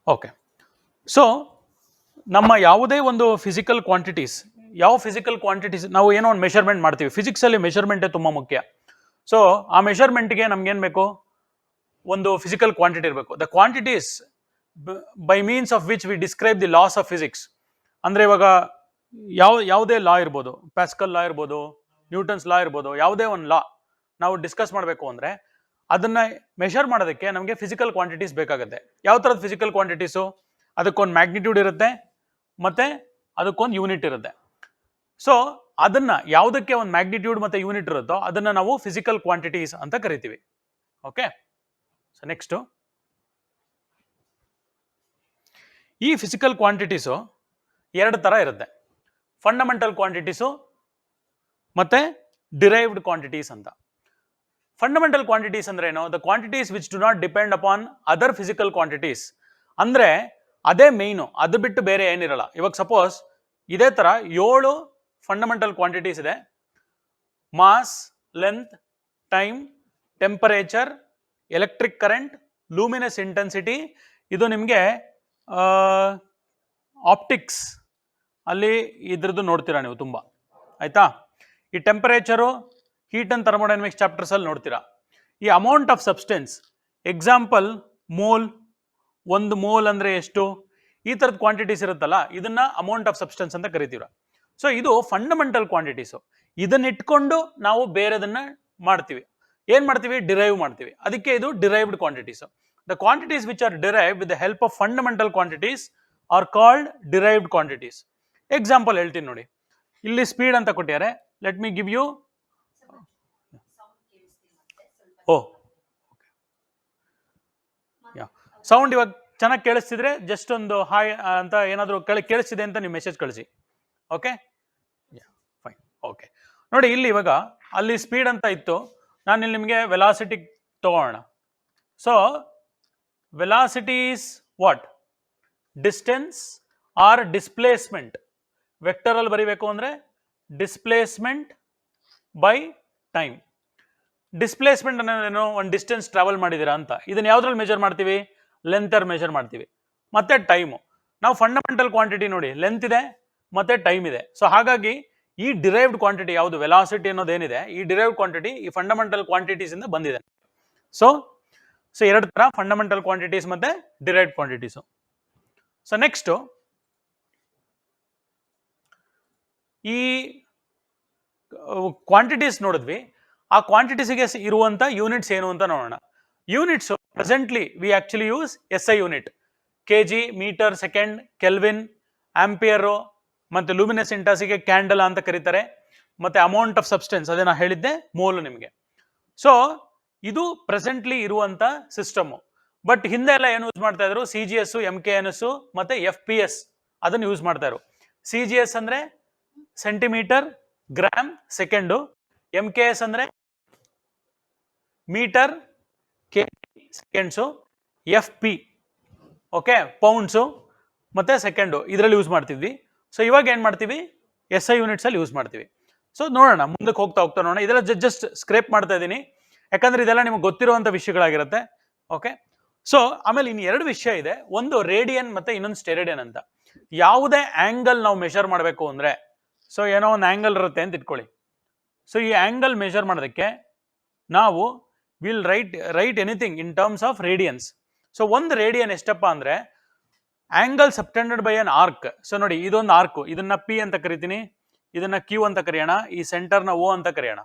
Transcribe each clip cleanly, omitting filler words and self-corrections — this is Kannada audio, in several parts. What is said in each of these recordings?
ಓಕೆ. ಸೊ ನಮ್ಮ ಯಾವುದೇ ಒಂದು ಫಿಸಿಕಲ್ ಕ್ವಾಂಟಿಟೀಸ್, ಯಾವ ಫಿಸಿಕಲ್ ಕ್ವಾಂಟಿಟೀಸ್ ನಾವು ಏನೋ ಒಂದು ಮೆಷರ್ಮೆಂಟ್ ಮಾಡ್ತೀವಿ. ಫಿಸಿಕ್ಸಲ್ಲಿ ಮೆಷರ್ಮೆಂಟೇ ತುಂಬ ಮುಖ್ಯ. ಸೊ ಆ ಮೆಷರ್ಮೆಂಟ್ಗೆ ನಮ್ಗೇನು ಬೇಕು, ಒಂದು ಫಿಸಿಕಲ್ ಕ್ವಾಂಟಿಟಿ ಇರಬೇಕು. The quantities by means of which we describe the laws of physics. ಅಂದರೆ ಇವಾಗ ಯಾವುದೇ ಲಾ ಇರ್ಬೋದು, ಪ್ಯಾಸ್ಕಲ್ ಲಾ ಇರ್ಬೋದು, ನ್ಯೂಟನ್ಸ್ ಲಾ ಇರ್ಬೋದು, ಯಾವುದೇ ಒಂದು ಲಾ ನಾವು ಡಿಸ್ಕಸ್ ಮಾಡಬೇಕು ಅಂದರೆ ಅದನ್ನ ಮೆಷರ್ ಮಾಡೋದಕ್ಕೆ ನಮಗೆ ಫಿಸಿಕಲ್ ಕ್ವಾಂಟಿಟೀಸ್ ಬೇಕಾಗುತ್ತೆ. ಯಾವ ಥರದ ಫಿಸಿಕಲ್ ಕ್ವಾಂಟಿಟೀಸು? ಅದಕ್ಕೊಂದು ಮ್ಯಾಗ್ನಿಟ್ಯೂಡ್ ಇರುತ್ತೆ, ಮತ್ತೆ ಅದಕ್ಕೊಂದು ಯೂನಿಟ್ ಇರುತ್ತೆ. ಸೊ ಅದನ್ನ ಯಾವುದಕ್ಕೆ ಒಂದು ಮ್ಯಾಗ್ನಿಟ್ಯೂಡ್ ಮತ್ತೆ ಯೂನಿಟ್ ಇರುತ್ತೋ ಅದನ್ನ ನಾವು ಫಿಸಿಕಲ್ ಕ್ವಾಂಟಿಟೀಸ್ ಅಂತ ಕರಿತೀವಿ. ಓಕೆ. ಸೊ ನೆಕ್ಸ್ಟ್, ಈ ಫಿಸಿಕಲ್ ಕ್ವಾಂಟಿಟೀಸು ಎರಡು ಥರ ಇರುತ್ತೆ. ಫಂಡಮೆಂಟಲ್ ಕ್ವಾಂಟಿಟೀಸು ಮತ್ತೆ ಡಿರೈವ್ಡ್ ಕ್ವಾಂಟಿಟೀಸ್ ಅಂತ. ಫಂಡಮೆಂಟಲ್ ಕ್ವಾಂಟಿಟೀಸ್ ಅಂದ್ರೆ ಏನು? The quantities which do not depend upon other physical quantities. ಅಂದ್ರೆ ಅದೇ ಮೇಯ್ನು, ಅದು ಬಿಟ್ಟು ಬೇರೆ ಏನಿರಲ್ಲ. ಇವಾಗ ಸಪೋಸ್ ಇದೇ ತರ 7 ಫಂಡಮೆಂಟಲ್ ಕ್ವಾಂಟಿಟೀಸ್ ಇದೆ. Mass, length, time, temperature, electric current, luminous intensity. ಇದು ನಿಮಗೆ ಆಪ್ಟಿಕ್ಸ್ ಅಲ್ಲಿ ಇದ್ರದ್ದು ನೋಡ್ತೀರಾ ನೀವು ತುಂಬ, ಆಯ್ತಾ? ಈ temperature, heat and thermodynamics chapters ಅಲ್ಲಿ ನೋಡ್ತೀರಾ. ಈ amount of substance, example mole, ಒಂದು ಮೋಲ್ ಅಂದ್ರೆ ಎಷ್ಟು, ಈ ಥರದ ಕ್ವಾಂಟಿಟೀಸ್ ಇರುತ್ತಲ್ಲ, ಇದನ್ನ ಅಮೌಂಟ್ ಆಫ್ ಸಬ್ಸ್ಟೆನ್ಸ್ ಅಂತ ಕರಿತೀರ. ಸೊ ಇದು ಫಂಡಮೆಂಟಲ್ ಕ್ವಾಂಟಿಟೀಸು. ಇದನ್ನ ಇಟ್ಕೊಂಡು ನಾವು ಬೇರೆದನ್ನ ಮಾಡ್ತೀವಿ. ಏನ್ ಮಾಡ್ತೀವಿ? ಡಿರೈವ್ ಮಾಡ್ತೀವಿ. ಅದಕ್ಕೆ ಇದು derived quantities. The quantities which are derive with the help of fundamental quantities are called derived quantities. Example ಹೇಳ್ತೀನಿ ನೋಡಿ. ಇಲ್ಲಿ ಸ್ಪೀಡ್ ಅಂತ ಕೊಟ್ಟಿದ್ದಾರೆ. Let me give you. Sound ಇವಾಗ ಚೆನ್ನಾಗಿ ಕೇಳಿಸ್ತಿದ್ರೆ ಜಸ್ಟ್ ಒಂದು ಹಾಯ್ ಅಂತ ಏನಾದರೂ ಕೇಳಿಸ್ತಿದೆ ಅಂತ ನೀವು ಮೆಸೇಜ್ ಕಳಿಸಿ. Okay, fine. ಓಕೆ, ನೋಡಿ ಇಲ್ಲಿ ಇವಾಗ ಅಲ್ಲಿ ಸ್ಪೀಡ್ ಅಂತ ಇತ್ತು. ನಾನು ಇಲ್ಲಿ ನಿಮಗೆ ವೆಲಾಸಿಟಿ ತಗೋಣ. So velocity is what? Distance or displacement. ವೆಕ್ಟರಲ್ಲಿ ಬರೀಬೇಕು ಅಂದರೆ ಡಿಸ್ಪ್ಲೇಸ್ಮೆಂಟ್ ಬೈ ಟೈಮ್. ಡಿಸ್ಪ್ಲೇಸ್ಮೆಂಟ್ ಅನ್ನೋದೇನೋ ಒಂದು ಡಿಸ್ಟೆನ್ಸ್ ಟ್ರಾವೆಲ್ ಮಾಡಿದ್ದೀರಾ ಅಂತ. ಇದನ್ನ ಯಾವ್ದ್ರಲ್ಲಿ ಮೆಜರ್ ಮಾಡ್ತೀವಿ? ಲೆಂತರ್ ಮೆಜರ್ ಮಾಡ್ತೀವಿ. ಮತ್ತೆ ಟೈಮು. ನಾವು ಫಂಡಮೆಂಟಲ್ ಕ್ವಾಂಟಿಟಿ ನೋಡಿ, ಲೆಂತ್ ಇದೆ ಮತ್ತೆ ಟೈಮ್ ಇದೆ. ಸೊ ಹಾಗಾಗಿ ಈ ಡಿರೈವ್ಡ್ ಕ್ವಾಂಟಿಟಿ ಯಾವುದು, ವೆಲಾಸಿಟಿ ಅನ್ನೋದೇನಿದೆ, ಈ ಡಿರೈವ್ಡ್ ಕ್ವಾಂಟಿಟಿ ಈ ಫಂಡಮೆಂಟಲ್ ಕ್ವಾಂಟಿಟೀಸ್ ಇಂದ ಬಂದಿದೆ. ಸೊ ಎರಡು ತರ, ಫಂಡಮೆಂಟಲ್ ಕ್ವಾಂಟಿಟೀಸ್ ಮತ್ತೆ ಡಿರೈವ್ಡ್ ಕ್ವಾಂಟಿಟೀಸು. ಸೊ ನೆಕ್ಸ್ಟ್, ಈ ಕ್ವಾಂಟಿಟೀಸ್ ನೋಡಿದ್ವಿ. ಆ ಕ್ವಾಂಟಿಟೀಸ್ಗೆ ಇರುವಂತ ಯೂನಿಟ್ಸ್ ಏನು ಅಂತ ನೋಡೋಣ. Units presently we actually use SI unit. KG, metre, second, Kelvin, ampere, ಮತ್ತೆ ಲೂಮಿನಸ್ ಇಂಟೆನ್ಸಿಟಿಗೆ ಕ್ಯಾಂಡಲ್ ಅಂತ ಕರೀತಾರೆ. ಮತ್ತೆ ಅಮೌಂಟ್ ಆಫ್ ಸಬ್ಸ್ಟೆನ್ಸ್, ಅದೇ ನಾ ಹೇಳಿದ್ದೆ, ಮೋಲ್ ನಿಮಗೆ. ಸೊ ಇದು ಪ್ರೆಸೆಂಟ್ಲಿ ಇರುವಂತ ಸಿಸ್ಟಮ್. ಬಟ್ ಹಿಂದೆ ಎಲ್ಲ ಏನು ಯೂಸ್ ಮಾಡ್ತಾ ಇದ್ರು? CGS, MKNS ಮತ್ತೆ FPS ಅದನ್ನು ಯೂಸ್ ಮಾಡ್ತಾ ಇದ್ರು. CGS ಅಂದ್ರೆ ಸೆಂಟಿಮೀಟರ್, ಗ್ರಾಮ್, ಸೆಕೆಂಡು. MKS ಅಂದ್ರೆ metre, seconds. FP okay, pounds ಮತ್ತೆ ಸೆಕೆಂಡು, ಇದರಲ್ಲಿ ಯೂಸ್ ಮಾಡ್ತಿದ್ವಿ. ಸೊ ಇವಾಗ ಏನ್ ಮಾಡ್ತೀವಿ? SI ಯೂನಿಟ್ಸ್ ಅಲ್ಲಿ ಯೂಸ್ ಮಾಡ್ತೀವಿ. ಸೊ ನೋಡೋಣ, ಮುಂದಕ್ಕೆ ಹೋಗ್ತಾ ಹೋಗ್ತಾ ನೋಡೋಣ. ಇದೆಲ್ಲ ಜಸ್ಟ್ ಸ್ಕ್ರೇಪ್ ಮಾಡ್ತಾ ಇದ್ದೀನಿ, ಯಾಕಂದ್ರೆ ಇದೆಲ್ಲ ನಿಮ್ಗೆ ಗೊತ್ತಿರುವಂತ ವಿಷಯಗಳಾಗಿರುತ್ತೆ. ಓಕೆ. ಸೊ ಆಮೇಲೆ ಇನ್ನು ಎರಡು ವಿಷಯ ಇದೆ. ಒಂದು ರೇಡಿಯನ್ ಮತ್ತೆ ಇನ್ನೊಂದು ಸ್ಟೆರೇಡಿಯನ್ ಅಂತ. ಯಾವುದೇ ಆಂಗಲ್ ನಾವು ಮೆಷರ್ ಮಾಡಬೇಕು ಅಂದ್ರೆ, ಸೊ ಏನೋ ಒಂದು ಆಂಗಲ್ ಇರುತ್ತೆ ಅಂತ ಇಟ್ಕೊಳ್ಳಿ. ಸೊ ಈ ಆಂಗಲ್ ಮೆಷರ್ ಮಾಡೋದಕ್ಕೆ ನಾವು will write anything in terms of radians. So ಒಂದು ರೇಡಿಯನ್ ಎಷ್ಟಪ್ಪ ಅಂದ್ರೆ angle subtended by an arc. So ನೋಡಿ, ಇದೊಂದು ಆರ್ಕ್, ಇದನ್ನ P ಅಂತ ಕರಿತೀನಿ, ಇದನ್ನ Q ಅಂತ ಕರೆಯೋಣ, ಈ ಸೆಂಟರ್ನ O ಅಂತ ಕರೆಯೋಣ.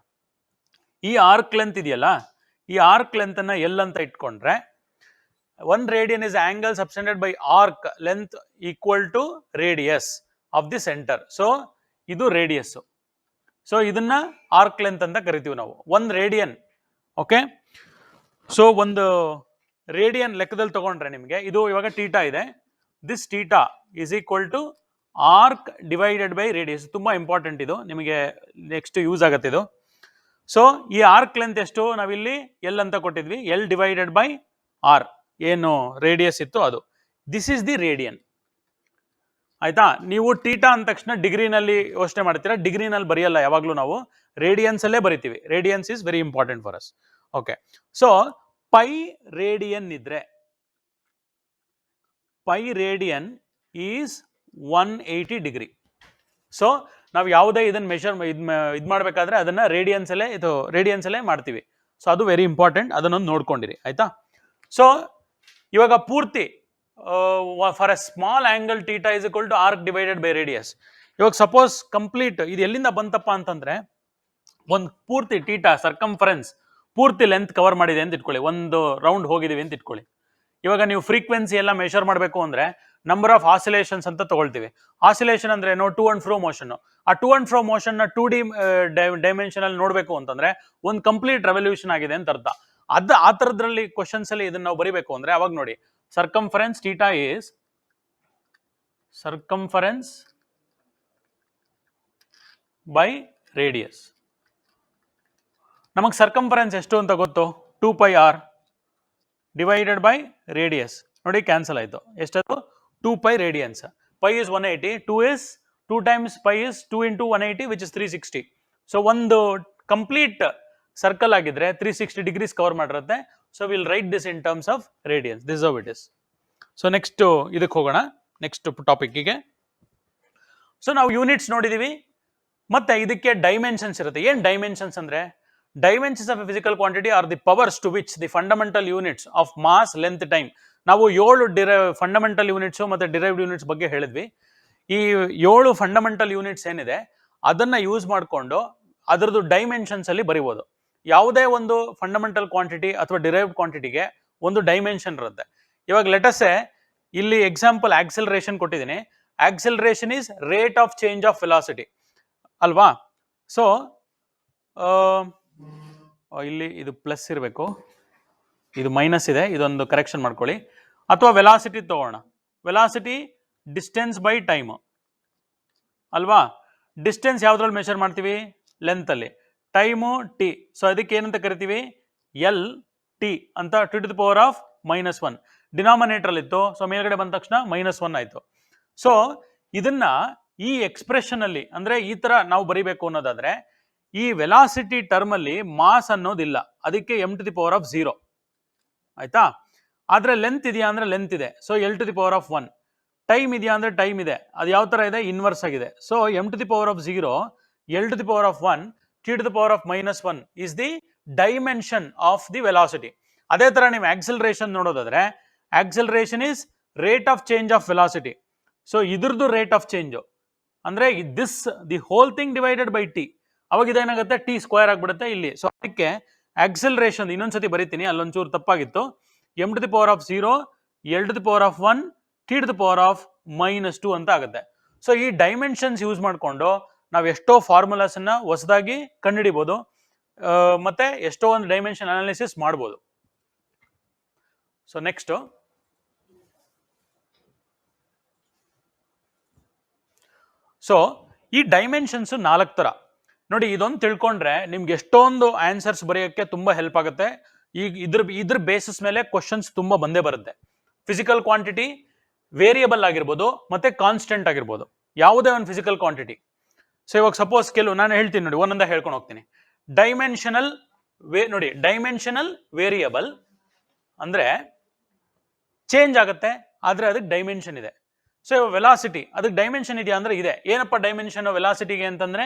ಈ ಆರ್ಕ್ ಲೆಂತ್ ಇದೆಯಲ್ಲ, ಈ ಆರ್ಕ್ ಲೆಂತ್ ಅನ್ನ L ಅಂತ ಇಟ್ಕೊಂಡ್ರೆ, one radian is angle subtended by arc length equal to radius of the centre. So ಇದು ರೇಡಿಯಸ್. ಸೊ ಇದನ್ನ ಆರ್ಕ್ ಲೆಂತ್ ಅಂತ ಕರಿತೀವಿ ನಾವು. ಒಂದು ರೇಡಿಯನ್. ಓಕೆ. ಸೊ ಒಂದು ರೇಡಿಯನ್ ಲೆಕ್ಕದಲ್ಲಿ ತಗೊಂಡ್ರೆ ನಿಮಗೆ ಇದು ಇವಾಗ ಥೀಟಾ ಇದೆ. This theta is equal to arc divided by radius. ತುಂಬಾ ಇಂಪಾರ್ಟೆಂಟ್ ಇದು, ನಿಮಗೆ ನೆಕ್ಸ್ಟ್ ಯೂಸ್ ಆಗುತ್ತೆ ಇದು. ಸೊ ಈ ಆರ್ಕ್ ಲೆಂತ್ ಎಷ್ಟು? ನಾವಿಲ್ಲಿ L ಅಂತ ಕೊಟ್ಟಿದ್ವಿ. L ಡಿವೈಡೆಡ್ ಬೈ R, ಏನು ರೇಡಿಯಸ್ ಇತ್ತು ಅದು. This is the radian. ಆಯ್ತಾ? ನೀವು ಥೀಟಾ ಅಂದ ತಕ್ಷಣ ಡಿಗ್ರಿನಲ್ಲಿ ಯೋಚನೆ ಮಾಡ್ತೀರಾ, ಡಿಗ್ರಿನಲ್ಲಿ ಬರೆಯಲ್ಲ ಯಾವಾಗಲೂ, ನಾವು ರೇಡಿಯನ್ಸ್ ಅಲ್ಲೇ ಬರಿತೀವಿ. Radians is very important for us. Okay. So pi radian ಇದ್ರೆ pi radian is 180 degree. So ನಾವು ಯಾವುದೇ ಇದನ್ನು ಮೆಷರ್ ಇದು ಮಾಡಬೇಕಾದ್ರೆ ಅದನ್ನು ರೇಡಿಯನ್ಸಲ್ಲೇ ಮಾಡ್ತೀವಿ. ಸೊ ಅದು ವೆರಿ ಇಂಪಾರ್ಟೆಂಟ್, ಅದನ್ನೊಂದು ನೋಡ್ಕೊಂಡಿರಿ ಆಯಿತಾ. ಸೊ ಇವಾಗ ಪೂರ್ತಿ for a small angle theta is equal to arc divided by radius. ಇವಾಗ ಸಪೋಸ್ ಕಂಪ್ಲೀಟ್ ಇದು ಎಲ್ಲಿಂದ ಬಂತಪ್ಪ ಅಂತಂದರೆ, ಒಂದು ಪೂರ್ತಿ ಥೀಟಾ ಸರ್ಕಂಫರೆನ್ಸ್ ಪೂರ್ತಿ ಲೆಂತ್ ಕವರ್ ಮಾಡಿದೆ ಅಂತ ಇಟ್ಕೊಳ್ಳಿ, ಒಂದು ರೌಂಡ್ ಹೋಗಿದ್ದೀವಿ ಅಂತ ಇಟ್ಕೊಳ್ಳಿ. ಇವಾಗ ನೀವು ಫ್ರೀಕ್ವೆನ್ಸಿ ಎಲ್ಲ ಮೆಷರ್ ಮಾಡಬೇಕು ಅಂದರೆ ನಂಬರ್ ಆಫ್ ಆಸಿಲೇಷನ್ಸ್ ಅಂತ ತಗೊಳ್ತೀವಿ. ಆಸಿಲೇಷನ್ ಅಂದ್ರೆ ಏನು? To and fro motion. ಆ ಟು ಅಂಡ್ ಫ್ರೋ ಮೋಷನ್ ನ 2D ಡೈಮೆನ್ಷನ್ ಅಲ್ಲಿ ನೋಡಬೇಕು ಅಂತಂದ್ರೆ ಒಂದು ಕಂಪ್ಲೀಟ್ ರೆವಲ್ಯೂಷನ್ ಆಗಿದೆ ಅಂತ ಅರ್ಥ. ಆ ಥರದ್ರಲ್ಲಿ ಕ್ವಶನ್ಸ್ ಅಲ್ಲಿ ಇದನ್ನ ನಾವು ಬರೀಬೇಕು ಅಂದ್ರೆ ಅವಾಗ ನೋಡಿ, circumference theta is circumference by radius. ನಮಗೆ ಸರ್ಕಂಫರೆನ್ಸ್ ಎಷ್ಟು ಅಂತ ಗೊತ್ತು? 2πr divided by radius. ನೋಡಿ ಕ್ಯಾನ್ಸಲ್ ಆಯಿತು. ಎಷ್ಟದು? 2π radians. Pi is 180, 2 times pi is 2 into 180 which is 360. So ಒಂದು ಕಂಪ್ಲೀಟ್ ಸರ್ಕಲ್ ಆಗಿದ್ರೆ 360 ಡಿಗ್ರೀಸ್ ಕವರ್ ಮಾಡಿರುತ್ತೆ. So will write this in terms of radians. This how it is. So next ಇದಕ್ಕೆ ಹೋಗೋಣ, ನೆಕ್ಸ್ಟ್ ಟಾಪಿಕ್ಕಿಗೆ. ಸೊ ನಾವು ಯೂನಿಟ್ಸ್ ನೋಡಿದೀವಿ, ಮತ್ತೆ ಇದಕ್ಕೆ ಡೈಮೆನ್ಷನ್ಸ್ ಇರುತ್ತೆ. ಏನು ಡೈಮೆನ್ಷನ್ಸ್ ಅಂದ್ರೆ, dimensions of a physical quantity are the powers to which the fundamental units of mass, length, time. ನಾವು 7 ಫಂಡಮೆಂಟಲ್ ಯೂನಿಟ್ಸ್ ಮತ್ತೆ ಡಿರೈವ್ಡ್ ಯೂನಿಟ್ಸ್ ಬಗ್ಗೆ ಹೇಳಿದ್ವಿ. ಈ 7 ಫಂಡಮೆಂಟಲ್ ಯೂನಿಟ್ಸ್ ಏನಿದೆ ಅದನ್ನ ಯೂಸ್ ಮಾಡಿಕೊಂಡು ಅದರದ್ದು ಡೈಮೆನ್ಷನ್ಸ್ ಅಲ್ಲಿ ಬರೀಬಹುದು. ಯಾವುದೇ ಒಂದು ಫಂಡಮೆಂಟಲ್ ಕ್ವಾಂಟಿಟಿ ಅಥವಾ ಡಿರೈವ್ಡ್ ಕ್ವಾಂಟಿಟಿಗೆ ಒಂದು ಡೈಮೆನ್ಷನ್ ಇರುತ್ತೆ. ಇವಾಗ ಲೆಟಸ್ ಇಲ್ಲಿ ಎಕ್ಸಾಂಪಲ್ ಆಕ್ಸೆಲರೇಷನ್ ಕೊಟ್ಟಿದ್ದೀನಿ. Acceleration is rate of change of velocity ಅಲ್ವಾ. ಸೊ ಇಲ್ಲಿ ಇದು ಪ್ಲಸ್ ಇರಬೇಕು, ಇದು ಮೈನಸ್ ಇದೆ, ಇದೊಂದು ಕರೆಕ್ಷನ್ ಮಾಡ್ಕೊಳ್ಳಿ. ಅಥವಾ ವೆಲಾಸಿಟಿ ತಗೋಣ. ವೆಲಾಸಿಟಿ ಡಿಸ್ಟೆನ್ಸ್ ಬೈ ಟೈಮ್ ಅಲ್ವಾ. ಡಿಸ್ಟೆನ್ಸ್ ಯಾವ್ದ್ರಲ್ಲಿ ಮೆಷರ್ ಮಾಡ್ತೀವಿ? ಲೆಂತ್ ಅಲ್ಲಿ. Time T. ಸೊ ಅದಕ್ಕೆ ಏನಂತ ಕರಿತೀವಿ? ಎಲ್ ಟಿ ಅಂತ, (10⁻⁻1). ಡಿನಾಮಿನೇಟರ್ ಅಲ್ಲಿ ಇತ್ತು, ಸೊ ಮೇಲ್ಗಡೆ ಬಂದ ತಕ್ಷಣ -1 ಆಯ್ತು. ಸೊ ಇದನ್ನ ಈ ಎಕ್ಸ್ಪ್ರೆಷನ್ ಅಲ್ಲಿ ಅಂದ್ರೆ ಈ ತರ ನಾವು ಬರಿಬೇಕು ಅನ್ನೋದಾದ್ರೆ, ಈ ವೆಲಾಸಿಟಿ ಟರ್ಮ್ ಅಲ್ಲಿ ಮಾಸ್ ಅನ್ನೋದಿಲ್ಲ, ಅದಕ್ಕೆ m⁻0 ಆಯ್ತಾ. ಆದ್ರೆ ಲೆಂತ್ ಇದೆಯಾ ಅಂದ್ರೆ ಲೆಂತ್ ಇದೆ, ಸೊ l⁻1. ಟೈಮ್ ಇದೆಯಾ ಅಂದ್ರೆ ಟೈಮ್ ಇದೆ, ಅದು ಯಾವ ತರ ಇದೆ? ಇನ್ವರ್ಸ್ ಆಗಿದೆ. So m⁻0 l⁻1 t⁻⁻1 is the dimension of the velocity. ಅದೇ ತರ ನೀವು ಆಕ್ಸೆಲರೇಷನ್ ನೋಡೋದಾದ್ರೆ, acceleration is rate of change of velocity. So ಇದ್ರದ್ದು ರೇಟ್ ಆಫ್ ಚೇಂಜ್ ಅಂದ್ರೆ this the whole thing divided by T. ಅವಾಗ ಇದೇನಾಗುತ್ತೆ? ಟಿ ಸ್ಕ್ವೇರ್ ಆಗ್ಬಿಡುತ್ತೆ ಇಲ್ಲಿ. ಸೊ ಅದಕ್ಕೆ ಆಕ್ಸೆಲರೇಷನ್ ಇನ್ನೊಂದ್ಸತಿ ಬರೀತೀನಿ, ಅಲ್ಲೊಂಚೂರು ತಪ್ಪಾಗಿತ್ತು. m⁻0 l⁻1 t⁻⁻2 ಅಂತ ಆಗುತ್ತೆ. ಸೊ ಈ ಡೈಮೆನ್ಷನ್ಸ್ ಯೂಸ್ ಮಾಡಿಕೊಂಡು ನಾವು ಎಷ್ಟೋ ಫಾರ್ಮುಲಾಸ್ ಅನ್ನ ಹೊಸದಾಗಿ ಕಂಡುಹಿಡಿಬಹುದು, ಮತ್ತೆ ಎಷ್ಟೋ ಒಂದು ಡೈಮೆನ್ಷನ್ ಅನಾಲಿಸಿಸ್ ಮಾಡ್ಬೋದು. ಸೊ ನೆಕ್ಸ್ಟ್, ಸೊ ಈ ಡೈಮೆನ್ಷನ್ಸ್ 4 ತರ ನೋಡಿ. ಇದೊಂದು ತಿಳ್ಕೊಂಡ್ರೆ ನಿಮ್ಗೆ ಎಷ್ಟೊಂದು ಆನ್ಸರ್ಸ್ ಬರೆಯೋಕ್ಕೆ ತುಂಬಾ ಹೆಲ್ಪ್ ಆಗುತ್ತೆ. ಈಗ ಇದ್ರ ಬೇಸಿಸ್ ಮೇಲೆ ಕ್ವಶನ್ಸ್ ತುಂಬಾ ಬಂದೇ ಬರುತ್ತೆ. ಫಿಸಿಕಲ್ ಕ್ವಾಂಟಿಟಿ ವೇರಿಯಬಲ್ ಆಗಿರ್ಬೋದು ಮತ್ತೆ ಕಾನ್ಸ್ಟೆಂಟ್ ಆಗಿರ್ಬೋದು, ಯಾವುದೇ ಒಂದು ಫಿಸಿಕಲ್ ಕ್ವಾಂಟಿಟಿ. ಸೊ ಇವಾಗ ಸಪೋಸ್ ನಾನು ಹೇಳ್ತೀನಿ ನೋಡಿ, ಒಂದೊಂದ ಹೇಳ್ಕೊಂಡು ಹೋಗ್ತೀನಿ. ಡೈಮೆನ್ಷನಲ್ ನೋಡಿ, ಡೈಮೆನ್ಷನಲ್ ವೇರಿಯಬಲ್ ಅಂದ್ರೆ ಚೇಂಜ್ ಆಗುತ್ತೆ, ಆದ್ರೆ ಅದಕ್ಕೆ ಡೈಮೆನ್ಷನ್ ಇದೆ. ಸೊ ವೆಲಾಸಿಟಿ ಅದಕ್ಕೆ ಡೈಮೆನ್ಷನ್ ಇದೆಯಾ ಅಂದ್ರೆ ಇದೆ. ಏನಪ್ಪ ಡೈಮೆನ್ಷನ್ ವೆಲಾಸಿಟಿಗೆ ಅಂತಂದ್ರೆ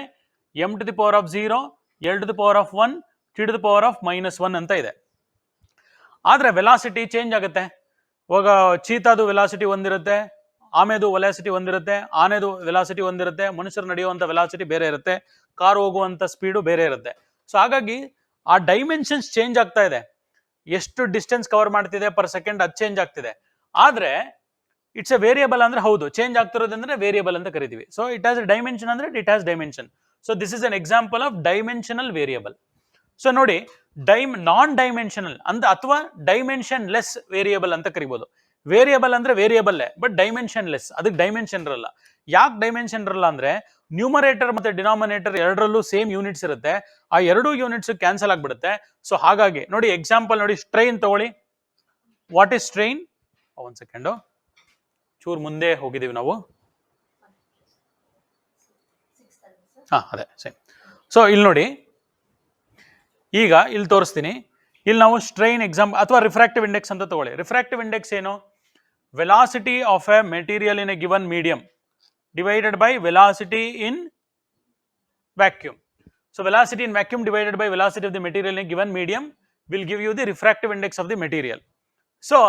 m⁻0 l⁻1 t⁻⁻1 ಅಂತ ಇದೆ. ಆದ್ರೆ ವೆಲಾಸಿಟಿ ಚೇಂಜ್ ಆಗುತ್ತೆ. ಇವಾಗ ಚೀತಾದು ವೆಲಾಸಿಟಿ ಒಂದಿರುತ್ತೆ, ಆಮೆದು ವೆಲಾಸಿಟಿ ಒಂದಿರುತ್ತೆ, ಆನೆದು ವೆಲಾಸಿಟಿ ಒಂದಿರುತ್ತೆ, ಮನುಷ್ಯರು ನಡೆಯುವಂತ ವೆಲಾಸಿಟಿ ಬೇರೆ ಇರುತ್ತೆ, ಕಾರ್ ಹೋಗುವಂತ ಸ್ಪೀಡು ಬೇರೆ ಇರುತ್ತೆ. ಸೊ ಹಾಗಾಗಿ ಆ ಡೈಮೆನ್ಷನ್ಸ್ ಚೇಂಜ್ ಆಗ್ತಾ ಇದೆ. ಎಷ್ಟು ಡಿಸ್ಟೆನ್ಸ್ ಕವರ್ ಮಾಡ್ತಿದೆ ಪರ್ ಸೆಕೆಂಡ್ ಅದು ಚೇಂಜ್ ಆಗ್ತಿದೆ. ಆದ್ರೆ ಇಟ್ಸ್ ಎ ವೇರಿಯಬಲ್ ಅಂದ್ರೆ ಹೌದು, ಚೇಂಜ್ ಆಗ್ತಿರೋದಂದ್ರೆ ವೇರಿಯಬಲ್ ಅಂತ ಕರಿತೀವಿ. ಸೊ ಇಟ್ ಹ್ಯಾಸ್ ಡೈಮೆನ್ಷನ್ ಅಂದ್ರೆ it has dimension. So this is an example of dimensional variable. So ನೋಡಿ, ನಾನ್ ಡೈಮೆನ್ಷನಲ್ ಅಂತ ಅಥವಾ ಡೈಮೆನ್ಷನ್ ಲೆಸ್ ವೇರಿಯಬಲ್ ಅಂತ ಕರಿಬಹುದು. ವೇರಿಯಬಲ್ ಅಂದ್ರೆ ವೇರಿಯಬಲ್ ಬಟ್ ಡೈಮೆನ್ಷನ್ ಲೆಸ್, ಅದಕ್ಕೆ ಡೈಮೆನ್ಷನ್ ಇರಲ್ಲ. ಯಾಕೆ ಡೈಮೆನ್ಷನ್ ಇರಲ್ಲ ಅಂದ್ರೆ ನ್ಯೂಮರೇಟರ್ ಮತ್ತೆ ಡಿನಾಮಿನೇಟರ್ ಎರಡರಲ್ಲೂ ಸೇಮ್ ಯೂನಿಟ್ಸ್ ಇರುತ್ತೆ, ಆ ಎರಡೂ ಯೂನಿಟ್ಸ್ ಕ್ಯಾನ್ಸಲ್ ಆಗ್ಬಿಡುತ್ತೆ. ಸೊ ಹಾಗಾಗಿ ನೋಡಿ, ಎಕ್ಸಾಂಪಲ್ ನೋಡಿ, ಸ್ಟ್ರೈನ್ ತಗೊಳ್ಳಿ. What is strain? ಒಂದ್ ಸೆಕೆಂಡು, ಚೂರ್ ಮುಂದೆ ಹೋಗಿದೀವಿ ನಾವು. ಅದೇ ಸೇಮ್. ಸೊ ಇಲ್ಲಿ ನೋಡಿ, ಈಗ ಇಲ್ಲಿ ತೋರಿಸ್ತೀನಿ. ಇಲ್ಲಿ ನಾವು ಸ್ಟ್ರೈನ್ ಎಕ್ಸಾಂಪಲ್ ಅಥವಾ ರಿಫ್ರಾಕ್ಟಿವ್ ಇಂಡೆಕ್ಸ್ ಅಂತ ತಗೊಳ್ಳಿ. ರಿಫ್ರಾಕ್ಟಿವ್ ಇಂಡೆಕ್ಸ್ ಏನು? velocity of a material in a given medium divided by velocity in vacuum. So velocity in vacuum divided by velocity of the material in a given medium will give you the refractive index of the material. So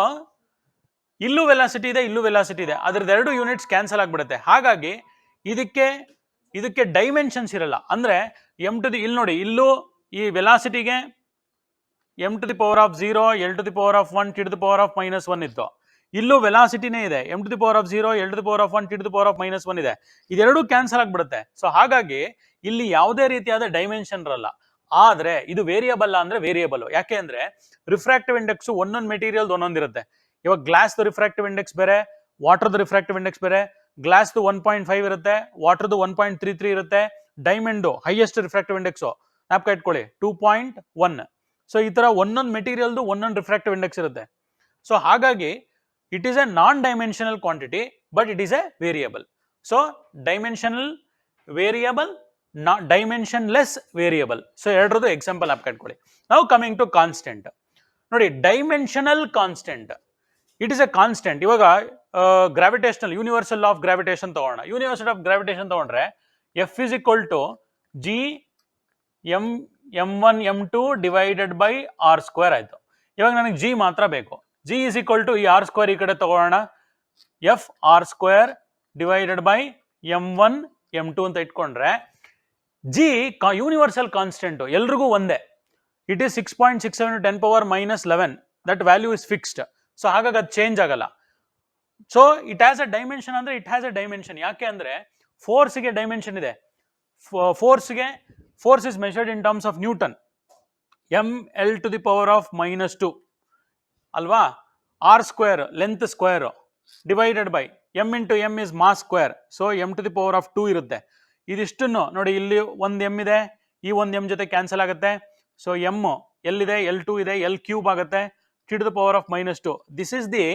ಇಲ್ಲೂ ವೆಲಾಸಿಟಿ ಇದೆ, ಇಲ್ಲೂ ವೆಲಾಸಿಟಿ ಇದೆ, ಅದ್ರದ್ದು ಎರಡು ಯೂನಿಟ್ಸ್ ಕ್ಯಾನ್ಸಲ್ ಆಗಿಬಿಡುತ್ತೆ. ಹಾಗಾಗಿ ಇದಕ್ಕೆ ಡೈಮೆನ್ಷನ್ಸ್ ಇರಲ್ಲ. ಅಂದರೆ ಎಮ್ ಟು ದಿ, ಇಲ್ಲಿ ನೋಡಿ, ಇಲ್ಲೂ ಈ ವೆಲಾಸಿಟಿಗೆ m to the power of 0, l to the power of 1, t to the power of -1 ಇತ್ತು. ಇಲ್ಲೂ ವೆಲಾಸಿಟಿನೇ ಇದೆ, m to the power of 0, l to the power of 1, t to the power of -1 ಇದೆ. ಇದೆರಡೂ ಕ್ಯಾನ್ಸಲ್ ಆಗಿಬಿಡುತ್ತೆ. ಸೊ ಹಾಗಾಗಿ ಇಲ್ಲಿ ಯಾವುದೇ ರೀತಿಯಾದ ಡೈಮೆನ್ಷನ್ ಇರಲ್ಲ. ಆದರೆ ಇದು ವೇರಿಯಬಲ್ ಅಂದ್ರೆ ವೇರಿಯಬಲ್. ಯಾಕೆ ಅಂದ್ರೆ ರಿಫ್ರಾಕ್ಟಿವ್ ಇಂಡೆಕ್ಸ್ ಒಂದೊಂದು ಮೆಟೀರಿಯಲ್ ಒಂದೊಂದಿರುತ್ತೆ. ಇವಾಗ ಗ್ಲಾಸ್ದು ರಿಫ್ರಾಕ್ಟಿವ್ ಇಂಡೆಕ್ಸ್ ಬೇರೆ, ವಾಟರ್ದು ರಿಫ್ರಾಕ್ಟಿವ್ ಇಂಡೆಕ್ಸ್ ಬೇರೆ. ಗ್ಲಾಸ್ದು 1.5 ಇರುತ್ತೆ, ವಾಟರ್ದು 1.33 ಇರುತ್ತೆ. ಡೈಮಂಡ್ ಹೈಯೆಸ್ಟ್ ರಿಫ್ರಾಕ್ಟಿವ್ ಇಂಡೆಕ್ಸ್ ಜ್ಞಾಪಕ ಇಟ್ಕೊಳ್ಳಿ 2.1. ಸೊ ಈ ತರ ಒಂದೊಂದು ಮೆಟೀರಿಯಲ್ದು ಒಂದೊಂದು ರಿಫ್ರಾಕ್ಟಿವ್ ಇಂಡೆಕ್ಸ್ ಇರುತ್ತೆ. ಸೊ ಹಾಗಾಗಿ it is a non dimensional quantity, but it is a variable. So dimensional variable, dimensionless variable. So ಎರಡರದ್ದು ಎಕ್ಸಾಂಪಲ್ ಜ್ಞಾಪಕ ಇಟ್ಕೊಳ್ಳಿ. ನಾವು ಕಮಿಂಗ್ ಟು ಕಾನ್ಸ್ಟೆಂಟ್. ನೋಡಿ, dimensional constant, it is a constant. ಇವಾಗ ಗ್ರಾವಿಟೇಷನಲ್ ಯೂನಿವರ್ಸಲ್ ಆಫ್ ಗ್ರಾವಿಟೇಷನ್ ತಗೋಣ. ಯೂನಿವರ್ಸಲ್ ಆಫ್ ಗ್ರಾವಿಟೇಷನ್ ತಗೊಂಡ್ರೆ F is equal to G m1 m2 divided by r square ಆಯ್ತು. ಇವಾಗ ನನಗೆ G ಮಾತ್ರ ಬೇಕು. G is equal to ಈ r square ಈ ಕಡೆ ತಗೋಣ, F r square divided by m1 m2 ಅಂತ ಇಟ್ಕೊಂಡ್ರೆ G ಯೂನಿವರ್ಸಲ್ ಕಾನ್ಸ್ಟೆಂಟ್ ಎಲ್ರಿಗೂ ಒಂದೇ. It is 6.67 10 power -11. That value is fixed. So ಹಾಗಾಗಿ ಅದು ಚೇಂಜ್ ಆಗಲ್ಲ. So it has a dimension ಅಂದ್ರೆ ಇಟ್ ಹ್ಯಾಸ್ ಅ ಡೈಮೆನ್ಷನ್. ಯಾಕೆ ಅಂದ್ರೆ ಫೋರ್ಸ್ಗೆ ಡೈಮೆನ್ಷನ್ ಇದೆ. Force is measured in terms of newton, ml to the power of -2 ಅಲ್ವಾ. R square length square divided by m into m is mass square. So m to the power of 2 ಇರುತ್ತೆ. ಇದಿಷ್ಟನ್ನು ನೋಡಿ, ಇಲ್ಲಿ ಒಂದು m ಇದೆ, ಈ ಒಂದು m ಜೊತೆ ಕ್ಯಾನ್ಸಲ್ ಆಗುತ್ತೆ. ಸೊ m ಎಲ್ಲಿದೆ, L2 ಇದೆ, L ಕ್ಯೂಬ್ ಆಗುತ್ತೆ, t to the power of -2. This is the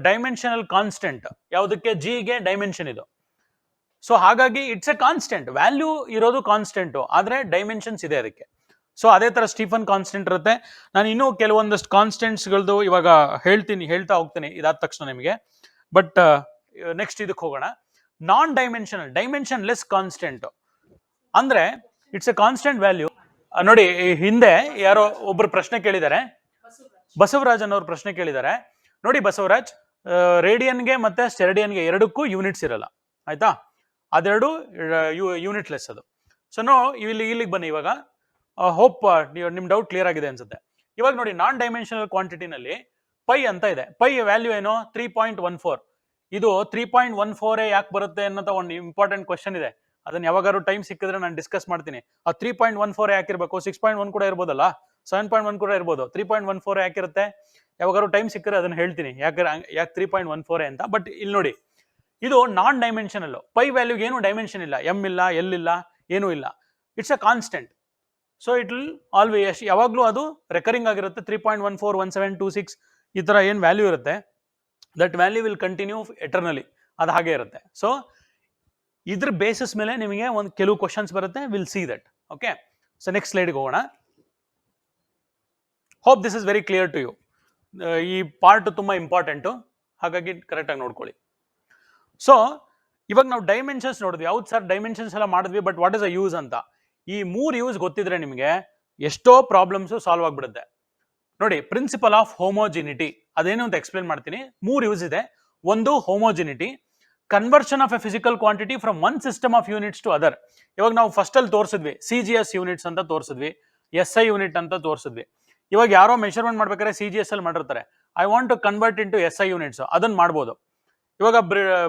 dimensional constant. ಯಾವುದಕ್ಕೆ? ಜಿಗೆ ಡೈಮೆನ್ಷನ್ ಇದು. ಸೊ ಹಾಗಾಗಿ ಇಟ್ಸ್ ಎ ಕಾನ್ಸ್ಟೆಂಟ್, ವ್ಯಾಲ್ಯೂ ಇರೋದು ಕಾನ್ಸ್ಟೆಂಟ್, ಆದ್ರೆ ಡೈಮೆನ್ಷನ್ಸ್ ಇದೆ ಅದಕ್ಕೆ. ಸೊ ಅದೇ ತರ ಸ್ಟೀಫನ್ ಕಾನ್ಸ್ಟೆಂಟ್ ಇರುತ್ತೆ. ನಾನು ಇನ್ನೂ ಕೆಲವೊಂದಷ್ಟು ಕಾನ್ಸ್ಟೆಂಟ್ಸ್ಗಳದ್ದು ಇವಾಗ ಹೇಳ್ತಾ ಹೋಗ್ತೀನಿ ಇದಾದ ತಕ್ಷಣ ನಿಮಗೆ. ಬಟ್ ನೆಕ್ಸ್ಟ್ ಇದಕ್ಕೆ ಹೋಗೋಣ. ನಾನ್ ಡೈಮೆನ್ಷನಲ್, ಡೈಮೆನ್ಷನ್ ಲೆಸ್ ಕಾನ್ಸ್ಟೆಂಟ್ ಅಂದ್ರೆ ಇಟ್ಸ್ ಎ ಕಾನ್ಸ್ಟೆಂಟ್ ವ್ಯಾಲ್ಯೂ. ನೋಡಿ, ಹಿಂದೆ ಯಾರೋ ಒಬ್ರು ಪ್ರಶ್ನೆ ಕೇಳಿದ್ದಾರೆ, ಬಸವರಾಜ್ ಅನ್ನೋರು ಪ್ರಶ್ನೆ ಕೇಳಿದ್ದಾರೆ. ನೋಡಿ ಬಸವರಾಜ್, ರೇಡಿಯನ್ಗೆ ಮತ್ತೆ ಸ್ಟೆರಡಿಯನ್ಗೆ ಎರಡಕ್ಕೂ ಯೂನಿಟ್ಸ್ ಇರಲ್ಲ, ಆಯ್ತಾ? ಅದೆರಡು ಯೂನಿಟ್ಲೆಸ್ ಅದು. ಸೊ ಇಲ್ಲಿಗೆ ಬನ್ನಿ. ಇವಾಗ ಹೋಪ್ ನಿಮ್ ಡೌಟ್ ಕ್ಲಿಯರ್ ಆಗಿದೆ ಅನ್ಸುತ್ತೆ. ಇವಾಗ ನೋಡಿ, ನಾನ್ ಡೈಮೆನ್ಷನಲ್ ಕ್ವಾಂಟಿಟಿನಲ್ಲಿ ಪೈ ಅಂತ ಇದೆ. ಪೈ ವ್ಯಾಲ್ಯೂ ಏನು? 3.14. ಇದು 3.14 ಯಾಕೆ ಬರುತ್ತೆ ಅನ್ನೋ ಒಂದು ಇಂಪಾರ್ಟೆಂಟ್ ಕ್ವಶನ್ ಇದೆ. ಅದನ್ನ ಯಾವಾಗಾದ್ರು ಟೈಮ್ ಸಿಕ್ಕಿದ್ರೆ ನಾನು ಡಿಸ್ಕಸ್ ಮಾಡ್ತೀನಿ. ಆ 3.14 ಯಾಕಿರ್ಬೇಕು? 6.1 ಕೂಡ ಇರ್ಬೋದಲ್ಲ, 7.1 ಕೂಡ ಇರ್ಬೋದು. 3.14 ಯಾಕಿರುತ್ತೆ? ಯಾವಾಗಾದ್ರು ಟೈಮ್ ಸಿಕ್ಕರೆ ಅದನ್ನ ಹೇಳ್ತೀನಿ ಯಾಕೆ 3.14 ಅಂತ. ಬಟ್ ಇಲ್ಲಿ ನೋಡಿ, ಇದು ನಾನ್ ಡೈಮೆನ್ಷನಲ್. ಪೈ ವ್ಯಾಲ್ಯೂಗೆ ಏನು ಡೈಮೆನ್ಷನ್ ಇಲ್ಲ, ಎಮ್ ಇಲ್ಲ, ಎಲ್ ಇಲ್ಲ, ಏನೂ ಇಲ್ಲ. It's a constant. So it will always, ಯಾವಾಗಲೂ ಅದು ರೆಕರಿಂಗ್ ಆಗಿರುತ್ತೆ. 3.14, 1726 ಈ ತರ ಏನು ವ್ಯಾಲ್ಯೂ ಇರುತ್ತೆ, that value will continue eternally, ಅದು ಹಾಗೆ ಇರುತ್ತೆ. ಸೊ ಇದ್ರ ಬೇಸಿಸ್ ಮೇಲೆ ನಿಮಗೆ ಒಂದು ಕೆಲವು ಕ್ವಶನ್ಸ್ ಬರುತ್ತೆ. Will see that. Okay, so next ಸ್ಲೈಡ್ಗೆ ಹೋಗೋಣ. Hope this is very clear to you. ಈ ಪಾರ್ಟ್ ತುಂಬಾ ಇಂಪಾರ್ಟೆಂಟು, ಹಾಗಾಗಿ ಕರೆಕ್ಟಾಗಿ ನೋಡ್ಕೊಳ್ಳಿ. ಸೊ ಇವಾಗ ನಾವು ಡೈಮೆನ್ಷನ್ಸ್ ನೋಡಿದ್ವಿ. ಹೌದು ಸರ್, ಡೈಮೆನ್ಷನ್ಸ್ ಎಲ್ಲ ಮಾಡಿದ್ವಿ, but what is a use ಅಂತ. ಈ 3 ಯೂಸ್ ಗೊತ್ತಿದ್ರೆ ನಿಮಗೆ ಎಷ್ಟೋ ಪ್ರಾಬ್ಲಮ್ಸ್ ಸಾಲ್ವ್ ಆಗ್ಬಿಡುತ್ತೆ. ನೋಡಿ, ಪ್ರಿನ್ಸಿಪಲ್ ಆಫ್ ಹೋಮೋಜಿನಿಟಿ ಅದೇನು ಅಂತ ಎಕ್ಸ್ಪ್ಲೇನ್ ಮಾಡ್ತೀನಿ. 3 ಯೂಸ್ ಇದೆ. ಒಂದು, homogeneity, conversion of a physical quantity from one system of units to other. ಇವಾಗ ನಾವು ಫಸ್ಟ್ ಅಲ್ಲಿ ತೋರಿಸಿದ್ವಿ, CGS ಯೂನಿಟ್ಸ್ ಅಂತ ತೋರಿಸಿದ್ವಿ, SI ಯೂನಿಟ್ ಅಂತ ತೋರಿಸಿದ್ವಿ. ಇವಾಗ ಯಾರೋ ಮೆಷರ್ಮೆಂಟ್ ಮಾಡ್ಬೇಕಾದ್ರೆ CGS ಅಲ್ಲಿ ಮಾಡಿರ್ತಾರೆ, I want to convert into SI units, ಅದನ್ನ ಮಾಡ್ಬೋದು. ಇವಾಗ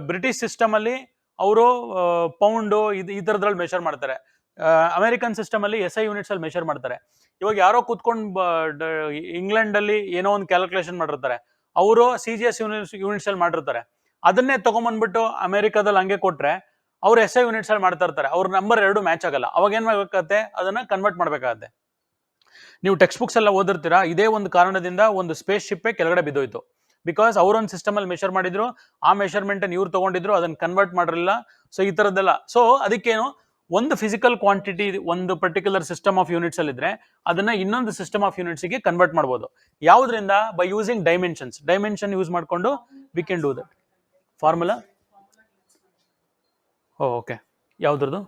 ಬ್ರಿಟಿಷ್ ಸಿಸ್ಟಮ್ ಅಲ್ಲಿ ಅವರು ಪೌಂಡು ಈ ತರದ್ರಲ್ಲಿ ಮೆಷರ್ ಮಾಡ್ತಾರೆ. ಅಮೆರಿಕನ್ ಸಿಸ್ಟಮ್ ಅಲ್ಲಿ SI ಯೂನಿಟ್ಸ್ ಅಲ್ಲಿ ಮೆಷರ್ ಮಾಡ್ತಾರೆ. ಇವಾಗ ಯಾರೋ ಕೂತ್ಕೊಂಡು ಇಂಗ್ಲೆಂಡ್ ಅಲ್ಲಿ ಏನೋ ಒಂದು ಕ್ಯಾಲ್ಕುಲೇಷನ್ ಮಾಡಿರ್ತಾರೆ, ಅವರು CGS ಯೂನಿಟ್ಸ್ ಅಲ್ಲಿ ಮಾಡಿರ್ತಾರೆ. ಅದನ್ನೇ ತಗೊಂಡ್ಬಂದ್ಬಿಟ್ಟು ಅಮೆರಿಕಾದಲ್ಲಿ ಹಂಗೆ ಕೊಟ್ರೆ ಅವ್ರು SI ಯೂನಿಟ್ಸ್ ಅಲ್ಲಿ ಮಾಡ್ತಾ ಇರ್ತಾರೆ. ಅವ್ರ ನಂಬರ್ 2 ಮ್ಯಾಚ್ ಆಗಲ್ಲ. ಅವಾಗ ಏನ್ ಮಾಡ್ಬೇಕಾಗತ್ತೆ? ಅದನ್ನ ಕನ್ವರ್ಟ್ ಮಾಡ್ಬೇಕಾಗತ್ತೆ. ನೀವು ಟೆಕ್ಸ್ಟ್ ಬುಕ್ಸ್ ಎಲ್ಲ ಓದಿರ್ತೀರಾ, ಇದೇ ಒಂದು ಕಾರಣದಿಂದ ಒಂದು ಸ್ಪೇಸ್ ಶಿಪ್ಪೇ ಕೆಳಗಡೆ ಬಿದ್ದೋಯ್ತು. ಬಿಕಾಸ್ ಅವರೊಂದು ಸಿಸ್ಟಮ್ ಅಲ್ಲಿ ಮೆಷರ್ ಮಾಡಿದ್ರು, ಆ ಮೆಷರ್ಮೆಂಟ್ ಅನ್ನು ಇವ್ರು ತಗೊಂಡಿದ್ರು, ಅದನ್ನ ಕನ್ವರ್ಟ್ ಮಾಡಿರಲಿಲ್ಲ. ಸೊ ಈ ತರದ್ದೆಲ್ಲ. ಸೊ ಅದಕ್ಕೇನು, ಒಂದು ಫಿಸಿಕಲ್ ಕ್ವಾಂಟಿಟಿ ಒಂದು ಪರ್ಟಿಕ್ಯುಲರ್ ಸಿಸ್ಟಮ್ ಆಫ್ ಯೂನಿಟ್ಸ್ ಅಲ್ಲಿ ಇದ್ರೆ ಅದನ್ನ ಇನ್ನೊಂದು ಸಿಸ್ಟಮ್ ಆಫ್ ಯೂನಿಟ್ಸ್ ಗೆ ಕನ್ವರ್ಟ್ ಮಾಡಬಹುದು. ಯಾವುದರಿಂದ? By using dimensions. Dimension use ಮಾಡಿಕೊಂಡು we can do that. Formula okay, ಯಾವ್ದ್ರದ್ದು?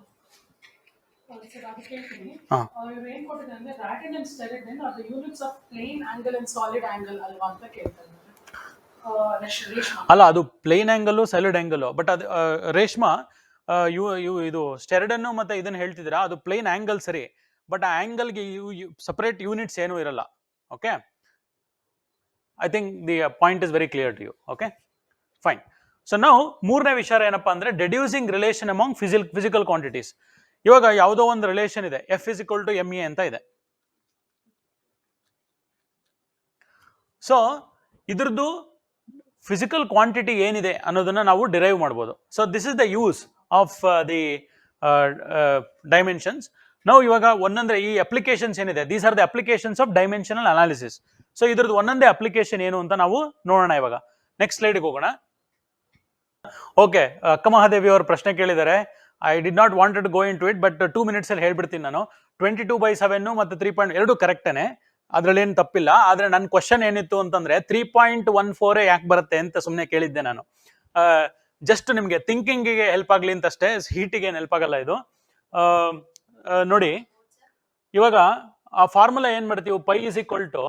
ಅಲ್ಲ, ಅದು plane angle solid angle. But ಅದು ರೇಷ್ಮಾ ಇದು ಸ್ಟೆರಡನ್ನು ಮತ್ತೆ ಇದನ್ನ ಹೇಳ್ತಿದ್ದೀರಾ, ಅದು ಪ್ಲೇನ್ ಆಂಗಲ್ ಸರಿ, ಬಟ್ ಆ ಆಂಗಲ್ಗೆ ಸಪರೇಟ್ ಯೂನಿಟ್ಸ್ ಏನೂ ಇರಲ್ಲ. Okay, I think the point is very clear to you. Okay, fine. So ನಾವು ಮೂರನೇ ವಿಚಾರ ಏನಪ್ಪಾ ಅಂದ್ರೆ deducing relation among physical quantities. ಇವಾಗ ಯಾವುದೋ ಒಂದು ರಿಲೇಷನ್ ಇದೆ, F = ma ಅಂತ ಇದೆ. ಸೊ ಇದ್ರದ್ದು ಫಿಸಿಕಲ್ ಕ್ವಾಂಟಿಟಿ ಏನಿದೆ ಅನ್ನೋದನ್ನ ನಾವು ಡಿರೈವ್ ಮಾಡ್ಬೋದು. So this is the use of the dimensions. ನಾವು ಇವಾಗ ಒಂದೊಂದ್ರೆ ಈ ಅಪ್ಲಿಕೇಶನ್ಸ್ ಏನಿದೆ, these are the applications of dimensional analysis. So ಇದ್ರದ್ದು ಒಂದೊಂದೇ ಅಪ್ಲಿಕೇಶನ್ ಏನು ಅಂತ ನಾವು ನೋಡೋಣ. ಇವಾಗ ನೆಕ್ಸ್ಟ್ ಸ್ಲೈಡ್ಗೆ ಹೋಗೋಣ. ಓಕೆ, ಅಕ್ಕ ಮಹಾದೇವಿ ಅವರು ಪ್ರಶ್ನೆ ಕೇಳಿದ್ದಾರೆ. I did not wanted go into it, but 2 minutes ಅಲ್ಲಿ ಹೇಳ್ಬಿಡ್ತೀನಿ ನಾನು. 22/7 ಮತ್ತು 3.2 ಕರೆಕ್ಟೇನೆ, ಅದ್ರಲ್ಲಿ ಏನು ತಪ್ಪಿಲ್ಲ. ಆದ್ರೆ ನನ್ನ ಕ್ವಶನ್ ಏನಿತ್ತು ಅಂತಂದ್ರೆ 3.14 ಯಾಕೆ ಬರುತ್ತೆ ಅಂತ ಸುಮ್ಮನೆ ಕೇಳಿದ್ದೆ ನಾನು. ಜಸ್ಟ್ ನಿಮ್ಗೆ ಥಿಂಕಿಂಗಿಗೆ ಹೆಲ್ಪ್ ಆಗ್ಲಿ ಅಂತ ಅಷ್ಟೇ, ಹೀಟಿಗೆ ಏನು ಹೆಲ್ಪ್ ಆಗಲ್ಲ ಇದು. ನೋಡಿ, ಇವಾಗ ಆ ಫಾರ್ಮುಲಾ ಏನ್ ಮಾಡ್ತೀವಿ? Pi is equal to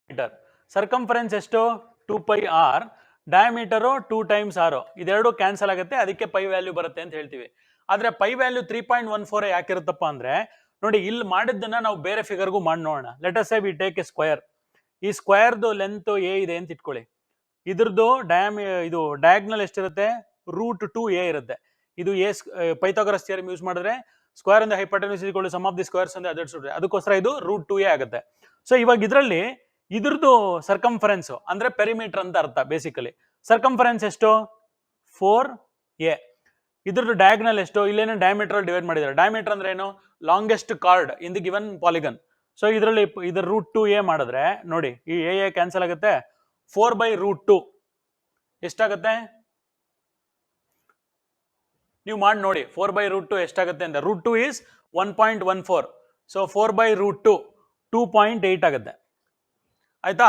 metre, circumference ಎಷ್ಟು? 2πr, diameter 2 times r. ಇದೆರಡು ಕ್ಯಾನ್ಸಲ್ ಆಗುತ್ತೆ, ಅದಕ್ಕೆ ಪೈ ವ್ಯಾಲ್ಯೂ ಬರುತ್ತೆ ಅಂತ ಹೇಳ್ತೀವಿ. ಆದ್ರೆ ಪೈ ವ್ಯಾಲ್ಯೂ 3.14 ಯಾಕಿರುತ್ತಪ್ಪ ಅಂದ್ರೆ, ನೋಡಿ ಇಲ್ಲಿ ಮಾಡಿದ್ದನ್ನ ನಾವು ಬೇರೆ ಫಿಗರ್ಗೂ ಮಾಡಿ ನೋಡೋಣ. Let us say we take A square. ಈ ಸ್ಕ್ವೇರ್ದು ಲೆಂತ್ a ಇದೆ ಅಂತ ಇಟ್ಕೊಳ್ಳಿ. ಇದ್ರದ್ದು ಇದು ಡಯಾಗ್ನಲ್ ಎಷ್ಟಿರುತ್ತೆ? √2a ಇರುತ್ತೆ. ಇದು ಪೈಥಾಗರಸ್ ಥಿಯರಮ್ ಯೂಸ್ ಮಾಡಿದ್ರೆ ಸ್ಕ್ವೇರ್ ಇಂದ hypotenuse is sum of the squares ಅಂತ ಅದರ್ ಸುಡ್ರೆ, ಅದಕ್ಕೋಸ್ಕರ ಇದು √2a ಆಗುತ್ತೆ. ಸೊ ಇವಾಗ ಇದರಲ್ಲಿ ಇದ್ರದ್ದು ಸರ್ಕಂಫರೆನ್ಸ್ ಅಂದ್ರೆ ಪೆರಿಮೀಟರ್ ಅಂತ ಅರ್ಥ. ಬೇಸಿಕಲಿ ಸರ್ಕಂಫರೆನ್ಸ್ ಎಷ್ಟು? 4a. ಇದ್ರದ್ದು ಡಯಾಗ್ನಲ್ ಎಷ್ಟು? ಇಲ್ಲೇನೋ ಡಯಾಮೀಟರ್ ಡಿವೈಡ್ ಮಾಡಿದ್ದಾರೆ. ಡಯಾಮೀಟರ್ ಅಂದ್ರೆ ಏನು? Longest card in the given polygon. So ಇದರಲ್ಲಿ ಇದ್ರ √2a ಮಾಡಿದ್ರೆ ನೋಡಿ, ಈ a ಕ್ಯಾನ್ಸಲ್ ಆಗುತ್ತೆ. 4/√2 ಎಷ್ಟಾಗುತ್ತೆ? ನೀವು ಮಾಡಿ ನೋಡಿ 4/√2 ಎಷ್ಟಾಗುತ್ತೆ ಅಂತ. √2 is 1.14. ಸೊ 4/√2 2.8 ಆಗುತ್ತೆ. ಆಯ್ತಾ?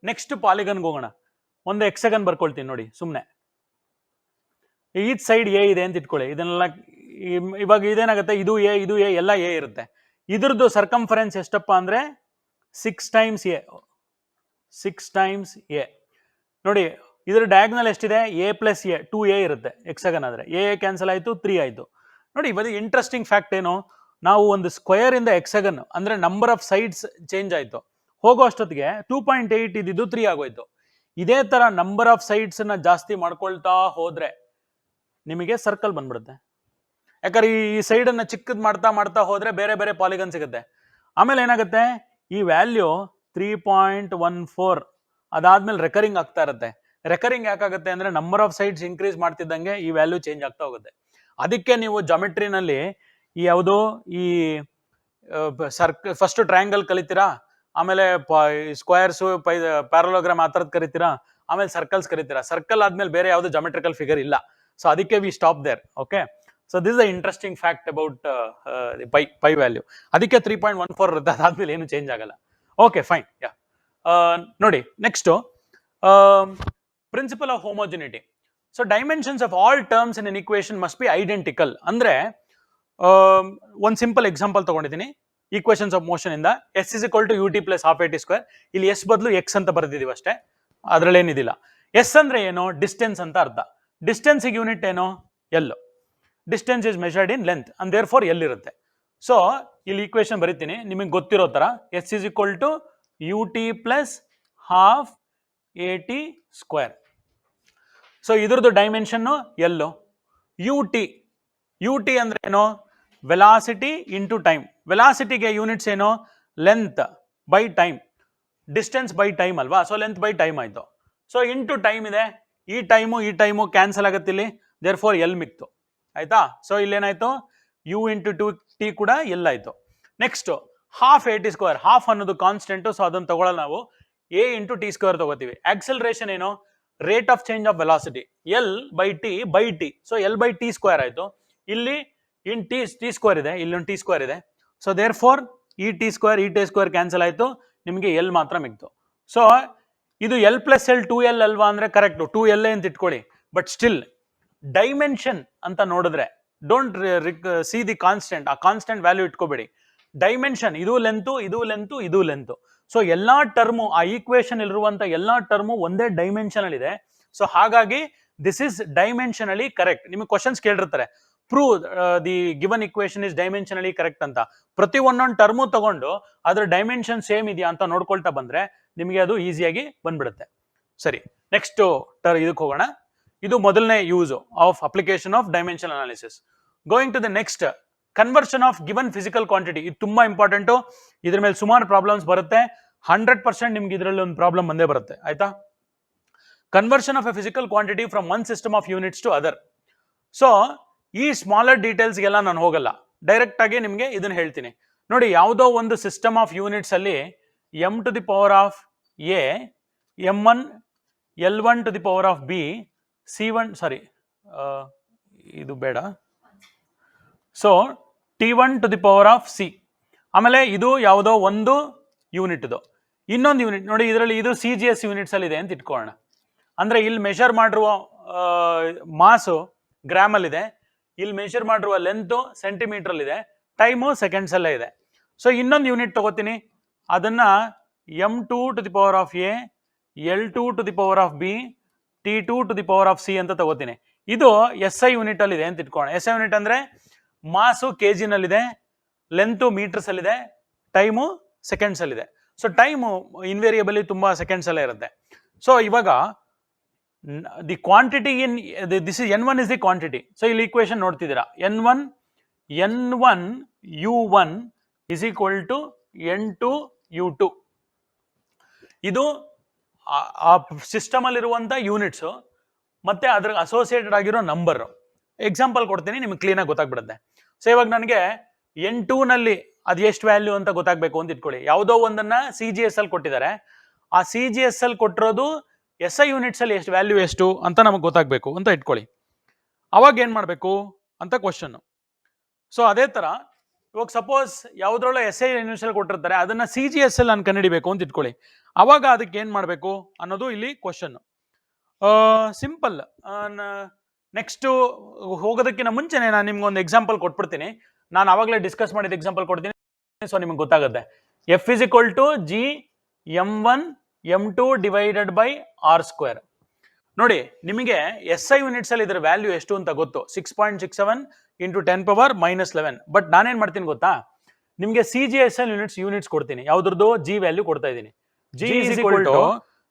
ನೆಕ್ಸ್ಟ್ ಪಾಲಿಗನ್ಗೆ ಹೋಗೋಣ. ಒಂದು ಹೆಕ್ಸಾಗನ್ ಬರ್ಕೊಳ್ತೀನಿ ನೋಡಿ ಸುಮ್ಮನೆ. ಈಚ್ ಸೈಡ್ a ಇದೆ ಅಂತ ಇಟ್ಕೊಳ್ಳಿ. ಇದನ್ನೆಲ್ಲ ಇವಾಗ ಇದೇನಾಗುತ್ತೆ? ಇದು a ಎಲ್ಲ a ಇರುತ್ತೆ. ಇದ್ರದ್ದು ಸರ್ಕಂಫರೆನ್ಸ್ ಎಷ್ಟಪ್ಪ ಅಂದ್ರೆ 6 times a. 6 times a. ನೋಡಿ ಇದ್ರ ಡಯಾಗ್ನಲ್ ಎಷ್ಟಿದೆ? a + a 2a ಇರುತ್ತೆ. ಹೆಕ್ಸಾಗನ್ ಆದ್ರೆ a ಕ್ಯಾನ್ಸಲ್ ಆಯ್ತು, 3 ಆಯ್ತು. ನೋಡಿ ಇವಾಗ ಇಂಟ್ರೆಸ್ಟಿಂಗ್ ಫ್ಯಾಕ್ಟ್ ಏನು? ನಾವು ಒಂದು ಸ್ಕ್ವೇರ್ ಇಂದ ಹೆಕ್ಸಾಗನ್ ಅಂದ್ರೆ ನಂಬರ್ ಆಫ್ ಸೈಡ್ಸ್ ಚೇಂಜ್ ಆಯ್ತು. ಹೋಗೋ ಅಷ್ಟೊತ್ತಿಗೆ 2.8 ಇದ್ದಿದ್ದು 3 ಆಗೋಯ್ತು. ಇದೇ ತರ ನಂಬರ್ ಆಫ್ ಸೈಡ್ಸ್ ನ ಜಾಸ್ತಿ ಮಾಡ್ಕೊಳ್ತಾ ಹೋದ್ರೆ ನಿಮಗೆ ಸರ್ಕಲ್ ಬಂದ್ಬಿಡುತ್ತೆ. ಯಾಕಂದ್ರೆ ಈ ಸೈಡ್ ಅನ್ನ ಚಿಕ್ಕದ್ ಮಾಡ್ತಾ ಹೋದ್ರೆ ಬೇರೆ ಬೇರೆ ಪಾಲಿಗನ್ ಸಿಗುತ್ತೆ. ಆಮೇಲೆ ಏನಾಗುತ್ತೆ? ಈ ವ್ಯಾಲ್ಯೂ 3.14 ಅದಾದ್ಮೇಲೆ ರೆಕರಿಂಗ್ ಆಗ್ತಾ ಇರುತ್ತೆ. ರೆಕರಿಂಗ್ ಯಾಕಾಗುತ್ತೆ ಅಂದ್ರೆ ನಂಬರ್ ಆಫ್ ಸೈಡ್ಸ್ ಇನ್ಕ್ರೀಸ್ ಮಾಡ್ತಿದ್ದಂಗೆ ಈ ವ್ಯಾಲ್ಯೂ ಚೇಂಜ್ ಆಗ್ತಾ ಹೋಗುತ್ತೆ. ಅದಕ್ಕೆ ನೀವು ಜಾಮೆಟ್ರಿನಲ್ಲಿ ಈ ಯಾವುದೋ ಈ ಫಸ್ಟ್ ಟ್ರಯಾಂಗಲ್ ಕಲಿತೀರಾ, ಆಮೇಲೆ ಸ್ಕ್ವೇರ್ಸ್ ಪ್ಯಾರಲೋಗ್ರಾಮ್ ಆ ಥರದ್ದು ಕರಿತೀರಾ, ಆಮೇಲೆ ಸರ್ಕಲ್ಸ್ ಕರಿತೀರಾ. ಸರ್ಕಲ್ ಆದ್ಮೇಲೆ ಬೇರೆ ಯಾವುದು ಜಾಮೆಟ್ರಿಕಲ್ ಫಿಗರ್ ಇಲ್ಲ. ಸೊ ಅದಕ್ಕೆ we stop there. Okay, so this is the interesting fact about pi value. ಅದಕ್ಕೆ 3.14 ಇರುತ್ತೆ, ಅದಾದ್ಮೇಲೆ ಏನು ಚೇಂಜ್ ಆಗಲ್ಲ. Okay, fine. ಯಾ, ನೋಡಿ next principle of homogeneity. So dimensions of all terms in an equation must be identical. ಅಂದ್ರೆ ಒಂದು ಸಿಂಪಲ್ ಎಕ್ಸಾಂಪಲ್ ತಗೊಂಡಿದ್ದೀನಿ ಈಕ್ವೇಶನ್ಸ್ ಆಫ್ ಮೋಷನ್ ಇಂದ. S = ut + ½ at². ಇಲ್ಲಿ s ಬದಲು x ಅಂತ ಬರೆದಿದ್ದೀವಿ ಅಷ್ಟೇ, ಅದ್ರಲ್ಲಿ ಏನಿದಿಲ್ಲ. s ಅಂದ್ರೆ ಏನು? ಡಿಸ್ಟೆನ್ಸ್ ಅಂತ ಅರ್ಥ. ಡಿಸ್ಟೆನ್ಸ್ ಯೂನಿಟ್ ಏನು? L. Distance is measured in length and therefore L ಇರುತ್ತೆ. ಸೊ ಇಲ್ಲಿ ಈಕ್ವೇಶನ್ ಬರೀತೀನಿ ನಿಮಗೆ ಗೊತ್ತಿರೋ ತರ. S = ut + ½ at². ಸೊ ಇದ್ರದ್ದು ಡೈಮೆನ್ಷನ್ L. ut ಅಂದ್ರೆ ಏನು? Velocity into time. ವೆಲಾಸಿಟಿಗೆ ಯೂನಿಟ್ಸ್ ಏನು? Length by time. Distance by time ಅಲ್ವಾ? ಸೊ ಲೆಂತ್ ಬೈ ಟೈಮ್ ಆಯ್ತು. ಸೊ ಇಂಟು ಟೈಮ್ ಇದೆ. ಈ ಟೈಮು ಕ್ಯಾನ್ಸಲ್ ಆಗುತ್ತೆ ಇಲ್ಲಿ, ದೇರ್ ಫಾರ್ L ಮಿಕ್ತು. ಆಯ್ತಾ? ಸೊ ಇಲ್ಲೇನಾಯ್ತು? u × 2t ಕೂಡ L ಆಯ್ತು. Next ½ at². ಹಾಫ್ ಅನ್ನೋದು ಕಾನ್ಸ್ಟೆಂಟ್, ಸೊ ಅದನ್ನು ತಗೊಳ್ಳಲ್ಲ ನಾವು. a × t² ತಗೋತೀವಿ. ಆಕ್ಸಲರೇಷನ್ ಏನು? Rate of change of velocity L/T. So L/T square ಆಯ್ತು. ಇಲ್ಲಿ ಇನ್ ಟಿ ಸ್ಕ್ವೇರ್ ಇದೆ, ಇಲ್ಲೊಂದು ಟಿ ಸ್ಕ್ವೇರ್ ಇದೆ. ಸೊ ದೇರ್ ಫೋರ್ ಈ ಟಿ ಸ್ಕ್ವೇರ್ ಕ್ಯಾನ್ಸಲ್ ಆಯ್ತು, ನಿಮಗೆ ಎಲ್ ಮಾತ್ರ ಮಿಗ್ತು. ಸೊ ಇದು L+L 2L ಅಲ್ವಾ ಅಂದ್ರೆ ಕರೆಕ್ಟ್, 2L ಅಂತ ಇಟ್ಕೊಳ್ಳಿ. ಬಟ್ ಸ್ಟಿಲ್ ಡೈಮೆನ್ಷನ್ ಅಂತ ನೋಡಿದ್ರೆ ಡೋಂಟ್ ಸಿ ದಿ ಕಾನ್ಸ್ಟೆಂಟ್, ಆ ಕಾನ್ಸ್ಟೆಂಟ್ ವ್ಯಾಲ್ಯೂ ಇಟ್ಕೋಬೇಡಿ. ಡೈಮೆನ್ಷನ್ ಇದು ಲೆಂತ್. ಸೊ ಎಲ್ಲಾ ಟರ್ಮು, ಆ ಈಕ್ವೇಶನ್ ಇರುವಂತ ಎಲ್ಲಾ ಟರ್ಮು ಒಂದೇ ಡೈಮೆನ್ಷನ್ ಅಲ್ಲಿ ಇದೆ. ಸೊ ಹಾಗಾಗಿ ದಿಸ್ ಇಸ್ ಡೈಮೆನ್ಷನಲಿ ಕರೆಕ್ಟ್. ನಿಮಗೆ ಕ್ವಶನ್ಸ್ ಕೇಳಿರ್ತಾರೆ, prove the given equation is dimensionally correct ಅಂತ. ಪ್ರತಿ ಒಂದೊಂದು ಟರ್ಮು ತಗೊಂಡು ಅದ್ರ ಡೈಮೆನ್ಷನ್ ಸೇಮ್ ಇದೆಯಾ ಅಂತ ನೋಡ್ಕೊಳ್ತಾ ಬಂದ್ರೆ ನಿಮಗೆ ಅದು ಈಸಿಯಾಗಿ ಬಂದ್ಬಿಡುತ್ತೆ. ಸರಿ, ನೆಕ್ಸ್ಟ್ ಇದಕ್ಕೆ ಹೋಗೋಣ. ಇದು ಮೊದಲನೇ use of application of dimension analysis. Going to the next, conversion of given physical quantity. ಇದು ತುಂಬಾ ಇಂಪಾರ್ಟೆಂಟು. ಇದ್ರ ಮೇಲೆ ಸುಮಾರು ಪ್ರಾಬ್ಲಮ್ಸ್ ಬರುತ್ತೆ. 100% ನಿಮ್ಗೆ ಇದರಲ್ಲಿ ಒಂದು ಪ್ರಾಬ್ಲಮ್ ಬಂದೇ ಬರುತ್ತೆ, ಆಯ್ತಾ. Conversion of a physical quantity from one system of units to other. So ಈ ಸ್ಮಾಲರ್ ಡೀಟೇಲ್ಸ್ಗೆಲ್ಲ ನಾನು ಹೋಗಲ್ಲ, ಡೈರೆಕ್ಟ್ ಆಗಿ ನಿಮಗೆ ಇದನ್ನ ಹೇಳ್ತೀನಿ. ನೋಡಿ, ಯಾವುದೋ ಒಂದು ಸಿಸ್ಟಮ್ ಆಫ್ ಯೂನಿಟ್ಸ್ ಅಲ್ಲಿ m to the power of a, m1, L1 to the power of b, c1, ಸಾರಿ ಇದು ಬೇಡ. So T1 to the power of c. ಆಮೇಲೆ ಇದು ಯಾವುದೋ ಒಂದು ಯೂನಿಟ್, ಇದು ಇನ್ನೊಂದು ಯೂನಿಟ್. ನೋಡಿ, ಇದರಲ್ಲಿ ಇದು CGS ಯೂನಿಟ್ಸ್ ಅಲ್ಲಿ ಇದೆ ಅಂತ ಇಟ್ಕೊಳ್ಳೋಣ. ಅಂದ್ರೆ ಇಲ್ಲಿ ಮೆಷರ್ ಮಾಡಿರುವ ಮಾಸು ಗ್ರಾಮ್ ಅಲ್ಲಿ ಇದೆ, ಇಲ್ಲಿ ಮೆಷರ್ ಮಾಡಿರುವ ಲೆಂತ್ ಸೆಂಟಿಮೀಟರ್ ಅಲ್ಲಿ ಇದೆ, ಟೈಮು ಸೆಕೆಂಡ್ಸ್ ಅಲ್ಲೇ ಇದೆ. ಸೊ ಇನ್ನೊಂದು ಯೂನಿಟ್ ತಗೋತೀನಿ, ಅದನ್ನ m2 to the power of a, L2 to the power of b, T2 to the power of c ಅಂತ ತಗೋತೀನಿ. ಇದು SI ಯೂನಿಟ್ ಅಲ್ಲಿ ಇದೆ ಅಂತ ಇಟ್ಕೊಳ್ಳೋಣ. SI ಯೂನಿಟ್ ಅಂದ್ರೆ ಮಾಸು ಕೆಜಿ ನಲ್ಲಿದೆ, ಲೆಂತ್ ಮೀಟರ್ಸ್ ಅಲ್ಲಿದೆ, ಟೈಮು ಸೆಕೆಂಡ್ಸ್ ಅಲ್ಲಿದೆ. ಸೊ ಟೈಮು ಇನ್ವೇರಿಯಬಲಿ ತುಂಬಾ ಸೆಕೆಂಡ್ಸ್ ಅಲ್ಲೇ ಇರುತ್ತೆ. ಸೊ ಇವಾಗ the quantity in this is N1 is the quantity. So ಇಲ್ಲಿ ಈಕ್ವೇಶನ್ ನೋಡ್ತಿದ್ದೀರಾ, N1 U1 is equal to N2 U2. ಇದು ಆ ಸಿಸ್ಟಮ್ ಅಲ್ಲಿರುವಂತ ಯೂನಿಟ್ಸ್ ಮತ್ತೆ ಅದ್ರ ಅಸೋಸಿಯೇಟೆಡ್ ಆಗಿರೋ ನಂಬರ್. ಎಕ್ಸಾಂಪಲ್ ಕೊಡ್ತೀನಿ, ನಿಮ್ಗೆ ಕ್ಲೀನ್ ಆಗಿ ಗೊತ್ತಾಗ್ಬಿಡುತ್ತೆ. ಸೊ ಇವಾಗ ನನಗೆ N2 ನಲ್ಲಿ ಅದು ಎಷ್ಟು ವ್ಯಾಲ್ಯೂ ಅಂತ ಗೊತ್ತಾಗಬೇಕು ಅಂತ ಇಟ್ಕೊಳ್ಳಿ. ಯಾವುದೋ ಒಂದನ್ನ CGS ಅಲ್ಲಿ ಕೊಟ್ಟಿದ್ದಾರೆ, ಆ CGS ಅಲ್ಲಿ ಕೊಟ್ಟಿರೋದು SI ಯೂನಿಟ್ಸ್ ಅಲ್ಲಿ ಎಷ್ಟು ವ್ಯಾಲ್ಯೂ ಎಷ್ಟು ಅಂತ ನಮಗೆ ಗೊತ್ತಾಗಬೇಕು ಅಂತ ಇಟ್ಕೊಳ್ಳಿ. ಅವಾಗ ಏನ್ ಮಾಡಬೇಕು ಅಂತ ಕ್ವಶನ್. ಸೊ ಅದೇ ತರ ಇವಾಗ ಸಪೋಸ್ ಯಾವುದ್ರೊಳಗೆ SI ಯೂನಿಟ್ಸ್ ಅಲ್ಲಿ ಕೊಟ್ಟಿರ್ತಾರೆ, ಅದನ್ನ CGS ಅಲ್ಲಿ ನಾನು ಕಂಡುಹಿಡಿಬೇಕು ಅಂತ ಇಟ್ಕೊಳ್ಳಿ. ಅವಾಗ ಅದಕ್ಕೆ ಏನ್ ಮಾಡಬೇಕು ಅನ್ನೋದು ಇಲ್ಲಿ ಕ್ವಶನ್. ಸಿಂಪಲ್. ನೆಕ್ಸ್ಟ್ ಹೋಗೋದಕ್ಕಿಂತ ಮುಂಚೆನೆ ನಾನು ನಿಮ್ಗೆ ಒಂದು ಎಕ್ಸಾಂಪಲ್ ಕೊಟ್ಬಿಡ್ತೀನಿ. ನಾನು ಆವಾಗಲೇ ಡಿಸ್ಕಸ್ ಮಾಡಿದ ಎಕ್ಸಾಂಪಲ್ ಕೊಡ್ತೀನಿ, ಸೊ ನಿಮ್ಗೆ ಗೊತ್ತಾಗುತ್ತೆ. F is equal to G m1 m2 divided by r square. ನೋಡಿ, ನಿಮಗೆ SI ಯೂನಿಟ್ಸ್ ಅಲ್ಲಿ ಇದರ ವ್ಯಾಲ್ಯೂ ಎಷ್ಟು ಅಂತ ಗೊತ್ತು, 6.67 into 10 power minus 11. ಬಟ್ ನಾನೇನ್ ಮಾಡ್ತೀನಿ ಗೊತ್ತಾ, ನಿಮಗೆ CGS ಯೂನಿಟ್ಸ್ ಕೊಡ್ತೀನಿ. ಯಾವ್ದ್ರದ್ದು G ವ್ಯಾಲ್ಯೂ ಕೊಡ್ತಾ ಇದ್ದೀನಿ. G is equal to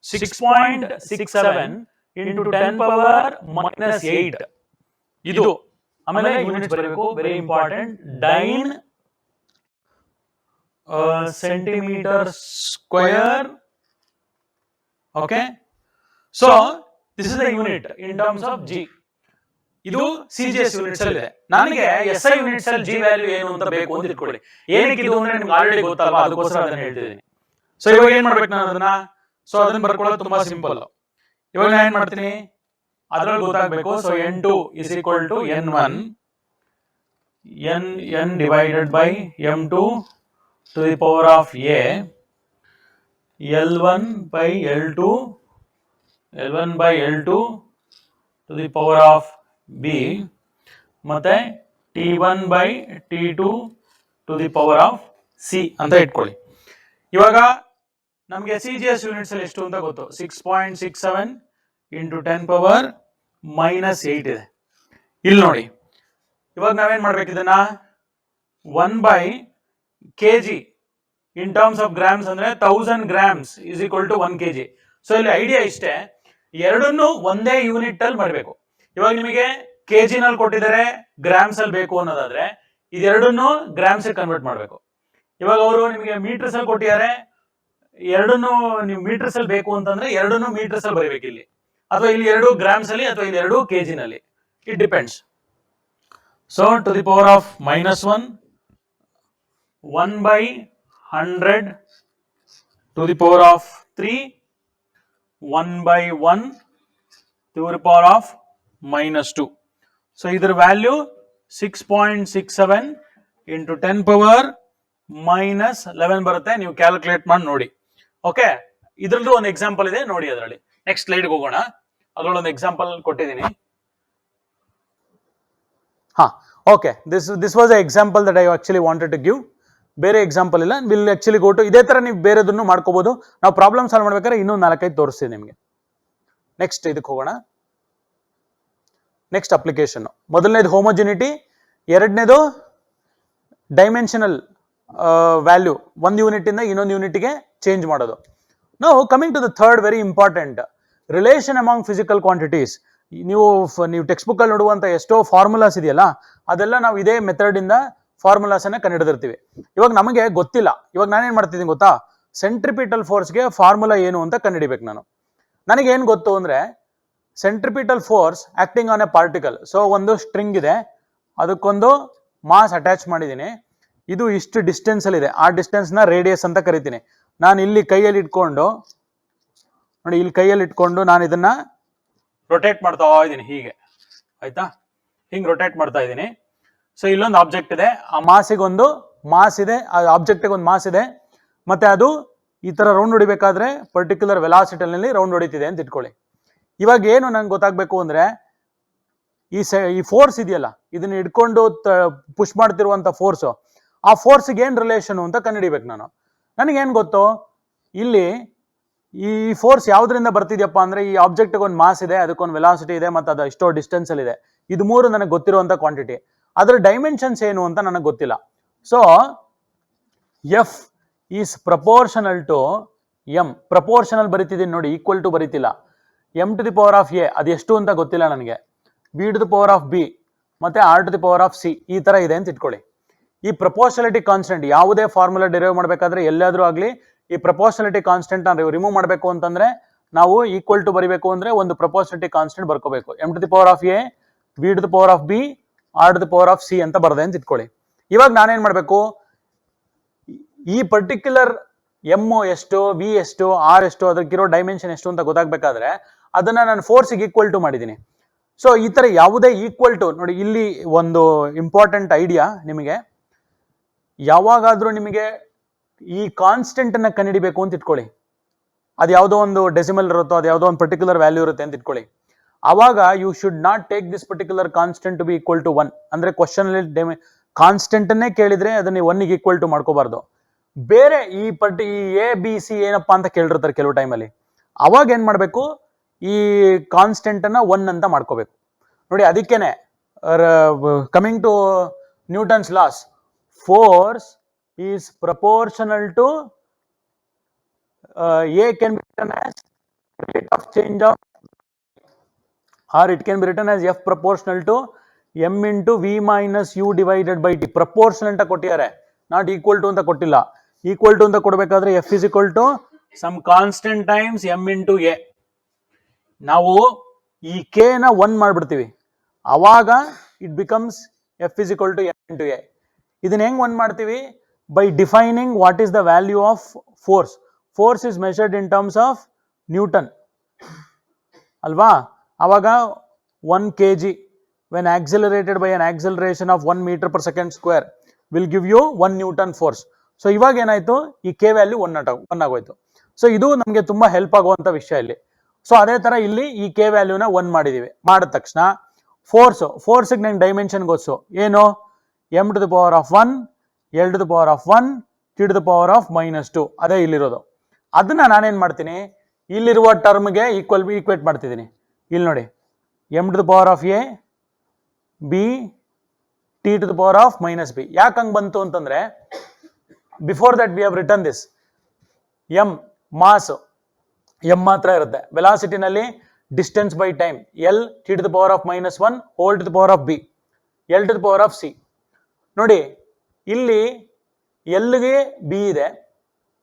6.67 into 10 power minus 8. ಇದು ಆಮೇಲೆ ಯೂನಿಟ್ಸ್ ಬರಬೇಕು, very important, dine centimetre square. Okay, so this is the unit in terms of G. ಇದು CGS ಯೂನಿಟ್ಸ್ ಅಲ್ಲಿ ಇದೆ. ನನಗೆ SI ಯೂನಿಟ್ಸ್ ಅಲ್ಲಿ G ವ್ಯಾಲ್ಯೂ ಏನು ಅಂತ ಬೇಕು ಅಂತ ಇಟ್ಕೊಳ್ಳಿ. ಏನಕ್ಕೆ ಇದು ಅಂದ್ರೆ ನಿಮ್ಗೆ ಆಲ್ರೆಡಿ ಗೊತ್ತಲ್ವಾ, ಅದಕ್ಕೋಸ್ಕರ ಅದನ್ನ ಹೇಳ್ತಿದ್ದೀನಿ. ಸೊ ಇವಾಗ ಏನ್ ಮಾಡ್ಬೇಕು ನಾನು ಅದನ್ನ, ಸೊ ಅದನ್ನ ಬರ್ಕೊಳ್ಳೋದು ತುಂಬಾ ಸಿಂಪಲ್. ಇವಾಗ ನಾನು ಏನ್ ಮಾಡ್ತೀನಿ, ಅದ್ರಲ್ಲಿ ಗೊತ್ತಾಗಬೇಕು. So N2 is equal to N1 N divided by M2 to the power of A, L1 by L2 to the power of B, ಮತ್ತೆ T1 by T2 to the power of C ಅಂತ ಇಟ್ಕೊಳ್ಳಿ. ಇವಾಗ ನಮಗೆ CGS ಯೂನಿಟ್ಸ್ ಅಲ್ಲಿ ಎಷ್ಟು ಅಂತ ಗೊತ್ತು, 6.67 into 10 power minus 8 ಇದೆ. ಇಲ್ಲಿ ನೋಡಿ, ಇವಾಗ ನಾವೇನ್ ಮಾಡ್ಬೇಕು, ಇದನ್ನ 1 by kg in terms of grams ಅಂದ್ರೆ 1000 grams is equal to 1 kg. So ಇಲ್ಲಿ ಐಡಿಯಾ ಇಷ್ಟೇ, ಎರಡನ್ನು ಒಂದೇ ಯೂನಿಟ್ ಅಲ್ಲಿ ಮಾಡಬೇಕು. ಇವಾಗ ನಿಮಗೆ kg ನಲ್ಲಿ ಕೊಟ್ಟಿದ್ದಾರೆ, ಗ್ರಾಮ್ಸ್ ಅಲ್ಲಿ ಬೇಕು ಅನ್ನೋದಾದ್ರೆ ಇದೆರಡನ್ನು ಗ್ರಾಮ್ಸ್ ಕನ್ವರ್ಟ್ ಮಾಡಬೇಕು. ಇವಾಗ ಅವರು ನಿಮಗೆ ಮೀಟರ್ಸ್ ಅಲ್ಲಿ ಕೊಟ್ಟಿದ್ದಾರೆ, ಎರಡನ್ನು ನೀವು ಮೀಟರ್ಸ್ ಅಲ್ಲಿ ಬೇಕು ಅಂತಂದ್ರೆ ಎರಡನ್ನು ಮೀಟರ್ಸ್ ಅಲ್ಲಿ ಬರೀಬೇಕು ಇಲ್ಲಿ, ಅಥವಾ ಇಲ್ಲಿ ಎರಡು ಗ್ರಾಮ್ಸ್ ಅಲ್ಲಿ ಅಥವಾ ಇಲ್ಲಿ ಎರಡು kg ನಲ್ಲಿ, it depends. So to the power of -1 1 by 100 to the power of 3 1 by 1 -2. So ಇದರ ವ್ಯಾಲ್ಯೂ 6.67 into 10⁻11 ಬರುತ್ತೆ. ನೀವು ಕ್ಯಾಲ್ಕುಲೇಟ್ ಮಾಡಿ ನೋಡಿ. ಓಕೆ, ಇದ್ರದ್ದು ಒಂದು ಎಕ್ಸಾಂಪಲ್ ಇದೆ ನೋಡಿ. ಅದರಲ್ಲಿ ನೆಕ್ಸ್ಟ್ ಸ್ಲೈಡ್ಗೆ ಹೋಗೋಣ. ಅದರಲ್ಲಿ ಒಂದು ಎಕ್ಸಾಂಪಲ್ ಕೊಟ್ಟಿದ್ದೀನಿ. Okay, this was a example that I actually wanted to give. ಬೇರೆ ಎಕ್ಸಾಂಪಲ್ ಇಲ್ಲ. ವಿಲ್ ಆಕ್ಚುಲಿ ಗೋ ಟು ಇದೇ ತರ ನೀವು ಬೇರೆದನ್ನು ಮಾಡ್ಕೋಬಹುದು. ನಾವು ಪ್ರಾಬ್ಲಮ್ ಸಾಲ್ವ್ ಮಾಡ್ಬೇಕಾದ್ರೆ ಇನ್ನೂ 4-5 ತೋರಿಸ್ತೀವಿ ನಿಮಗೆ. ನೆಕ್ಸ್ಟ್ ಇದಕ್ಕೆ ಹೋಗೋಣ. Next application. ಮೊದಲನೇದು ಹೋಮೋಜಿನಿಟಿ, ಎರಡನೇದು ಡೈಮೆನ್ಷನಲ್ ವ್ಯಾಲ್ಯೂ, ಒಂದು ಯೂನಿಟ್ ಇಂದ ಇನ್ನೊಂದು ಯೂನಿಟ್ಗೆ ಚೇಂಜ್ ಮಾಡೋದು. ನಾವು coming to the third very important, relation among physical quantities. ನೀವು ಟೆಕ್ಸ್ಟ್ ಬುಕ್ ಅಲ್ಲಿ ನೋಡುವಂತ ಎಷ್ಟೋ ಫಾರ್ಮುಲಾಸ್ ಇದೆಯಲ್ಲ, ಅದೆಲ್ಲ ನಾವು ಇದೇ ಮೆಥಡ್ ಇಂದ ಫಾರ್ಮುಲಾಸ್ ಅನ್ನ ಕಂಡುಹಿಡಿದಿರ್ತೀವಿ. ಇವಾಗ ನಮಗೆ ಗೊತ್ತಿಲ್ಲ. ಇವಾಗ ನಾನೇನ್ ಮಾಡ್ತಿದ್ದೀನಿ ಗೊತ್ತಾ, ಸೆಂಟ್ರಿಪಿಟಲ್ ಫೋರ್ಸ್ಗೆ ಫಾರ್ಮುಲಾ ಏನು ಅಂತ ಕಂಡುಹಿಡಿಬೇಕು ನಾನು. ನನಗೇನು ಗೊತ್ತು ಅಂದ್ರೆ, centripetal force acting on A particle. So ಒಂದು ಸ್ಟ್ರಿಂಗ್ ಇದೆ, ಅದಕ್ಕೊಂದು ಮಾಸ್ ಅಟ್ಯಾಚ್ ಮಾಡಿದ್ದೀನಿ. ಇದು ಇಷ್ಟು ಡಿಸ್ಟೆನ್ಸ್ ಅಲ್ಲಿ ಇದೆ. ಆ ಡಿಸ್ಟೆನ್ಸ್ ನ ರೇಡಿಯಸ್ ಅಂತ ಕರಿತೀನಿ. ನಾನು ಇಲ್ಲಿ ಕೈಯಲ್ಲಿ ಇಟ್ಕೊಂಡು ನೋಡಿ, ಇಲ್ಲಿ ಕೈಯಲ್ಲಿ ಇಟ್ಕೊಂಡು ನಾನು ಇದನ್ನ ರೊಟೇಟ್ ಮಾಡ್ತಾ ಇದ್ದೀನಿ ಹೀಗೆ, ಆಯ್ತಾ? ಹಿಂಗ್ ರೊಟೇಟ್ ಮಾಡ್ತಾ ಇದ್ದೀನಿ. ಸೊ ಇಲ್ಲೊಂದು ಆಬ್ಜೆಕ್ಟ್ ಇದೆ, ಆ ಮಾಸಿಗೊಂದು ಮಾಸ್ ಇದೆ, ಆ ಆಬ್ಜೆಕ್ಟಿಗೆ ಒಂದು ಮಾಸ್ ಇದೆ, ಮತ್ತೆ ಅದು ಈ ತರ ರೌಂಡ್ ಹೊಡಿಬೇಕಾದ್ರೆ ಪರ್ಟಿಕ್ಯುಲರ್ ವೆಲಾಸಿಟಿನಲ್ಲಿ ರೌಂಡ್ ಹೊಡಿತಿದೆ ಅಂತ ಇಟ್ಕೊಳ್ಳಿ. ಇವಾಗ ಏನು ನಂಗೆ ಗೊತ್ತಾಗಬೇಕು ಅಂದ್ರೆ, ಈ ಫೋರ್ಸ್ ಇದೆಯಲ್ಲ, ಇದನ್ನ ಹಿಡ್ಕೊಂಡು ಪುಷ್ ಮಾಡ್ತಿರುವಂತ ಫೋರ್ಸು, ಆ ಫೋರ್ಸ್ಗೆ ಏನ್ ರಿಲೇಷನ್ ಅಂತ ಕಂಡುಹಿಡಿಬೇಕು ನಾನು. ನನಗೇನು ಗೊತ್ತು, ಇಲ್ಲಿ ಈ ಫೋರ್ಸ್ ಯಾವ್ದ್ರಿಂದ ಬರ್ತಿದ್ಯಪ್ಪ ಅಂದ್ರೆ, ಈ ಆಬ್ಜೆಕ್ಟ್ಗೆ ಒಂದು ಮಾಸ್ ಇದೆ, ಅದಕ್ಕೊಂದು ವೆಲಾಸಿಟಿ ಇದೆ, ಮತ್ತೆ ಅದು ಇಷ್ಟೋ ಡಿಸ್ಟೆನ್ಸ್ ಅಲ್ಲಿ ಇದೆ. ಇದು ಮೂರು ನನಗೆ ಗೊತ್ತಿರುವಂತ ಕ್ವಾಂಟಿಟಿ. ಅದರ ಡೈಮೆನ್ಷನ್ಸ್ ಏನು ಅಂತ ನನಗೆ ಗೊತ್ತಿಲ್ಲ. So F is proportional to M. Proportional ಬರೀತಿದ್ದೀನಿ ನೋಡಿ, ಈಕ್ವಲ್ ಟು ಬರೀತಿಲ್ಲ. m to the power of a ಅದು ಎಷ್ಟು ಅಂತ ಗೊತ್ತಿಲ್ಲ ನನಗೆ. b to the power of b ಮತ್ತೆ r to the power of c ಈ ತರ ಇದೆ ಅಂತ ಇಟ್ಕೊಳ್ಳಿ. ಈ ಪ್ರಪೋರ್ಷನಾಲಿಟಿ ಕಾನ್ಸ್ಟೆಂಟ್ ಯಾವುದೇ ಫಾರ್ಮುಲಾ ಡಿರೈವ್ ಮಾಡಬೇಕಾದ್ರೆ ಎಲ್ಲಾದ್ರೂ ಆಗಲಿ, ಈ ಪ್ರಪೋರ್ಷನಾಲಿಟಿ ಕಾನ್ಸ್ಟೆಂಟ್ ನಾವು ರಿಮೂವ್ ಮಾಡಬೇಕು ಅಂತಂದ್ರೆ ನಾವು ಈಕ್ವಲ್ ಟು ಬರೀಬೇಕು ಅಂದ್ರೆ ಒಂದು ಪ್ರಪೋರ್ಷನಾಲಿಟಿ ಕಾನ್ಸ್ಟೆಂಟ್ ಬರ್ಕೋಬೇಕು. m to the power of a, b to the power of b, r to the power of c ಅಂತ ಬರದೆ ಅಂತ ಇಟ್ಕೊಳ್ಳಿ. ಇವಾಗ ನಾನೇನ್ ಮಾಡ್ಬೇಕು, ಈ ಪರ್ಟಿಕ್ಯುಲರ್ ಎಂ ಎಷ್ಟು, ವಿ ಎಷ್ಟು, ಆರ್ ಎಷ್ಟು, ಅದಕ್ಕಿರೋ ಡೈಮೆನ್ಷನ್ ಎಷ್ಟು ಅಂತ ಗೊತ್ತಾಗಬೇಕಾದ್ರೆ ಅದನ್ನ ನಾನು ಫೋರ್ಸ್ಗೆ ಈಕ್ವಲ್ ಟು ಮಾಡಿದ್ದೀನಿ. ಸೊ ಈ ತರ ಯಾವುದೇ ಈಕ್ವಲ್ ಟು ನೋಡಿ, ಇಲ್ಲಿ ಒಂದು ಇಂಪಾರ್ಟೆಂಟ್ ಐಡಿಯಾ ನಿಮಗೆ, ಯಾವಾಗಾದ್ರೂ ನಿಮಗೆ ಈ ಕಾನ್ಸ್ಟೆಂಟ್ ಅನ್ನ ಕಂಡುಹಿಡಿಬೇಕು ಅಂತ ಇಟ್ಕೊಳ್ಳಿ, ಅದು ಯಾವುದೋ ಒಂದು ಡೆಸಿಮಲ್ ಇರುತ್ತೋ, ಅದು ಯಾವುದೋ ಒಂದು ಪರ್ಟಿಕ್ಯುಲರ್ ವ್ಯಾಲ್ಯೂ ಇರುತ್ತೆ ಅಂತ ಇಟ್ಕೊಳ್ಳಿ. ಅವಾಗ you should not take this particular constant to be equal to 1. ಅಂದ್ರೆ ಕ್ವಶನ್ ಅಲ್ಲಿ ಕಾನ್ಸ್ಟೆಂಟ್ ಅನ್ನೇ ಕೇಳಿದ್ರೆ ಅದನ್ನ 1ಗೆ ಈಕ್ವಲ್ ಟು ಮಾಡ್ಕೋಬಾರ್ದು. ಬೇರೆ ಈ ಎ ಬಿ ಸಿ ಏನಪ್ಪಾ ಅಂತ ಕೇಳಿರ್ತಾರೆ ಕೆಲವು ಟೈಮಲ್ಲಿ. ಅವಾಗ ಏನ್ ಮಾಡ್ಬೇಕು, ಈ ಕಾನ್ಸ್ಟೆಂಟ್ ಅನ್ನ 1 ಅಂತ ಮಾಡ್ಕೋಬೇಕು ನೋಡಿ. ಅದಕ್ಕೇನೆ coming to Newton's laws, force is proportional to a can be written as rate of change of, or it can be written as f proportional to m into v minus u divided by t. Proportional ಅಂತ ಕೊಟ್ಟಿದ್ದಾರೆ, ನಾಟ್ ಈಕ್ವಲ್ ಟು ಅಂತ ಕೊಟ್ಟಿಲ್ಲ. ಈಕ್ವಲ್ ಟು ಅಂತ ಕೊಡಬೇಕಾದ್ರೆ f is equal to some constant times m into a. ನಾವು ಈ ಕೆ ನ 1 ಮಾಡ್ಬಿಡ್ತೀವಿ, ಅವಾಗ it becomes f is equal to m into a. ಇದನ್ನ ಹೆಂಗ್ 1 ಮಾಡ್ತೀವಿ, by defining what is the value of force. Force is measured in terms of newton ಅಲ್ವಾ. ಅವಾಗ 1 kg when accelerated by an acceleration of 1 meter per second square will give you 1 Newton force. So ಇವಾಗ ಏನಾಯ್ತು, ಈ ಕೆ ವ್ಯಾಲ್ಯೂ 1 ಆಗೋಯ್ತು. ಸೊ ಇದು ನಮಗೆ ತುಂಬಾ ಹೆಲ್ಪ್ ಆಗುವಂತ ವಿಷಯ ಇಲ್ಲಿ. ಸೊ ಅದೇ ತರ ಇಲ್ಲಿ ಈ ಕೆ ವ್ಯಾಲ್ಯೂನ 1 ಮಾಡಿದೀವಿ. ಮಾಡಿದ ತಕ್ಷಣ ಫೋರ್ಸ್ಗೆ ನಂಗೆ ಡೈಮೆನ್ಷನ್ ಗೊತ್ತು ಏನು, m to the power of 1, l to the power of 1, t to the power of -2 ಅದೇ ಇಲ್ಲಿರೋದು. ಅದನ್ನ ನಾನೇನ್ ಮಾಡ್ತೀನಿ, ಇಲ್ಲಿರುವ ಟರ್ಮ್ಗೆ ಈಕ್ವೇಟ್ ಮಾಡ್ತಿದ್ದೀನಿ. ಇಲ್ಲಿ ನೋಡಿ, m to the power of a, b, t to the power of -b. ಯಾಕೆ ಹಂಗ್ ಬಂತು ಅಂತಂದ್ರೆ, before that we have written this. M mass M ಮಾತ್ರ ಇರುತ್ತೆ, ವೆಲಾಸಿಟಿನಲ್ಲಿ distance by time L, T to the power of -1, whole to the power of B, L to the power of C. ನೋಡಿ ಇಲ್ಲಿ ಎಲ್ಗೆ ಬಿ ಇದೆ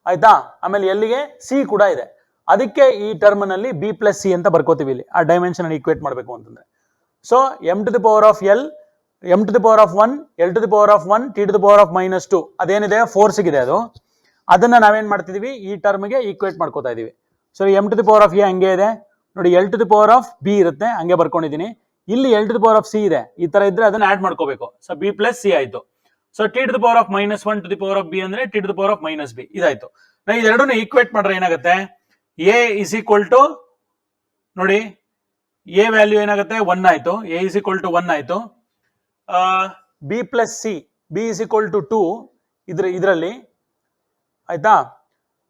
ಆಯ್ತಾ, ಆಮೇಲೆ ಎಲ್ಗೆ ಸಿ ಕೂಡ ಇದೆ. ಅದಕ್ಕೆ ಈ ಟರ್ಮ್ನಲ್ಲಿ ಬಿ ಪ್ಲಸ್ ಸಿ ಅಂತ ಬರ್ಕೋತೀವಿ ಇಲ್ಲಿ, ಆ ಡೈಮೆನ್ಷನ್ ಈಕ್ವೇಟ್ ಮಾಡಬೇಕು ಅಂತಂದ್ರೆ. So m to the power of l, m to the power of 1, l to the power of 1, t to the power of -2 ಅದೇನಿದೆ ಫೋರ್ಸ್ಗಿದೆ ಅದು. ಅದನ್ನ ನಾವೇನ್ ಮಾಡ್ತಿದೀವಿ, ಈ ಟರ್ಮ್ಗೆ ಈಕ್ವೇಟ್ ಮಾಡ್ಕೋತಾ ಇದೀವಿ. So m to the power of a ಹಂಗೆ ಇದೆ, ನೋಡಿ l to the power of b ಇರುತ್ತೆ, ಹಂಗೆ ಬರ್ಕೊಂಡಿದ್ದೀನಿ. ಇಲ್ಲಿ l to the power of c ಇದೆ, ಈ ತರ ಇದ್ರೆ ಅದನ್ನ ಆಡ್ ಮಾಡ್ಕೋಬೇಕು. ಸೊ ಬಿ ಪ್ಲಸ್ ಸಿ ಆಯ್ತು. So t to the power of -1 to the power of b ಅಂದ್ರೆ t to the power of -b ಇದಾಯ್ತು. ನಾವು ಇದೆರಡನ್ನು ಈಕ್ವೇಟ್ ಮಾಡ್ರೆ ಏನಾಗುತ್ತೆ, ಎ ಇಸ್ ಈಕ್ವಲ್ ಟು ನೋಡಿ ಎ ವ್ಯಾಲ್ಯೂ ಏನಾಗುತ್ತೆ 1 ಆಯ್ತು, ಎ ಇಸ್ ಈಕ್ವಲ್ ಟು 1 ಆಯ್ತು. B plus c, b is equal to 2 ಇದರಲ್ಲಿ ಆಯ್ತಾ.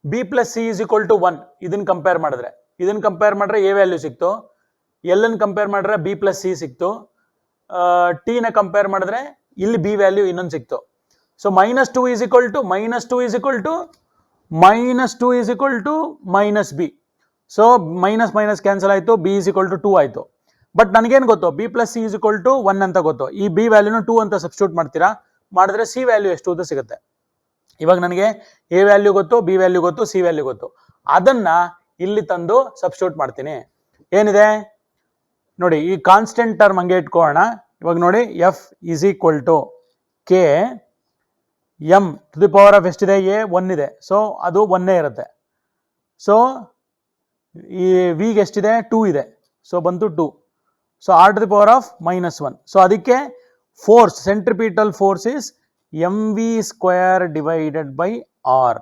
B plus c is equal to 1 ಇದನ್ನ ಕಂಪೇರ್ ಮಾಡಿದ್ರೆ ಎ ವ್ಯಾಲ್ಯೂ ಸಿಕ್ತು, ಎಲ್ ಅನ್ನು ಕಂಪೇರ್ ಮಾಡಿದ್ರೆ ಬಿ ಪ್ಲಸ್ ಸಿ ಸಿಕ್ತು, ಟಿ ನ ಕಂಪೇರ್ ಮಾಡಿದ್ರೆ ಇಲ್ಲಿ ಬಿ ವ್ಯಾಲ್ಯೂ ಇನ್ನೊಂದು ಸಿಕ್ತು. So -2 is equal to -2 is equal to -2 is equal to -b. So minus minus cancel ಆಯ್ತು, ಬಿ ಇಸ್ ಈಕ್ವಲ್ ಟು 2 ಆಯ್ತು. ಬಟ್ ನನಗೇನು ಗೊತ್ತು, b plus c is equal to 1 ಅಂತ ಗೊತ್ತು. ಈ ಬಿ ವ್ಯಾಲ್ಯೂನ 2 ಅಂತ ಸಬ್ಸ್ಟಿಟ್ಯೂಟ್ ಮಾಡ್ತೀರಾ, ಮಾಡಿದ್ರೆ ಸಿ ವ್ಯಾಲ್ಯೂ ಎಷ್ಟು ಅಂತ ಸಿಗುತ್ತೆ. ಇವಾಗ ನನಗೆ ಎ ವ್ಯಾಲ್ಯೂ ಗೊತ್ತು, ಬಿ ವ್ಯಾಲ್ಯೂ ಗೊತ್ತು, ಸಿ ವ್ಯಾಲ್ಯೂ ಗೊತ್ತು. ಅದನ್ನ ಇಲ್ಲಿ ತಂದು ಸಬ್ಸ್ಟಿಟ್ಯೂಟ್ ಮಾಡ್ತೀನಿ. ಏನಿದೆ ನೋಡಿ, ಈ ಕಾನ್ಸ್ಟೆಂಟ್ ಟರ್ಮ್ ಹಂಗೆ ಇಟ್ಕೊಳ್ಳೋಣ. ಇವಾಗ ನೋಡಿ f is equal to k m to the power of ಎಷ್ಟಿದೆ, ಎ 1 ಇದೆ, ಸೊ ಅದು 1 ಇರುತ್ತೆ. ಸೊ ಈ ವಿಗೆ ಎಷ್ಟಿದೆ 2 ಇದೆ, ಸೊ ಬಂತು 2. So R to the power of -1. So ಅದಕ್ಕೆ force, centripetal force is mv² divided by R.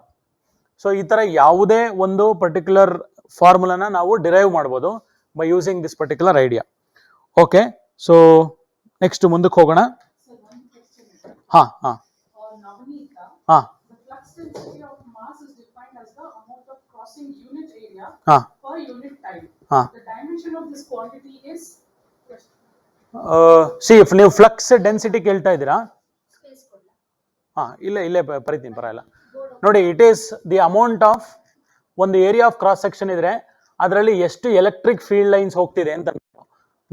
So ಈ ತರ ಯಾವುದೇ ಒಂದು ಪರ್ಟಿಕ್ಯುಲರ್ ಫಾರ್ಮುಲಾನ ನಾವು ಡಿರೈವ್ ಮಾಡ್ಬೋದು by using this particular idea. Okay, so next ಮುಂದಕ್ಕೆ ಹೋಗೋಣ. ಹಾ ಹಾ ಹಾ ಸಿ ನೀವು ಫ್ಲಕ್ಸ್ ಡೆನ್ಸಿಟಿ ಕೇಳ್ತಾ ಇದ್ದೀರಾ? ಇಲ್ಲೇ ಬರೀತೀನಿ, ಪರವಾಗಿಲ್ಲ. ನೋಡಿ, it is the amount of ಒಂದು ಏರಿಯಾ ಆಫ್ ಕ್ರಾಸ್ ಸೆಕ್ಷನ್ ಇದ್ರೆ ಅದರಲ್ಲಿ ಎಷ್ಟು ಎಲೆಕ್ಟ್ರಿಕ್ ಫೀಲ್ಡ್ ಲೈನ್ಸ್ ಹೋಗ್ತಿದೆ ಅಂತ,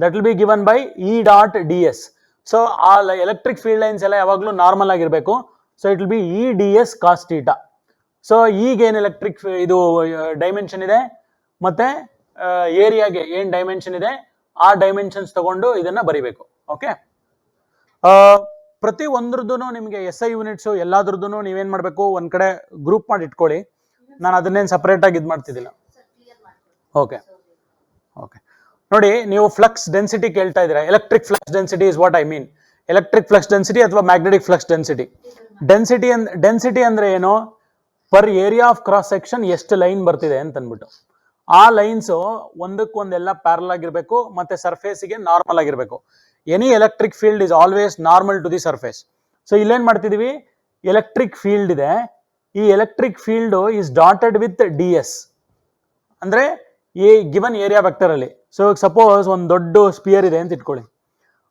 that will be given by e dot d s. So ಆ ಎಲೆಕ್ಟ್ರಿಕ್ ಫೀಲ್ಡ್ ಲೈನ್ಸ್ ಎಲ್ಲ ಯಾವಾಗಲೂ ನಾರ್ಮಲ್ ಆಗಿರಬೇಕು. So it will be e d s cos theta. So ಈಗೇನು ಎಲೆಕ್ಟ್ರಿಕ್ ಇದು ಡೈಮೆನ್ಷನ್ ಇದೆ ಮತ್ತೆ ಏರಿಯಾಗೆ ಏನು ಡೈಮೆನ್ಷನ್ ಇದೆ ಆ ಡೈಮೆನ್ಷನ್ಸ್ ತಗೊಂಡು ಇದನ್ನ ಬರಿಬೇಕು. ಓಕೆ, ಪ್ರತಿ ಒಂದ್ರದ್ದು ನಿಮಗೆ SI ಯೂನಿಟ್ಸ್ ಎಲ್ಲಾದ್ರದ್ದು ನೀವೇನ್ ಮಾಡಬೇಕು, ಒಂದ್ ಕಡೆ ಗ್ರೂಪ್ ಮಾಡಿ ಇಟ್ಕೊಳ್ಳಿ. ನಾನು ಅದನ್ನೇನು ಸಪರೇಟ್ ಆಗಿ ಇದು ಮಾಡ್ತಿದ್ದಿಲ್ಲ. ಓಕೆ ಓಕೆ, ನೋಡಿ, ನೀವು ಫ್ಲಕ್ಸ್ ಡೆನ್ಸಿಟಿ ಕೇಳ್ತಾ ಇದ್ದೀರಾ. Electric flux density is what I mean. Electric flux density ಅಥವಾ ಮ್ಯಾಗ್ನೆಟಿಕ್ ಫ್ಲಕ್ಸ್ ಡೆನ್ಸಿಟಿ. ಡೆನ್ಸಿಟಿ ಅಂದ್ರೆ ಏನು, per area of cross section ಎಷ್ಟು ಲೈನ್ ಬರ್ತಿದೆ ಅಂತ ಅಂದ್ಬಿಟ್ಟು. ಆ ಲೈನ್ಸ್ ಒಂದಕ್ಕೊಂದೆಲ್ಲ ಪ್ಯಾರಲ್ ಆಗಿರ್ಬೇಕು ಮತ್ತೆ ಸರ್ಫೇಸ್ಗೆ ನಾರ್ಮಲ್ ಆಗಿರ್ಬೇಕು. Any electric field is always normal to the surface. So ಇಲ್ಲೇನ್ ಮಾಡ್ತಿದೀವಿ, ಎಲೆಕ್ಟ್ರಿಕ್ ಫೀಲ್ಡ್ ಇದೆ, ಈ electric field is dotted with d s ಅಂದ್ರೆ ಈ ಗಿವನ್ ಏರಿಯಾ ವೆಕ್ಟರ್ ಅಲ್ಲಿ. ಸೊ ಸಪೋಸ್ ಒಂದು ದೊಡ್ಡ ಸ್ಪಿಯರ್ ಇದೆ ಅಂತ ಇಟ್ಕೊಳ್ಳಿ.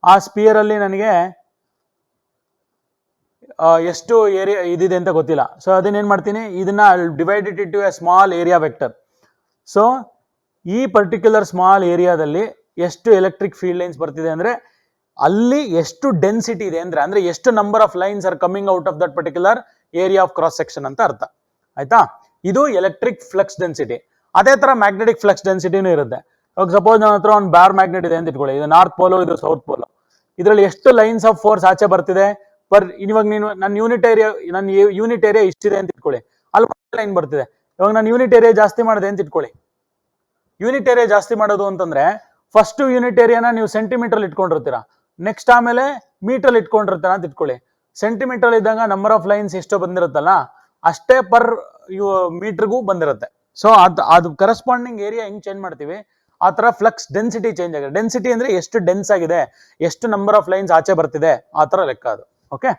ಆ ಸ್ಪಿಯರ್ ಅಲ್ಲಿ ನನಗೆ ಎಷ್ಟು ಏರಿಯಾ ಇದಿದೆ ಅಂತ ಗೊತ್ತಿಲ್ಲ. ಸೊ ಅದನ್ನೇನ್ ಮಾಡ್ತೀನಿ, ಇದನ್ನ divide it into A small area vector. So ಈ ಪರ್ಟಿಕ್ಯುಲರ್ ಸ್ಮಾಲ್ ಏರಿಯಾದಲ್ಲಿ ಎಷ್ಟು ಎಲೆಕ್ಟ್ರಿಕ್ ಫೀಲ್ಡ್ ಲೈನ್ಸ್ ಬರ್ತಿದೆ ಅಂದ್ರೆ ಅಲ್ಲಿ ಎಷ್ಟು ಡೆನ್ಸಿಟಿ ಇದೆ ಅಂದ್ರೆ ಎಷ್ಟು number of lines are coming out of that particular area of cross section ಅಂತ ಅರ್ಥ ಆಯ್ತಾ. ಇದು ಎಲೆಕ್ಟ್ರಿಕ್ ಫ್ಲಕ್ಸ್ ಡೆನ್ಸಿಟಿ. ಅದೇ ತರ ಮ್ಯಾಗ್ನೆಟಿಕ್ ಫ್ಲಕ್ಸ್ ಡೆನ್ಸಿಟಿನೂ ಇರುತ್ತೆ. ಇವಾಗ ಸಪೋಸ್ ನನ್ನ ಹತ್ರ ಒಂದು ಬಾರ್ ಮ್ಯಾಗ್ನೆಟ್ ಇದೆ ಅಂತ ಇಟ್ಕೊಳ್ಳಿ, ಇದು ನಾರ್ತ್ ಪೋಲು, ಇದು ಸೌತ್ ಪೋಲು. ಇದರಲ್ಲಿ ಎಷ್ಟು ಲೈನ್ಸ್ ಆಫ್ ಫೋರ್ಸ್ ಆಚೆ ಬರ್ತಿದೆ ಪರ್, ಇವಾಗ ನನ್ನ ಯೂನಿಟ್ ಏರಿಯಾ ಇಷ್ಟಿದೆ ಅಂತ ಇಟ್ಕೊಳ್ಳಿ, ಅಲ್ಲಿ ಲೈನ್ ಬರ್ತಿದೆ. ಇವಾಗ ನಾನು ಯೂನಿಟ್ ಏರಿಯಾ ಜಾಸ್ತಿ ಮಾಡಿದೆ ಅಂತ ಇಟ್ಕೊಳ್ಳಿ. ಯೂನಿಟ್ ಏರಿಯಾ ಜಾಸ್ತಿ ಮಾಡೋದು ಅಂತಂದ್ರೆ ಫಸ್ಟ್ ಯೂನಿಟ್ ಏರಿಯಾನ ನೀವು ಸೆಂಟಿಮೀಟರ್ ಇಟ್ಕೊಂಡಿರ್ತೀರಾ, ನೆಕ್ಸ್ಟ್ ಆಮೇಲೆ ಮೀಟರ್ ಇಟ್ಕೊಂಡಿರ್ತೀರಾ ಅಂತ ಇಟ್ಕೊಳ್ಳಿ. ಸೆಂಟಿಮೀಟರ್ ಇದ್ದಾಗ ನಂಬರ್ ಆಫ್ ಲೈನ್ಸ್ ಎಷ್ಟು ಬಂದಿರುತ್ತಲ್ಲ ಅಷ್ಟೇ ಪರ್ ಮೀಟರ್ಗೂ ಬಂದಿರುತ್ತೆ. ಸೊ ಅದು ಕರೆಸ್ಪಾಂಡಿಂಗ್ ಏರಿಯಾ ಹೆಂಗ್ ಚೇಂಜ್ ಮಾಡ್ತೀವಿ ಆ ತರ ಫ್ಲಕ್ಸ್ ಡೆನ್ಸಿಟಿ ಚೇಂಜ್ ಆಗಿದೆ. ಡೆನ್ಸಿಟಿ ಅಂದ್ರೆ ಎಷ್ಟು ಡೆನ್ಸ್ ಆಗಿದೆ, ಎಷ್ಟು ನಂಬರ್ ಆಫ್ ಲೈನ್ಸ್ ಆಚೆ ಬರ್ತಿದೆ, ಆ ತರ ಲೆಕ್ಕ ಅದು. Okay,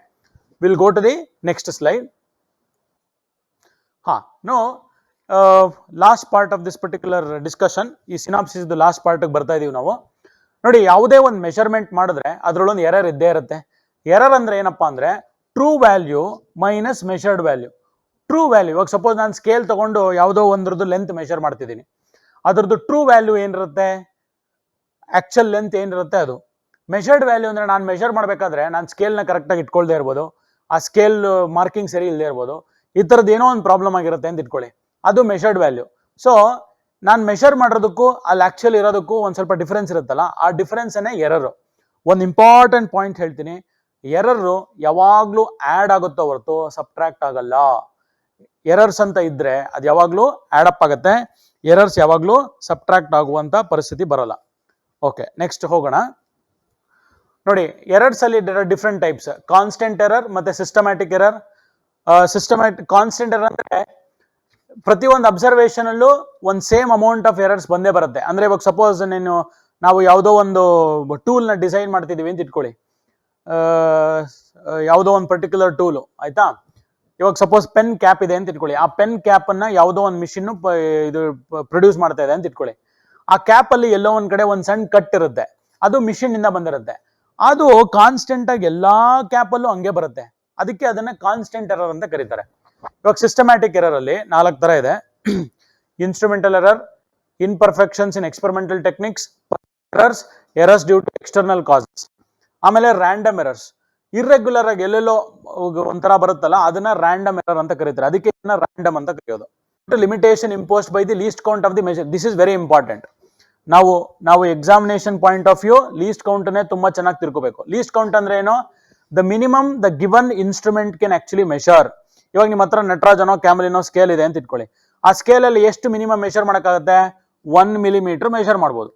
will go to the next slide. No last part of this particular discussion, ಈ ಸಿನಾಪ್ಸಿಸ್ ಲಾಸ್ಟ್ ಪಾರ್ಟ್ ಬರ್ತಾ ಇದೀವಿ ನಾವು. ನೋಡಿ, ಯಾವುದೇ ಒಂದು ಮೆಷರ್ಮೆಂಟ್ ಮಾಡಿದ್ರೆ ಅದ್ರಲ್ಲೊಂದು ಎರರ್ ಇದ್ದೇ ಇರುತ್ತೆ. ಎರರ್ ಅಂದ್ರೆ ಏನಪ್ಪಾ ಅಂದ್ರೆ true value minus measured value. True value, ಇವಾಗ ಸಪೋಸ್ ನಾನು ಸ್ಕೇಲ್ ತಗೊಂಡು ಯಾವುದೋ ಒಂದ್ರದ್ದು ಲೆಂತ್ ಮೆಷರ್ ಮಾಡ್ತಿದ್ದೀನಿ, ಅದ್ರದ್ದು ಟ್ರೂ ವ್ಯಾಲ್ಯೂ ಏನಿರುತ್ತೆ, ಆಕ್ಚುಲ್ ಲೆಂತ್ ಏನಿರುತ್ತೆ ಅದು. ಮೆಷರ್ಡ್ ವ್ಯಾಲ್ಯೂ ಅಂದ್ರೆ ನಾನು ಮೆಷರ್ ಮಾಡಬೇಕಾದ್ರೆ ನಾನು ಸ್ಕೇಲ್ನ ಕರೆಕ್ಟಾಗಿ ಇಟ್ಕೊಳ್ದೇ ಇರ್ಬೋದು, ಆ ಸ್ಕೇಲ್ ಮಾರ್ಕಿಂಗ್ ಸರಿ ಇಲ್ಲದೆ ಇರ್ಬೋದು, ಈ ಥರದ್ದು ಏನೋ ಒಂದು ಪ್ರಾಬ್ಲಮ್ ಆಗಿರುತ್ತೆ ಅಂತ ಇಟ್ಕೊಳ್ಳಿ, ಅದು ಮೆಷರ್ಡ್ ವ್ಯಾಲ್ಯೂ. ಸೊ ನಾನು ಮೆಷರ್ ಮಾಡೋದಕ್ಕೂ ಅಲ್ಲಿ ಆಕ್ಚುಲ್ ಇರೋದಕ್ಕೂ ಒಂದು ಸ್ವಲ್ಪ ಡಿಫ್ರೆನ್ಸ್ ಇರುತ್ತಲ್ಲ, ಆ ಡಿಫ್ರೆನ್ಸ್ನೇ ಎರರು. ಒಂದು ಇಂಪಾರ್ಟೆಂಟ್ ಪಾಯಿಂಟ್ ಹೇಳ್ತೀನಿ, ಎರರು ಯಾವಾಗಲೂ ಆ್ಯಡ್ ಆಗುತ್ತೋ ಹೊರತು ಸಬ್ಟ್ರಾಕ್ಟ್ ಆಗಲ್ಲ. ಎರರ್ಸ್ ಅಂತ ಇದ್ರೆ ಅದು ಯಾವಾಗಲೂ ಆಡಪ್ ಆಗುತ್ತೆ, ಎರರ್ಸ್ ಯಾವಾಗಲೂ ಸಬ್ಟ್ರಾಕ್ಟ್ ಆಗುವಂತ ಪರಿಸ್ಥಿತಿ ಬರಲ್ಲ. ಓಕೆ, ನೆಕ್ಸ್ಟ್ ಹೋಗೋಣ. ನೋಡಿ, ಎರರ್ಸ್ ಅಲ್ಲಿ ಡಿಫ್ರೆಂಟ್ ಟೈಪ್ಸ್, ಕಾನ್ಸ್ಟೆಂಟ್ ಎರರ್ ಮತ್ತೆ ಸಿಸ್ಟಮ್ಯಾಟಿಕ್ ಎರರ್. ಕಾನ್ಸ್ಟೆಂಟ್ ಎರರ್ ಅಂದ್ರೆ ಪ್ರತಿಯೊಂದು ಅಬ್ಸರ್ವೇಷನ್ ಅಲ್ಲೂ ಒಂದು ಸೇಮ್ ಅಮೌಂಟ್ ಆಫ್ ಎರರ್ಸ್ ಬಂದೇ ಬರುತ್ತೆ. ಅಂದ್ರೆ ಇವಾಗ ಸಪೋಸ್ ನಾವು ಯಾವುದೋ ಒಂದು ಟೂಲ್ ನ ಡಿಸೈನ್ ಮಾಡ್ತಿದೀವಿ ಅಂತ ಇಟ್ಕೊಳ್ಳಿ, ಯಾವುದೋ ಒಂದು ಪರ್ಟಿಕ್ಯುಲರ್ ಟೂಲ್, ಆಯ್ತಾ. ಇವಾಗ ಸಪೋಸ್ ಪೆನ್ ಕ್ಯಾಪ್ ಇದೆ ಅಂತ ಇಟ್ಕೊಳ್ಳಿ, ಆ ಪೆನ್ ಕ್ಯಾಪ್ ಅನ್ನ ಯಾವುದೋ ಒಂದು ಮಿಷಿನ್ ಇದು ಪ್ರೊಡ್ಯೂಸ್ ಮಾಡ್ತಾ ಇದೆ ಅಂತ ಇಟ್ಕೊಳ್ಳಿ. ಆ ಕ್ಯಾಪ್ ಅಲ್ಲಿ ಎಲ್ಲೋ ಒಂದ್ ಕಡೆ ಒಂದ್ ಸಣ್ಣ ಕಟ್ ಇರುತ್ತೆ, ಅದು ಮಿಷಿನ್ ಇಂದ ಬಂದಿರುತ್ತೆ. ಅದು ಕಾನ್ಸ್ಟೆಂಟ್ ಆಗಿ ಎಲ್ಲಾ ಕ್ಯಾಪ್ ಅಲ್ಲೂ ಹಂಗೆ ಬರುತ್ತೆ, ಅದಕ್ಕೆ ಅದನ್ನ ಕಾನ್ಸ್ಟೆಂಟ್ ಎರರ್ ಅಂತ ಕರೀತಾರೆ. ಇವಾಗ ಸಿಸ್ಟಮ್ಯಾಟಿಕ್ ಎರರ್ ಅಲ್ಲಿ 4 ತರ ಇದೆ. Instrumental error, imperfections in experimental techniques, errors due to external causes. ಆಮೇಲೆ ರ್ಯಾಂಡಮ್ ಎರರ್ಸ್, ಇರ್ರೆಗ್ಯುಲರ್ ಆಗಿ ಎಲ್ಲೆಲ್ಲೋ ಒಂಥರ ಬರುತ್ತಲ್ಲ, ಅದನ್ನ ರ್ಯಾಂಡಮ್ ಎರರ್ ಅಂತ ಕರೀತಾರೆ, ಅದಕ್ಕೆ ರ್ಯಾಂಡಮ್ ಅಂತ ಕರೆಯೋದು. Limitation imposed by the least count of the measure. This is very important. ನಾವು examination point of view least count ನೇ ತುಂಬಾ ಚೆನ್ನಾಗಿ ತಿಳ್ಕೋಬೇಕು. ಲೀಸ್ಟ್ ಕೌಂಟ್ ಅಂದ್ರೆ ಏನು? The minimum the given instrument can actually measure. ಇವಾಗ ನಿಮ್ಮ ಹತ್ರ ನಟರಾಜನೋ ಕ್ಯಾಮಲಿನೋ ಸ್ಕೇಲ್ ಇದೆ ಅಂತ ಇಟ್ಕೊಳ್ಳಿ, ಆ ಸ್ಕೇಲ್ ಅಲ್ಲಿ ಎಷ್ಟು ಮಿನಿಮಮ್ ಮೆಷರ್ ಮಾಡಕ್ಕಾಗತ್ತೆ? 1 ಮಿಲಿಮೀಟರ್ ಮೆಷರ್ ಮಾಡ್ಬೋದು.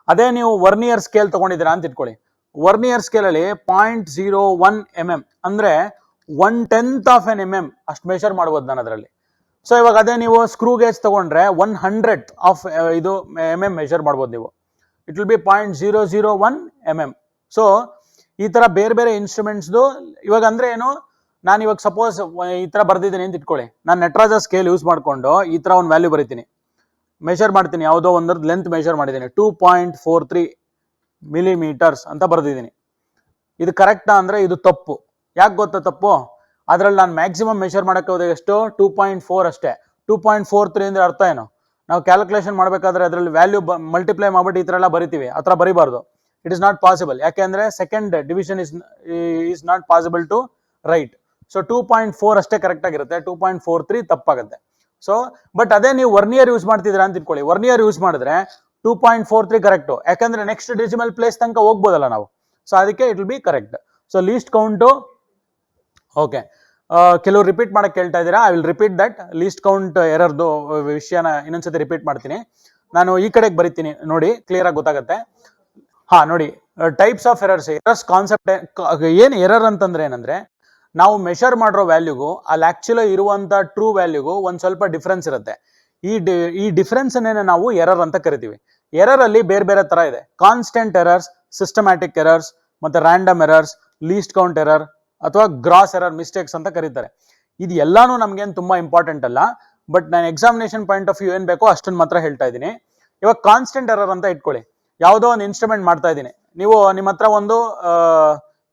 ಅದೇ ನೀವು ವರ್ನಿಯರ್ ಸ್ಕೇಲ್ ತಗೊಂಡಿದ್ದೀರಾ ಅಂತ ಇಟ್ಕೊಳ್ಳಿ, ವರ್ನಿಯರ್ ಸ್ಕೇಲ್ ಅಲ್ಲಿ 0.01 mm ಅಂದ್ರೆ 1/10 ಆಫ್ ಎನ್ mm ಅಷ್ಟು ಮೆಷರ್ ಮಾಡ್ಬೋದು ನಾನು ಅದರಲ್ಲಿ. ಸೊ ಇವಾಗ ಅದೇ ನೀವು ಸ್ಕ್ರೂ ಗೇಜ್ ತಗೊಂಡ್ರೆ 100 ಆಫ್ ಇದು mm ಮೆಷರ್ ಮಾಡ್ಬೋದು ನೀವು. It will B 0.001 mm. So ಈ ತರ ಬೇರೆ ಬೇರೆ ಇನ್ಸ್ಟ್ರೂಮೆಂಟ್ಸ್ದು ಇವಾಗ ಅಂದ್ರೆ ಏನು, ನಾನು ಇವಾಗ ಸಪೋಸ್ ಈ ತರ ಬರ್ದಿದ್ದೀನಿ ಅಂತ ಇಟ್ಕೊಳ್ಳಿ, ನಾನು ನಟರಾಜ ಸ್ಕೇಲ್ ಯೂಸ್ ಮಾಡ್ಕೊಂಡು ಈ ತರ ಒಂದು ವ್ಯಾಲ್ಯೂ ಬರೀತೀನಿ, ಮೆಷರ್ ಮಾಡ್ತೀನಿ, ಯಾವುದೋ ಒಂದರದ್ದು ಲೆಂತ್ ಮೆಷರ್ ಮಾಡಿದ್ದೀನಿ 2.43 ಮಿಲಿಮೀಟರ್ಸ್ ಅಂತ ಬರ್ದಿದ್ದೀನಿ. ಇದು ಕರೆಕ್ಟಾ ಅಂದ್ರೆ ಇದು ತಪ್ಪು. ಯಾಕೆ ಗೊತ್ತಾ ತಪ್ಪು? ಅದ್ರಲ್ಲಿ ನಾನು ಮ್ಯಾಕ್ಸಿಮಮ್ ಮೆಷರ್ ಮಾಡಕ್ಕೆ ಹೋದ ಎಷ್ಟು? 2.4 ಅಷ್ಟೇ. 2.43 ಅಂದ್ರೆ ಅರ್ಥ ಏನು? ನಾವು ಕ್ಯಾಲ್ಕುಲೇಷನ್ ಮಾಡಬೇಕಾದ್ರೆ ಅದರಲ್ಲಿ ವ್ಯಾಲ್ಯೂ ಮಲ್ಟಿಪ್ಲೈ ಮಾಡ್ಬಿಟ್ಟು ಈ ತರ ಎಲ್ಲ ಬರಿತೀವಿ, ಆ ತರ ಬರಿಬಾರ್ದು. It is not possible. ಯಾಕೆಂದ್ರೆ second division is not possible to write. So 2.4 ಅಷ್ಟೇ ಕರೆಕ್ಟ್ ಆಗಿರುತ್ತೆ, 2.43 ತಪ್ಪಾಗುತ್ತೆ. ಸೊ ಬಟ್ ಅದೇ ನೀವು ವರ್ನಿಯರ್ ಯೂಸ್ ಮಾಡ್ತಿದ್ದೀರಾ ಅಂತ ಇಟ್ಕೊಳ್ಳಿ, ವರ್ನಿಯರ್ ಯೂಸ್ ಮಾಡಿದ್ರೆ 2.43 ಕರೆಕ್ಟ್, ಯಾಕಂದ್ರೆ ನೆಕ್ಸ್ಟ್ ಡೆಸಿಮಲ್ ಪ್ಲೇಸ್ ತನಕ ಹೋಗ್ಬೋದಲ್ಲ ನಾವು. ಸೊ ಅದಕ್ಕೆ it will be correct. So least count, okay, ಕೆಲವರು ರಿಪೀಟ್ ಮಾಡಕ್ ಕೇಳ್ತಾ ಇದ್ದೀರಾ, I will repeat that. Least count ಎರರ್ದು ವಿಷಯನ ಇನ್ನೊಂದ್ಸತಿ ರಿಪೀಟ್ ಮಾಡ್ತೀನಿ. ನಾನು ಈ ಕಡೆಗೆ ಬರಿತೀನಿ, ನೋಡಿ ಕ್ಲಿಯರ್ ಆಗಿ ಗೊತ್ತಾಗುತ್ತೆ. ಹಾ ನೋಡಿ, types of errors. Errors concept ಏನ್ ಎರರ್ ಅಂತಂದ್ರೆ ಏನಂದ್ರೆ, ನಾವು ಮೆಷರ್ ಮಾಡಿರೋ ವ್ಯಾಲ್ಯೂಗೂ ಅಲ್ಲಿ ಆಕ್ಚುಲಿ ಇರುವಂತ ಟ್ರೂ ವ್ಯಾಲ್ಯೂಗೂ ಒಂದ್ ಸ್ವಲ್ಪ ಡಿಫ್ರೆನ್ಸ್ ಇರುತ್ತೆ. ಈ ಡಿಫ್ರೆನ್ಸ್ ಅನ್ನೇ ನಾವು ಎರರ್ ಅಂತ ಕರಿತೀವಿ. ಎರರ್ ಅಲ್ಲಿ ಬೇರೆ ಬೇರೆ ತರ ಇದೆ. ಕಾನ್ಸ್ಟೆಂಟ್ ಎರರ್ಸ್, ಸಿಸ್ಟಮ್ಯಾಟಿಕ್ ಎರರ್ಸ್, ಮತ್ತೆ random errors, list count error ಅಥವಾ ಗ್ರಾಸ್ ಎರರ್, ಮಿಸ್ಟೇಕ್ಸ್ ಅಂತ ಕರೀತಾರೆ. ಇದು ಎಲ್ಲಾನು ನಮ್ಗೇನು ತುಂಬಾ ಇಂಪಾರ್ಟೆಂಟ್ ಅಲ್ಲ, ಬಟ್ ನಾನು ಎಕ್ಸಾಮಿನೇಷನ್ ಪಾಯಿಂಟ್ ಆಫ್ ವ್ಯೂ ಏನ್ ಬೇಕೋ ಅಷ್ಟನ್ನ ಮಾತ್ರ ಹೇಳ್ತಾ ಇದ್ದೀನಿ. ಇವಾಗ ಕಾನ್ಸ್ಟೆಂಟ್ ಎರರ್ ಅಂತ ಇಟ್ಕೊಳ್ಳಿ, ಯಾವುದೋ ಒಂದು ಇನ್ಸ್ಟ್ರೂಮೆಂಟ್ ಮಾಡ್ತಾ ಇದ್ದೀನಿ, ನೀವು ನಿಮ್ಮ ಹತ್ರ ಒಂದು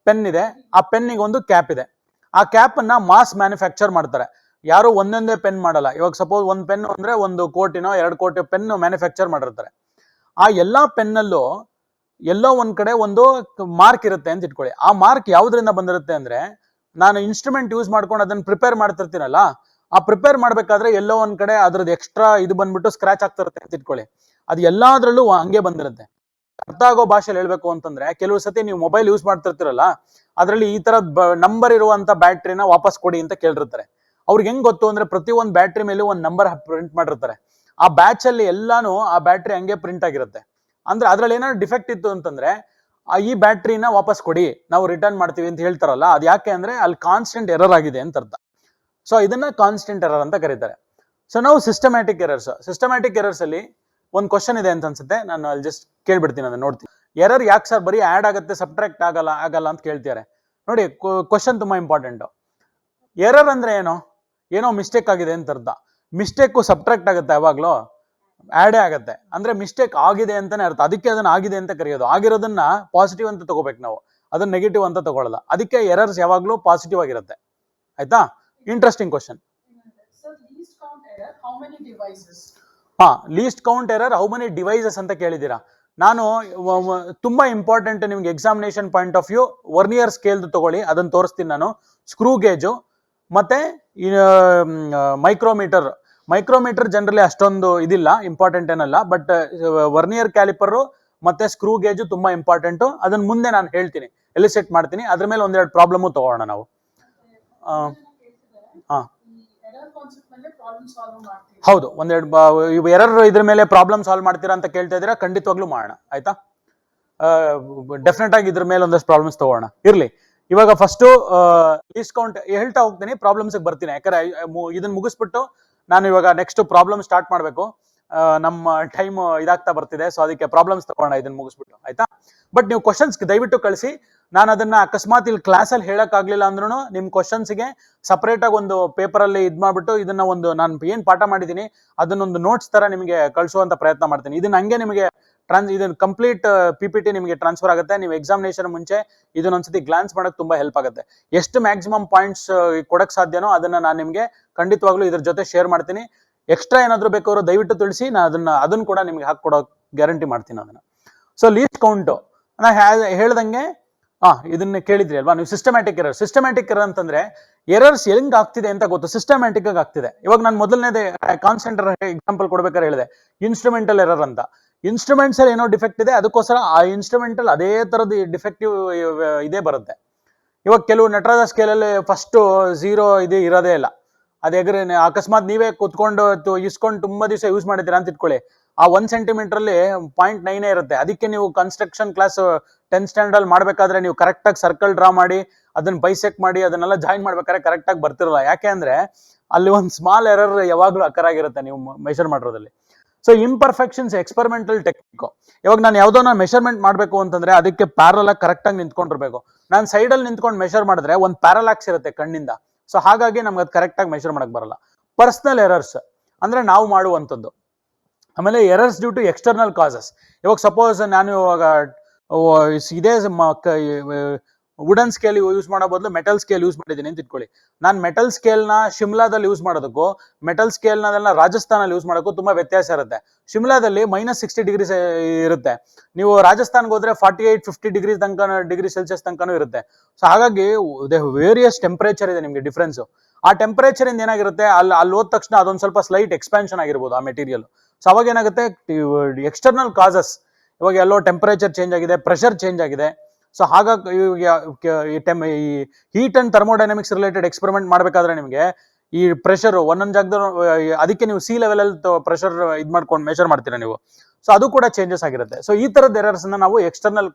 ಪೆನ್ ಇದೆ, ಆ ಪೆನ್ನಿಗೆ ಒಂದು ಕ್ಯಾಪ್ ಇದೆ. ಆ ಕ್ಯಾಪ್ ಅನ್ನ ಮಾಸ್ ಮ್ಯಾನುಫ್ಯಾಕ್ಚರ್ ಮಾಡ್ತಾರೆ, ಯಾರು ಒಂದೊಂದೇ ಪೆನ್ ಮಾಡಲ್ಲ. ಇವಾಗ ಸಪೋಸ್ ಒಂದು ಪೆನ್ ಅಂದ್ರೆ 1 ಕೋಟಿನೋ 2 ಕೋಟಿ ಪೆನ್ ಮ್ಯಾನುಫ್ಯಾಕ್ಚರ್ ಮಾಡಿರ್ತಾರೆ. ಆ ಎಲ್ಲಾ ಪೆನ್ನಲ್ಲೂ ಎಲ್ಲೋ ಒಂದ್ ಕಡೆ ಒಂದು ಮಾರ್ಕ್ ಇರುತ್ತೆ ಅಂತ ಇಟ್ಕೊಳ್ಳಿ. ಆ ಮಾರ್ಕ್ ಯಾವ್ದ್ರಿಂದ ಬಂದಿರುತ್ತೆ ಅಂದ್ರೆ, ನಾನು ಇನ್ಸ್ಟ್ರೂಮೆಂಟ್ ಯೂಸ್ ಮಾಡ್ಕೊಂಡು ಅದನ್ನ ಪ್ರಿಪೇರ್ ಮಾಡ್ತಿರ್ತೀನಲ್ಲ, ಆ ಪ್ರಿಪೇರ್ ಮಾಡ್ಬೇಕಾದ್ರೆ ಎಲ್ಲೋ ಒಂದ್ ಕಡೆ ಅದ್ರದ್ದು ಎಕ್ಸ್ಟ್ರಾ ಇದು ಬಂದ್ಬಿಟ್ಟು ಸ್ಕ್ರಾಚ್ ಆಗ್ತಿರುತ್ತೆ ಅಂತ ಇಟ್ಕೊಳ್ಳಿ. ಅದು ಎಲ್ಲಾದ್ರಲ್ಲೂ ಹಂಗೆ ಬಂದಿರುತ್ತೆ. ಅರ್ಥ ಆಗೋ ಭಾಷೆಯಲ್ಲಿ ಹೇಳ್ಬೇಕು ಅಂತಂದ್ರೆ, ಕೆಲವು ಸತಿ ನೀವು ಮೊಬೈಲ್ ಯೂಸ್ ಮಾಡ್ತಿರ್ತೀರಲ್ಲ, ಅದರಲ್ಲಿ ಈ ತರ ನಂಬರ್ ಇರುವಂತ ಬ್ಯಾಟ್ರಿನ ವಾಪಸ್ ಕೊಡಿ ಅಂತ ಕೇಳಿರ್ತಾರೆ. ಅವ್ರಿಗೆ ಹೆಂಗ್ ಗೊತ್ತು ಅಂದ್ರೆ, ಪ್ರತಿ ಒಂದು ಬ್ಯಾಟ್ರಿ ಮೇಲೆ ಒಂದು ನಂಬರ್ ಪ್ರಿಂಟ್ ಮಾಡಿರ್ತಾರೆ. ಆ ಬ್ಯಾಚ್ ಅಲ್ಲಿ ಎಲ್ಲಾನು ಆ ಬ್ಯಾಟ್ರಿ ಹಂಗೆ ಪ್ರಿಂಟ್ ಆಗಿರುತ್ತೆ. ಅಂದ್ರೆ ಅದ್ರಲ್ಲಿ ಏನಾದ್ರು ಡಿಫೆಕ್ಟ್ ಇತ್ತು ಅಂತಂದ್ರೆ, ಈ ಬ್ಯಾಟ್ರಿನ ವಾಪಸ್ ಕೊಡಿ, ನಾವು ರಿಟರ್ನ್ ಮಾಡ್ತೀವಿ ಅಂತ ಹೇಳ್ತಾರಲ್ಲ, ಅದು ಯಾಕೆ ಅಂದ್ರೆ ಅಲ್ಲಿ ಕಾನ್ಸ್ಟೆಂಟ್ ಎರರ್ ಆಗಿದೆ ಅಂತ ಅರ್ಥ. ಸೊ ಇದನ್ನ ಕಾನ್ಸ್ಟೆಂಟ್ ಎರರ್ ಅಂತ ಕರೀತಾರೆ. ಸೊ ನಾವು ಸಿಸ್ಟಮ್ಯಾಟಿಕ್ ಎರರ್ಸ್ ಅಲ್ಲಿ ಒಂದು ಕ್ವಶನ್ ಇದೆ ಅಂತ ಅನ್ಸುತ್ತೆ, ನಾನು ಅಲ್ಲಿ ಜಸ್ಟ್ ಕೇಳ್ಬಿಡ್ತೀನಿ, ಅದನ್ನ ನೋಡ್ತೀನಿ. ಎರರ್ ಯಾಕೆ ಸರ್ ಬರೀ ಆಡ್ ಆಗುತ್ತೆ ಸಬ್ಟ್ರಾಕ್ಟ್ ಆಗಲ್ಲ ಅಂತ ಕೇಳ್ತಾರೆ. ನೋಡಿ, ಕ್ವಶನ್ ತುಂಬಾ ಇಂಪಾರ್ಟೆಂಟ್. ಎರರ್ ಅಂದ್ರೆ ಏನೋ ಮಿಸ್ಟೇಕ್ ಆಗಿದೆ ಅಂತ ಅರ್ಥ. ಮಿಸ್ಟೇಕ್ ಸಬ್ಟ್ರಾಕ್ಟ್ ಆಗುತ್ತೆ, ಯಾವಾಗ್ಲೂ ಆಡೇ ಆಗತ್ತೆ. ಅಂದ್ರೆ ಮಿಸ್ಟೇಕ್ ಆಗಿದೆ ಅಂತಾನೆ ಅರ್ಥ, ಅದಕ್ಕೆ ಅದನ್ನ ಆಗಿದೆ ಅಂತ ಕರೆಯೋದು. ಆಗಿರೋದನ್ನ ಪಾಸಿಟಿವ್ ಅಂತ ತಗೋಬೇಕು ನಾವು, ಅದನ್ನ ನೆಗೆಟಿವ್ ಅಂತ ತಗೊಳ್ಳಲ್ಲ. ಅದಕ್ಕೆ ಎರರ್ಸ್ ಯಾವಾಗ್ಲೂ ಪಾಸಿಟಿವ್ ಆಗಿರುತ್ತೆ. ಆಯ್ತಾ? Interesting question. ಹಾ, least count error how many devices ಅಂತ ಕೇಳಿದ್ದೀರಾ. ನಾನು ತುಂಬಾ ಇಂಪಾರ್ಟೆಂಟ್ ನಿಮ್ಗೆ examination point of view, vernier scale ತಗೊಳ್ಳಿ, ಅದನ್ನ ತೋರಿಸ್ತೀನಿ ನಾನು. ಸ್ಕ್ರೂ ಗೇಜು ಮತ್ತೆ ಮೈಕ್ರೋಮೀಟರ್ ಜನರಲಿ ಅಷ್ಟೊಂದು ಇದಿಲ್ಲ, ಇಂಪಾರ್ಟೆಂಟ್ ಏನಲ್ಲ. ಬಟ್ ವರ್ನಿಯರ್ ಕ್ಯಾಲಿಪರ್ ಮತ್ತೆ ಸ್ಕ್ರೂ ಗೇಜು ತುಂಬಾ ಇಂಪಾರ್ಟೆಂಟ್. ಅದನ್ನ ಮುಂದೆ ನಾನು ಹೇಳ್ತೀನಿ, ಎಲಿಸೆಟ್ ಮಾಡ್ತೀನಿ, ಅದ್ರ ಮೇಲೆ ಒಂದೆರಡು ಪ್ರಾಬ್ಲಮ್ ತಗೋಣ ನಾವು. ಹಾ, ಹೌದು, ಒಂದೆರಡು ಎರರ್ ಇದ್ರ ಮೇಲೆ ಪ್ರಾಬ್ಲಮ್ ಸಾಲ್ವ್ ಮಾಡ್ತೀರಾ ಅಂತ ಕೇಳ್ತಾ ಇದ್ದೀರಾ, ಖಂಡಿತವಾಗ್ಲೂ ಮಾಡೋಣ ಆಯ್ತಾ. ಡೆಫಿನೆಟ್ ಆಗಿ ಇದ್ರ ಮೇಲೆ ಒಂದಷ್ಟು ಪ್ರಾಬ್ಲಮ್ಸ್ ತಗೋಣ. ಇರ್ಲಿ, ಇವಾಗ ಫಸ್ಟ್ ಲೀಸ್ಟ್ ಕೌಂಟ್ ಹೇಳ್ತಾ ಹೋಗ್ತೀನಿ, ಪ್ರಾಬ್ಲಮ್ಸ್ ಬರ್ತೀನಿ. ಯಾಕಂದ್ರೆ ಇದನ್ನ ಮುಗಿಸ್ಬಿಟ್ಟು ನಾನು ಇವಾಗ ನೆಕ್ಸ್ಟ್ ಪ್ರಾಬ್ಲಮ್ ಸ್ಟಾರ್ಟ್ ಮಾಡಬೇಕು. ನಮ್ಮ ಟೈಮ್ ಇದಾಗ್ತಾ ಬರ್ತಿದೆ, ಸೊ ಅದಕ್ಕೆ ಪ್ರಾಬ್ಲಮ್ಸ್ ತಗೋಣ ಇದನ್ನ ಮುಗಿಸ್ಬಿಟ್ಟು ಆಯ್ತಾ. ಬಟ್ ನೀವು ಕ್ವಶನ್ಸ್ ದಯವಿಟ್ಟು ಕಳಿಸಿ. ನಾನು ಅದನ್ನ ಅಕಸ್ಮಾತ್ ಇಲ್ಲಿ ಕ್ಲಾಸಲ್ಲಿ ಹೇಳಕ್ ಆಗ್ಲಿಲ್ಲ ಅಂದ್ರೂ ನಿಮ್ ಕ್ವಶನ್ಸ್ಗೆ ಸಪರೇಟ್ ಆಗಿ ಒಂದು ಪೇಪರ್ ಅಲ್ಲಿ ಇದ್ ಮಾಡ್ಬಿಟ್ಟು ಇದನ್ನ ಒಂದು ನಾನು ಏನ್ ಪಾಠ ಮಾಡಿದೀನಿ ಅದನ್ನೊಂದು ನೋಟ್ಸ್ ತರ ನಿಮಗೆ ಕಳಿಸುವಂತ ಪ್ರಯತ್ನ ಮಾಡ್ತೀನಿ. ಇದನ್ನ ಹಂಗೆ ನಿಮಗೆ ಇದನ್ನ ಕಂಪ್ಲೀಟ್ PPT ನಿಮಗೆ ಟ್ರಾನ್ಸ್ಫರ್ ಆಗುತ್ತೆ. ನೀವು ಎಕ್ಸಾಮಿನೇಷನ್ ಮುಂಚೆ ಇದನ್ನೊಂದ್ಸತಿ ಗ್ಲಾನ್ಸ್ ಮಾಡಕ್ ತುಂಬಾ ಹೆಲ್ಪ್ ಆಗುತ್ತೆ. ಎಷ್ಟು ಮ್ಯಾಕ್ಸಿಮಮ್ ಪಾಯಿಂಟ್ಸ್ ಕೊಡಕ್ ಸಾಧ್ಯನೋ ಅದನ್ನ ನಾನು ನಿಮ್ಗೆ ಖಂಡಿತವಾಗ್ಲೂ ಇದ್ರ ಜೊತೆ ಶೇರ್ ಮಾಡ್ತೀನಿ. ಎಕ್ಸ್ಟ್ರಾ ಏನಾದ್ರು ಬೇಕಾದ್ರೂ ದಯವಿಟ್ಟು ತಿಳಿಸಿ, ನಾನು ಅದನ್ನ ಕೂಡ ನಿಮ್ಗೆ ಹಾಕೊಡೋ ಗ್ಯಾರಂಟಿ ಮಾಡ್ತೀನಿ ಅದನ್ನ. ಸೊ ಲೀಸ್ಟ್ ಕೌಂಟ್ ನಾ ಹೇಳ್ದಂಗೆ ಇದನ್ನ ಕೇಳಿದ್ರಿ ಅಲ್ವಾ ನೀವು, ಸಿಸ್ಟಮ್ಯಾಟಿಕ್ ಎರರ್ ಅಂತಂದ್ರೆ ಎರರ್ಸ್ ಹೆಂಗ್ ಆಗ್ತಿದೆ ಅಂತ ಗೊತ್ತು, ಸಿಸ್ಟಮ್ಯಾಟಿಕ್ ಆಗಿ ಆಗ್ತಿದೆ. ಇವಾಗ ನಾನು ಮೊದಲನೇದೇ ಕಾನ್ಸೆಂಟ್ರ ಎಕ್ಸಾಂಪಲ್ ಕೊಡ್ಬೇಕಾದ್ರೆ ಹೇಳಿದೆ ಇನ್ಸ್ಟ್ರೂಮೆಂಟಲ್ ಎರರ್ ಅಂತ. ಇನ್ಸ್ಟ್ರೂಮೆಂಟ್ಸ್ ಅಲ್ಲಿ ಏನೋ ಡಿಫೆಕ್ಟ್ ಇದೆ, ಅದಕ್ಕೋಸ್ಕರ ಆ ಇನ್ಸ್ಟ್ರೂಮೆಂಟಲ್ ಅದೇ ತರದ ಡಿಫೆಕ್ಟಿವ್ ಇದೇ ಬರುತ್ತೆ. ಇವಾಗ ಕೆಲವು ನಟರಾಜ ಸ್ಕೇಲಲ್ಲಿ ಫಸ್ಟ್ 0 ಇದು ಇರೋದೇ ಇಲ್ಲ. ಅದೇಗ್ರೆ ಅಕಸ್ಮಾತ್ ನೀವೇ ಕುತ್ಕೊಂಡು ಇಸ್ಕೊಂಡು ತುಂಬಾ ದಿವಸ ಯೂಸ್ ಮಾಡಿದ್ದೀರಾ ಅಂತ ಇಟ್ಕೊಳ್ಳಿ, ಆ 1 ಸೆಂಟಿಮೀಟರ್ ಅಲ್ಲಿ 0.9 ಇರುತ್ತೆ. ಅದಕ್ಕೆ ನೀವು ಕನ್ಸ್ಟ್ರಕ್ಷನ್ ಕ್ಲಾಸ್ 10th ಸ್ಟ್ಯಾಂಡರ್ಡ್ ಅಲ್ಲಿ ಮಾಡ್ಬೇಕಾದ್ರೆ ನೀವು ಕರೆಕ್ಟ್ ಆಗಿ ಸರ್ಕಲ್ ಡ್ರಾ ಮಾಡಿ ಅದನ್ನ ಬೈಸೆಕ್ಟ್ ಮಾಡಿ ಅದನ್ನೆಲ್ಲ ಜಾಯಿನ್ ಮಾಡ್ಬೇಕಾದ್ರೆ ಕರೆಕ್ಟ್ ಆಗಿ ಬರ್ತಿರಲ್ಲ. ಯಾಕೆ ಅಂದ್ರೆ ಅಲ್ಲಿ ಒಂದು ಸ್ಮಾಲ್ ಎರರ್ ಯಾವಾಗ್ಲೂ ಅಕರ್ ಆಗಿರುತ್ತೆ ನೀವು ಮೆಷರ್ ಮಾಡಿರೋದ್ರಲ್ಲಿ. So imperfections experimental technique. ಇವಾಗ ನಾನು ಯಾವ್ದೋ ಮೆಷರ್ಮೆಂಟ್ ಮಾಡಬೇಕು ಅಂತಂದ್ರೆ ಅದಕ್ಕೆ ಪ್ಯಾರಲ್ ಆಗಿ ಕರೆಕ್ಟ್ ಆಗಿ ನಿಂತ್ಕೊಂಡಿರ್ಬೇಕು. ನಾನು ಸೈಡ್ ಅಲ್ಲಿ ನಿಂತ್ಕೊಂಡು ಮೆಷರ್ ಮಾಡಿದ್ರೆ ಒಂದು ಪ್ಯಾರಲಾಕ್ಸ್ ಇರುತ್ತೆ ಕಣ್ಣಿಂದ, ಸೊ ಹಾಗಾಗಿ ನಮ್ಗೆ ಅದು ಕರೆಕ್ಟ್ ಆಗಿ ಮೆಷರ್ ಮಾಡಕ್ ಬರಲ್ಲ. ಪರ್ಸನಲ್ ಎರರ್ಸ್ ಅಂದ್ರೆ ನಾವು ಮಾಡುವಂಥದ್ದು. ಆಮೇಲೆ errors due to external causes. ಇವಾಗ ಸಪೋಸ್ ನಾನು ಇವಾಗ ಇದೇ ವುಡನ್ ಸ್ಕೇಲ್ ಯೂಸ್ ಮಾಡೋ ಬದಲು ಮೆಟಲ್ ಸ್ಕೇಲ್ ಯೂಸ್ ಮಾಡಿದ್ದೀನಿ ಅಂತ ಇಟ್ಕೊಳ್ಳಿ. ನಾನು ಮೆಟಲ್ ಸ್ಕೇಲ್ನ ಶಿಮ್ಲಾದಲ್ಲಿ ಯೂಸ್ ಮಾಡೋದಕ್ಕೂ ಮೆಟಲ್ ಸ್ಕೇಲ್ನೆಲ್ಲ ರಾಜಸ್ಥಾನಲ್ಲಿ ಯೂಸ್ ಮಾಡೋಕ್ಕೂ ತುಂಬಾ ವ್ಯತ್ಯಾಸ ಇರುತ್ತೆ. ಶಿಮ್ಲಾದಲ್ಲಿ -60 ಡಿಗ್ರೀಸ್ ಇರುತ್ತೆ, ನೀವು ರಾಜಸ್ಥಾನ್ಗೆ ಹೋದ್ರೆ 48-50 ಡಿಗ್ರಿ ಸೆಲ್ಸಿಯಸ್ ತನಕನೂ ಇರುತ್ತೆ. ಸೊ ಹಾಗಾಗಿ ವೇರಿಯಸ್ ಟೆಂಪರೇಚರ್ ಇದೆ ನಿಮಗೆ ಡಿಫ್ರೆನ್ಸ್. ಆ ಟೆಂಪರೇಚರ್ ಇಂದ ಏನಾಗಿರುತ್ತೆ, ಅಲ್ಲಿ ಹೋದ ತಕ್ಷಣ ಅದೊಂದು ಸ್ವಲ್ಪ ಸ್ಲೈಟ್ ಎಕ್ಸ್ಪಾನ್ಷನ್ ಆಗಿರ್ಬೋದು ಆ ಮೆಟೀರಿಯಲ್. ಸೊ ಅವಾಗ ಏನಾಗುತ್ತೆ, ಎಕ್ಸ್ಟರ್ನಲ್ ಕಾಸಸ್, ಇವಾಗ ಎಲ್ಲೋ ಟೆಂಪರೇಚರ್ ಚೇಂಜ್ ಆಗಿದೆ, ಪ್ರೆಷರ್ ಚೇಂಜ್ ಆಗಿದೆ. ಸೊ ಹಾಗಾಗಿ ಈ heat and thermodynamics related experiment ಮಾಡಬೇಕಾದ್ರೆ ನಿಮಗೆ ಈ ಪ್ರೆಷರ್ ಒಂದೊಂದು ಜಾಗದಲ್ಲಿ, ಅದಕ್ಕೆ ನೀವು ಸಿ ಲೆವೆಲ್ ಅಲ್ಲಿ ಪ್ರೆಷರ್ ಇದು ಮಾಡ್ಕೊಂಡು ಮೆಷರ್ ಮಾಡ್ತೀರಾ ನೀವು. ಸೊ ಅದು ಕೂಡ ಚೇಂಜಸ್ ಆಗಿರುತ್ತೆ. ಸೊ ಈ ತರದ ಎರರ್ಸ್ ನಾವು external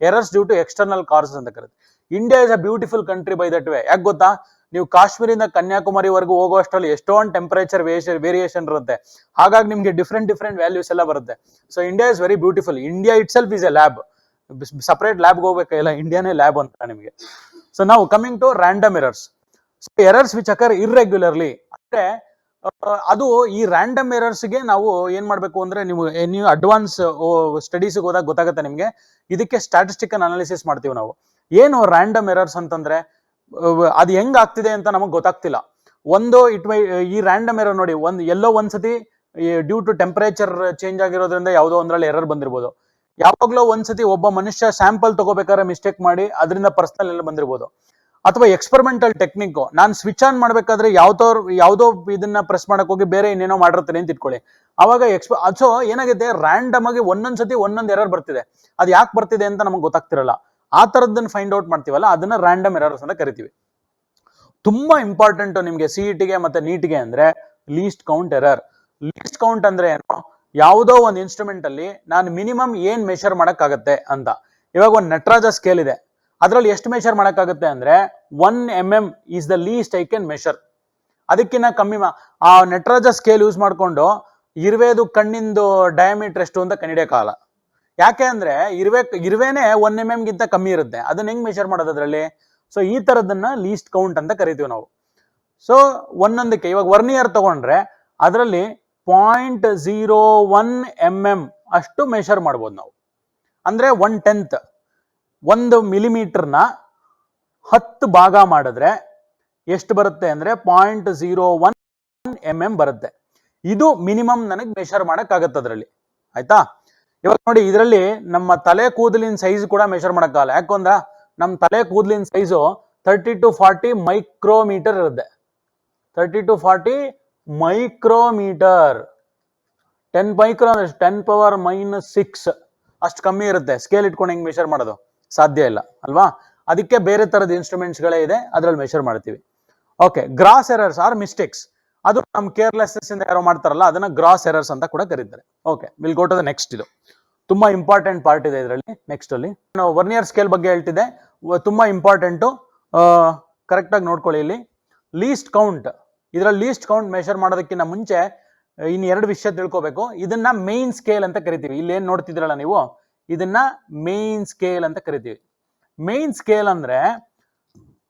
errors due to external causes ಅಂತ ಕರೀತೀವಿ. India is a beautiful country by that way. ಯಾಕೆ ಗೊತ್ತಾ, ನೀವು ಕಾಶ್ಮೀರಿಂದ ಕನ್ಯಾಕುಮಾರಿವರೆಗೂ ಹೋಗುವಷ್ಟರಲ್ಲಿ ಎಷ್ಟೊಂದು ಟೆಂಪರೇಚರ್ ವೇರಿಯೇಷನ್ ಇರುತ್ತೆ. ಹಾಗಾಗಿ ನಿಮಗೆ ಡಿಫ್ರೆಂಟ್ ವ್ಯಾಲ್ಯೂಸ್ ಎಲ್ಲ ಬರುತ್ತೆ. So India is very beautiful. India itself is a lab. Separate ಲ್ಯಾಬ್ಗೆ ಹೋಗ್ಬೇಕಿಲ್ಲ, ಇಂಡಿಯಾನೇ ಲ್ಯಾಬ್ ಅಂತ ನಿಮಗೆ. ಸೊ ನಾವು coming to random errors. So errors which occur irregularly ಅಂದ್ರೆ ಅದು ಈ ರ್ಯಾಂಡಮ್ ಎರರ್ಸ್ಗೆ ನಾವು ಏನ್ ಮಾಡ್ಬೇಕು ಅಂದ್ರೆ, ನೀವು ಅಡ್ವಾನ್ಸ್ ಸ್ಟಡೀಸ್ಗೆ ಹೋದಾಗ ಗೊತ್ತಾಗುತ್ತೆ ನಿಮ್ಗೆ. ಇದಕ್ಕೆ ಸ್ಟ್ಯಾಟಿಸ್ಟಿಕಲ್ ಅನಾಲಿಸಿಸ್ ಮಾಡ್ತೀವಿ ನಾವು. ಏನು ರ್ಯಾಂಡಮ್ ಎರರ್ಸ್ ಅಂತಂದ್ರೆ, ಅದು ಹೆಂಗ್ ಆಗ್ತಿದೆ ಅಂತ ನಮಗ್ ಗೊತ್ತಾಗ್ತಿಲ್ಲ. ಈ ರ್ಯಾಂಡಮ್ ಎರರ್ ನೋಡಿ, ಎಲ್ಲೋ ಒಂದ್ಸತಿ ಡ್ಯೂ ಟು ಟೆಂಪರೇಚರ್ ಚೇಂಜ್ ಆಗಿರೋದ್ರಿಂದ ಯಾವುದೋ ಒಂದ್ರಲ್ಲಿ ಎರರ್ ಬಂದಿರ್ಬೋದು. ಯಾವಾಗ್ಲೋ ಒಂದ್ಸತಿ ಒಬ್ಬ ಮನುಷ್ಯ ಸ್ಯಾಂಪಲ್ ತಗೋಬೇಕಾದ್ರೆ ಮಿಸ್ಟೇಕ್ ಮಾಡಿ ಅದರಿಂದ ಪರ್ಸನಲ್ ಎಲ್ಲ ಬಂದಿರ್ಬೋದು. ಅಥವಾ ಎಕ್ಸ್ಪೆರಿಮೆಂಟಲ್ ಟೆಕ್ನಿಕ್, ನಾನು ಸ್ವಿಚ್ ಆನ್ ಮಾಡ್ಬೇಕಾದ್ರೆ ಯಾವ್ದೋ ಇದನ್ನ ಪ್ರೆಸ್ ಮಾಡಕ್ ಹೋಗಿ ಬೇರೆ ಇನ್ನೇನೋ ಮಾಡಿರ್ತೀನಿ ಅಂತ ಇಟ್ಕೊಳ್ಳಿ. ಅವಾಗ ಸೊ ಏನಾಗಿದೆ, ರ್ಯಾಂಡಮ್ ಆಗಿ ಒಂದೊಂದ್ಸತಿ ಒಂದೊಂದು ಎರರ್ ಬರ್ತಿದೆ. ಅದು ಯಾಕೆ ಬರ್ತಿದೆ ಅಂತ ನಮಗೆ ಗೊತ್ತಾಗ್ತಿರಲ್ಲ. ಆ ತರದನ್ನ ಫೈಂಡ್ ಔಟ್ ಮಾಡ್ತೀವಲ್ಲ, ಅದನ್ನ ರ್ಯಾಂಡಮ್ ಎರರ್ಸ್ ಅಂತ ಕರಿತೀವಿ. ತುಂಬಾ ಇಂಪಾರ್ಟೆಂಟ್ ನಿಮ್ಗೆ ಸಿಇಟಿಗೆ ಮತ್ತೆ ನೀಟ್ಗೆ ಅಂದ್ರೆ list count error. List count ಅಂದ್ರೆ ಏನು, ಯಾವುದೋ ಒಂದು ಇನ್ಸ್ಟ್ರೂಮೆಂಟ್ ಅಲ್ಲಿ ನಾನು ಮಿನಿಮಮ್ ಏನ್ ಮೆಷರ್ ಮಾಡಕ್ಕಾಗತ್ತೆ ಅಂತ. ಇವಾಗ ಒಂದು ನಟರಾಜ ಸ್ಕೇಲ್ ಇದೆ, ಅದ್ರಲ್ಲಿ ಎಷ್ಟು ಮೆಷರ್ ಮಾಡಕ್ಕಾಗುತ್ತೆ ಅಂದ್ರೆ 1 mm is the least I can measure. ಅದಕ್ಕಿಂತ ಕಮ್ಮಿ ಆ ನಟರಾಜ ಸ್ಕೇಲ್ ಯೂಸ್ ಮಾಡ್ಕೊಂಡು ಇರುವೆದು ಕಣ್ಣಿಂದು ಡಯಾಮೀಟರ್ ಎಷ್ಟು ಅಂತ ಕಂಡಿಡಿಯಕ್ಕಾಗಲ್ಲ. ಯಾಕೆ ಅಂದ್ರೆ ಇರುವೆನೇ 1 mm ಗಿಂತ ಕಮ್ಮಿ ಇರುತ್ತೆ, ಅದನ್ನ ಹೆಂಗ್ ಮೆಷರ್ ಮಾಡೋದು ಅದ್ರಲ್ಲಿ. ಸೊ ಈ ತರದನ್ನ ಲೀಸ್ಟ್ ಕೌಂಟ್ ಅಂತ ಕರಿತೀವಿ ನಾವು. ಸೊ ಒಂದೊಂದಕ್ಕೆ ಇವಾಗ ವರ್ನಿಯರ್ ತಗೊಂಡ್ರೆ ಅದರಲ್ಲಿ 0.01 mm ಅಷ್ಟು ಮೆಷರ್ ಮಾಡ್ಬೋದು ನಾವು. ಅಂದ್ರೆ 1/10 1 ಮಿಲಿಮೀಟರ್ನ 10 ಭಾಗ ಮಾಡಿದ್ರೆ ಎಷ್ಟು ಬರುತ್ತೆ ಅಂದ್ರೆ 0.01 mm ಬರುತ್ತೆ. ಇದು ಮಿನಿಮಮ್ ನನಗೆ ಮೆಷರ್ ಮಾಡಕ್ಕಾಗತ್ತೆ ಅದ್ರಲ್ಲಿ, ಆಯ್ತಾ. ಇವಾಗ ನೋಡಿ, ಇದರಲ್ಲಿ ನಮ್ಮ ತಲೆ ಕೂದಲಿನ ಸೈಜ್ ಕೂಡ ಮೆಷರ್ ಮಾಡಕ್ಕಾಗಲ್ಲ. ಯಾಕಂದ್ರ ನಮ್ಮ ತಲೆ ಕೂದಲಿನ ಸೈಜು 30 to 40 ಮೈಕ್ರೋಮೀಟರ್ ಇರುತ್ತೆ. 30 to 40 ಮೈಕ್ರೋಮೀಟರ್. 10 ಮೈಕ್ರೋ 10⁻⁻⁶ ಅಷ್ಟು ಕಮ್ಮಿ ಇರುತ್ತೆ. ಸ್ಕೇಲ್ ಇಟ್ಕೊಂಡು ಹೆಂಗ್ ಮೆಷರ್ ಮಾಡೋದು ಸಾಧ್ಯ ಇಲ್ಲ ಅಲ್ವಾ. ಅದಕ್ಕೆ ಬೇರೆ ತರದ ಇನ್ಸ್ಟ್ರೂಮೆಂಟ್ಸ್ ಗಳೇ ಇದೆ, ಅದ್ರಲ್ಲಿ ಮೆಷರ್ ಮಾಡ್ತೀವಿ. Okay, gross errors or mistakes. ಅದು ನಮ್ಮ ಕೇರ್ಲೆಸ್ನೆಸ್ ಇಂದ ಯಾರೋ ಮಾಡ್ತಾರಲ್ಲ ಅದನ್ನ ಗ್ರಾಸ್ ಎರರ್ಸ್ ಅಂತ ಕೂಡ ಕರೀತಾರೆ. Okay, will go to the next. ಇದು ತುಂಬಾ ಇಂಪಾರ್ಟೆಂಟ್ ಪಾರ್ಟ್ ಇದೆ ಇದರಲ್ಲಿ. ನೆಕ್ಸ್ಟ್ ಅಲ್ಲಿ ನಾವು ವರ್ನಿಯರ್ ಸ್ಕೇಲ್ ಬಗ್ಗೆ ಹೇಳ್ತಿದ್ದೆ, ತುಂಬಾ ಇಂಪಾರ್ಟೆಂಟು, ಕರೆಕ್ಟ್ ಆಗಿ ನೋಡ್ಕೊಳ್ಳಿ. ಇಲ್ಲಿ ಲೀಸ್ಟ್ ಕೌಂಟ್, ಇದರಲ್ಲಿ ಲೀಸ್ಟ್ ಕೌಂಟ್ ಮೆಷರ್ ಮಾಡೋದಕ್ಕಿಂತ ಮುಂಚೆ ಇನ್ನು 2 ವಿಷಯ ತಿಳ್ಕೋಬೇಕು. ಇದನ್ನ ಮೇನ್ ಸ್ಕೇಲ್ ಅಂತ ಕರಿತೀವಿ. ಇಲ್ಲಿ ಏನ್ ನೋಡ್ತಿದ್ರಲ್ಲ ನೀವು, ಇದನ್ನ ಮೇನ್ ಸ್ಕೇಲ್ ಅಂತ ಕರಿತೀವಿ. ಮೇನ್ ಸ್ಕೇಲ್ ಅಂದ್ರೆ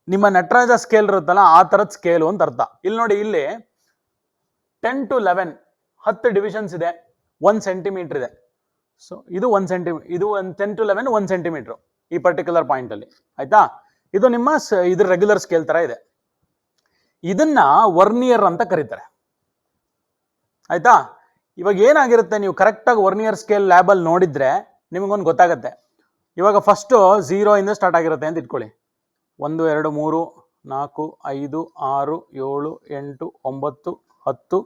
ನಿಮ್ಮ ನಟರಾಜ ಸ್ಕೇಲ್ ಇರುತ್ತಲ್ಲ ಆ ತರದ ಸ್ಕೇಲು ಅಂತ ಅರ್ಥ. ಇಲ್ಲಿ ನೋಡಿ, ಇಲ್ಲಿ 10 to 11 10 ಡಿವಿಷನ್ಸ್ ಇದೆ, 1 ಸೆಂಟಿಮೀಟರ್ ಇದೆ. ಸೊ ಇದು 1 ಸೆಂಟಿಮೀಟರ್, ಇದು 10 to 11 1 ಸೆಂಟಿಮೀಟರ್ ಈ ಪರ್ಟಿಕ್ಯುಲರ್ ಪಾಯಿಂಟ್ ಅಲ್ಲಿ. ಆಯ್ತಾ, ಇದು ನಿಮ್ಮ ಇದು ರೆಗ್ಯುಲರ್ ಸ್ಕೇಲ್ ತರ ಇದೆ. ಇದನ್ನ ವರ್ನಿಯರ್ ಅಂತ ಕರೀತಾರೆ. ಆಯ್ತಾ, ಇವಾಗ ಏನಾಗಿರುತ್ತೆ, ನೀವು ಕರೆಕ್ಟ್ ಆಗಿ ವರ್ನಿಯರ್ ಸ್ಕೇಲ್ ಲ್ಯಾಬಲ್ಲಿ ನೋಡಿದ್ರೆ ನಿಮಗೊಂದು ಗೊತ್ತಾಗುತ್ತೆ. ಇವಾಗ ಫಸ್ಟ್ 0 ಇಂದ ಸ್ಟಾರ್ಟ್ ಆಗಿರುತ್ತೆ ಅಂತ ಇಟ್ಕೊಳ್ಳಿ. 1 2 3 4 5 6 7 8 9 10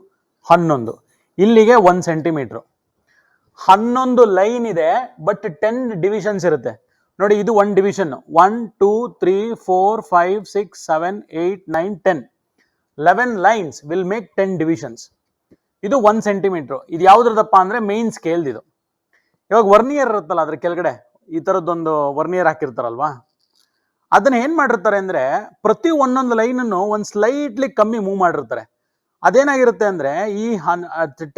11 ಇಲ್ಲಿಗೆ 1 ಸೆಂಟಿಮೀಟರ್. 11 ಲೈನ್ ಇದೆ, ಬಟ್ 10 ಡಿವಿಷನ್ಸ್ ಇರುತ್ತೆ. ನೋಡಿ, ಇದು 1 division. 1 2 3 4 5 6 7 8 9 10 11 lines will make 10 divisions. ಇದು 1 ಸೆಂಟಿಮೀಟರ್. ಇದು ಯಾವ್ದ್ರದಪ್ಪ ಅಂದ್ರೆ ಮೇನ್ ಸ್ಕೇಲ್ ಇದು. ಇವಾಗ ವರ್ನಿಯರ್ ಇರುತ್ತಲ್ಲ, ಅದ್ರ ಕೆಳಗಡೆ ಈ ತರದ್ದೊಂದು ವರ್ನಿಯರ್ ಹಾಕಿರ್ತಾರಲ್ವಾ, ಅದನ್ನ ಏನ್ ಮಾಡಿರ್ತಾರೆ ಅಂದ್ರೆ ಪ್ರತಿ ಒಂದೊಂದು ಲೈನ್ ಅನ್ನು ಒಂದು ಸ್ಲೈಟ್ಲಿ ಕಮ್ಮಿ ಮೂವ್ ಮಾಡಿರ್ತಾರೆ. ಅದೇನಾಗಿರುತ್ತೆ ಅಂದ್ರೆ ಈ